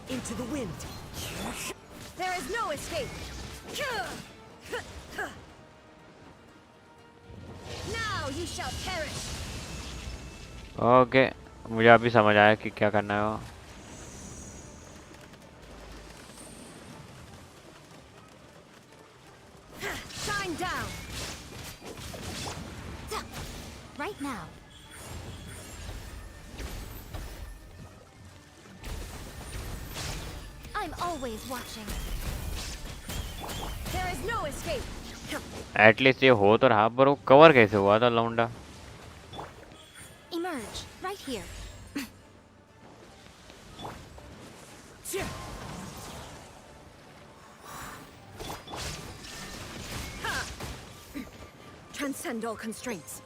Into the wind. There is no escape. Now you shall perish. Okay, मुझे अभी समझ आया कि क्या करना है वो। Shine down. Right now. I'm always watching. There is no escape. At least ये हो तो रहा, पर वो कवर कैसे हुआ था लौंडा? Emerge, right here. Transcend all constraints.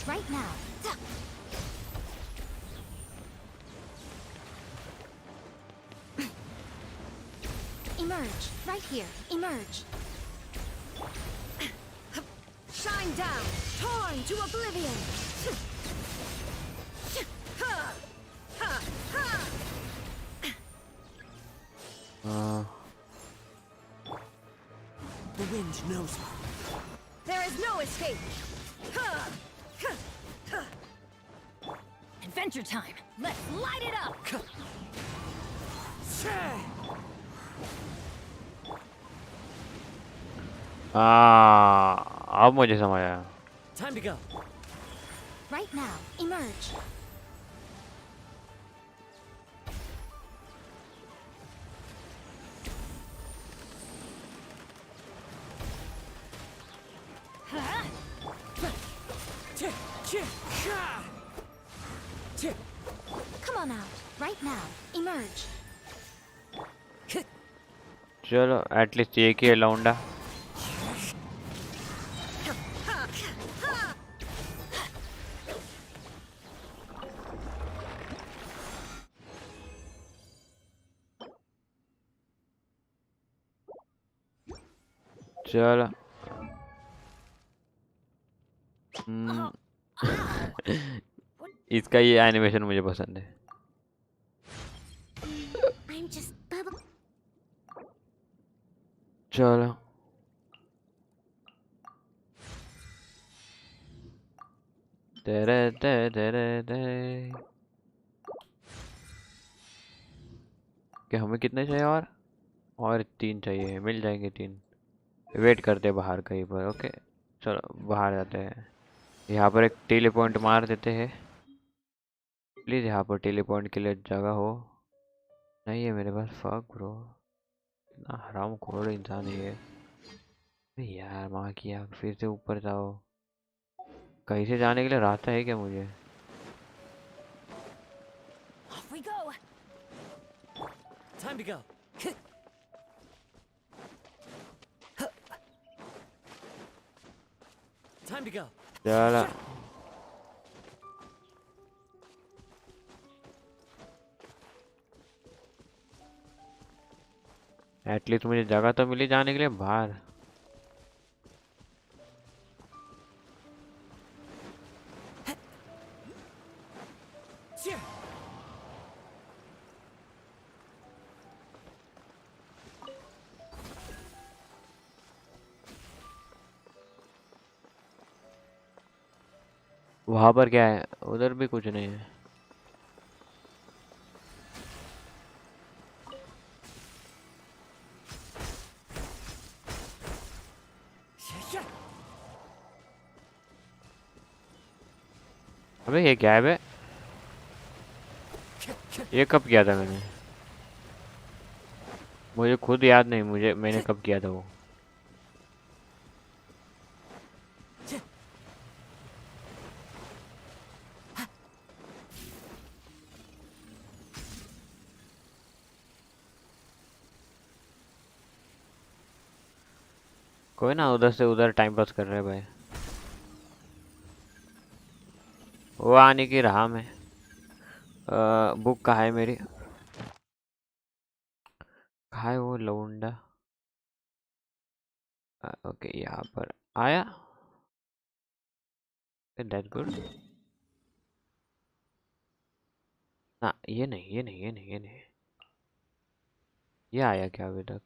Right now. Emerge, right here. Emerge. Shine down, torn to oblivion. The wind knows me. There is no escape. Adventure time. Let's light it up. अब मुझे समझ आया। Time to go. Right now, emerge. on out. Right now. Emerge. चलो at least एक ही है लौंडा। चलो इसका ये एनिमेशन मुझे पसंद है। I'm just bubble. चलो तेरे तेरे तेरे तेरे क्या हमें कितने चाहिए और 3 चाहिए, मिल जाएंगे 3। वेट करते हैं बाहर कहीं पर। ओके चलो बाहर जाते हैं। यहाँ पर एक टेलीपॉइंट मार देते हैं। प्लीज यहाँ पर टेलीपॉइंट के लिए जगह हो। नहीं है मेरे पास। फक ब्रो, इतना हराम खोर इंसान है ये। अबे यार माँ की आग, फिर से ऊपर जाओ। कहीं से जाने के लिए रास्ता है क्या मुझे? Off we go. Time to go. Time to go. चलो एटलीस्ट मुझे जगह तो मिली जाने के लिए बाहर। वहां पर क्या है? उधर भी कुछ नहीं है। अबे ये क्या है बे? ये कब किया था मैंने? मुझे खुद याद नहीं मैंने कब किया था वो। कोई ना, उधर से उधर टाइम पास कर रहे हैं भाई। वो आने की राह में। बुक कहाँ है मेरी? कहाँ है वो लौंडा? ओके यहाँ पर आया। That good. ना ये नहीं ये नहीं ये नहीं ये नहीं। ये आया क्या अभी तक?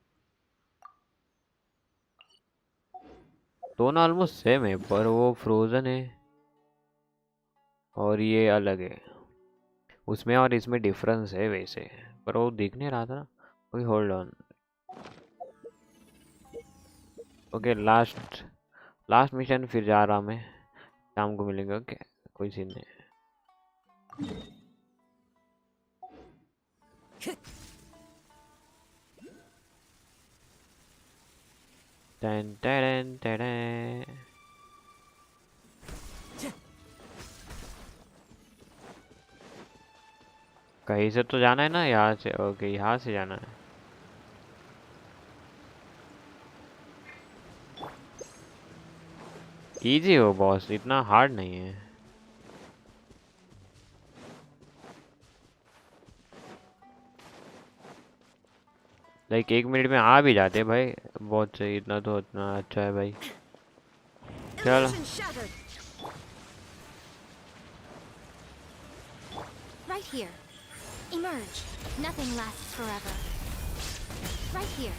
दोनों ऑलमोस्ट सेम है, पर वो फ्रोजन है और ये अलग है। उसमें और इसमें डिफरेंस है वैसे, पर वो दिख नहीं रहा था ना। Okay hold on. Okay last mission, फिर जा रहा मैं। शाम को मिलेंगे। ओके कोई सीन नहीं। टन टन टन। कहीं से तो जाना है ना, यहाँ से। ओके यहाँ से जाना है। इजी हो बॉस, इतना हार्ड नहीं है। लाइक 1 मिनट में आ भी जाते भाई, बहुत सही। इतना तो इतना अच्छा है भाई। चलो Right here. Emerge. Nothing lasts forever. Right here.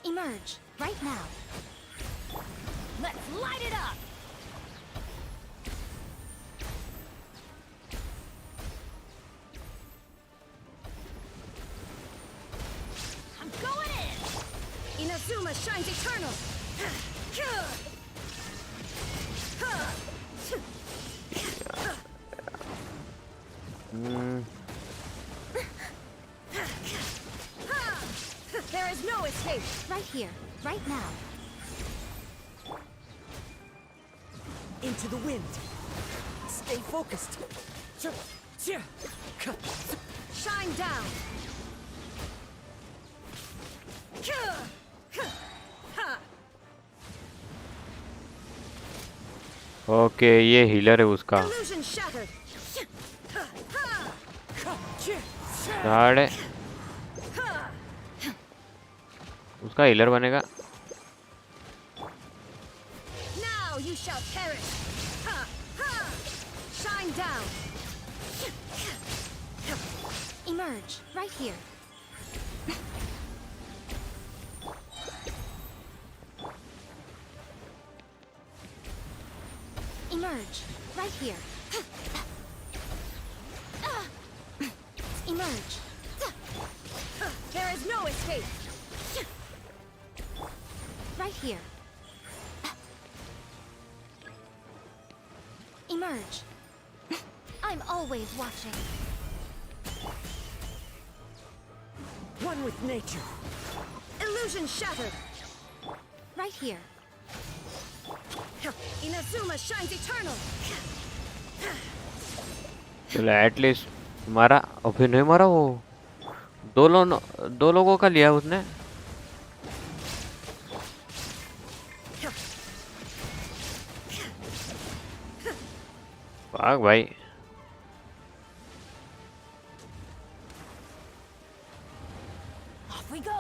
Emerge. Right now. Let's light it up. I'm going in. Inazuma shines eternal. There is escape. Right here, right now. Into the wind. Stay focused. Shine down. Okay ये healer है उसका। Illusion shattered. साढ़े उसका healer बनेगा। Now you shall perish. Shine down. Emerge right here. Emerge right here. Emerge. There is no escape. Right here. Emerge. I'm always watching. One with nature. Illusion shattered. Right here. Inazuma shines eternal. चलो at least मारा और फिर नहीं मारा वो। दो लोगों का लिया उसने। भाग भाई। Off we go.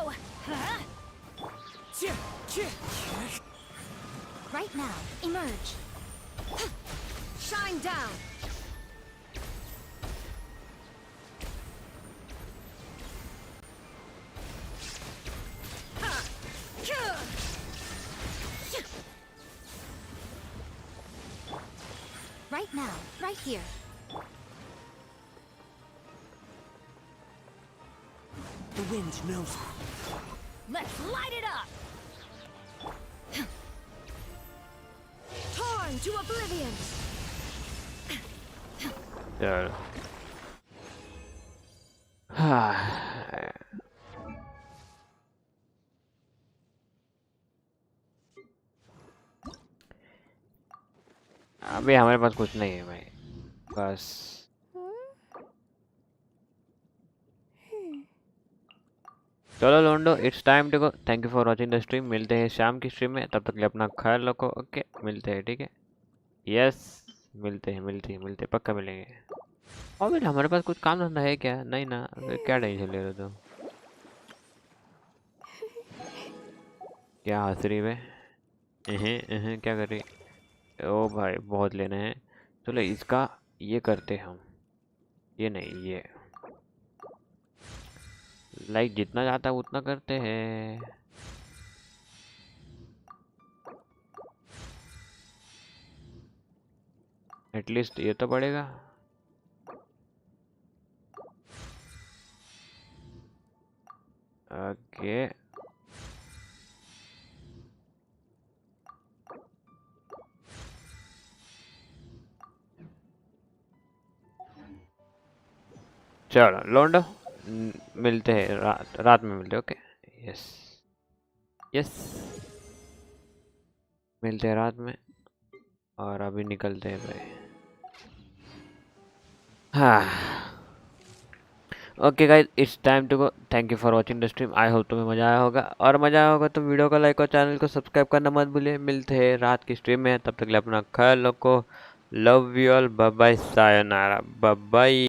Right now, emerge. Shine down. Right now, right here. The wind knows me. Let's light it up. Torn to oblivion. चलो अभी हमारे पास कुछ नहीं है भाई, बस चलो लोंडो, it's time to go. Thank you for watching the stream. मिलते हैं शाम की स्ट्रीम में, तब तक के लिए अपना ख्याल रखो। ओके मिलते हैं, ठीक है, यस मिलते हैं पक्का मिलेंगे। और फिर हमारे पास कुछ काम धंधा है क्या? नहीं ना, फिर क्या टेंशन ले रहे हो तुम? क्या हंस रही है? क्या कर रही? ओ भाई बहुत लेने हैं। चलो इसका ये करते हम, ये नहीं ये लाइक जितना जाता है उतना करते हैं। एटलीस्ट ये तो पड़ेगा। ओके चलो लोंडो, मिलते हैं रात में मिलते हैं। ओके यस यस मिलते हैं रात में, और अभी निकलते हैं भाई। हाँ okay guys, it's time to go. Thank you for watching the stream. I hope तुम्हें मज़ा आया होगा, और मज़ा आया होगा तो वीडियो को लाइक और चैनल को सब्सक्राइब करना मत भूलिए। मिलते हैं रात की स्ट्रीम में, तब तक के लिए अपना ख्याल रखो। Love you all, bye bye, सायोनारा, बाय बाय।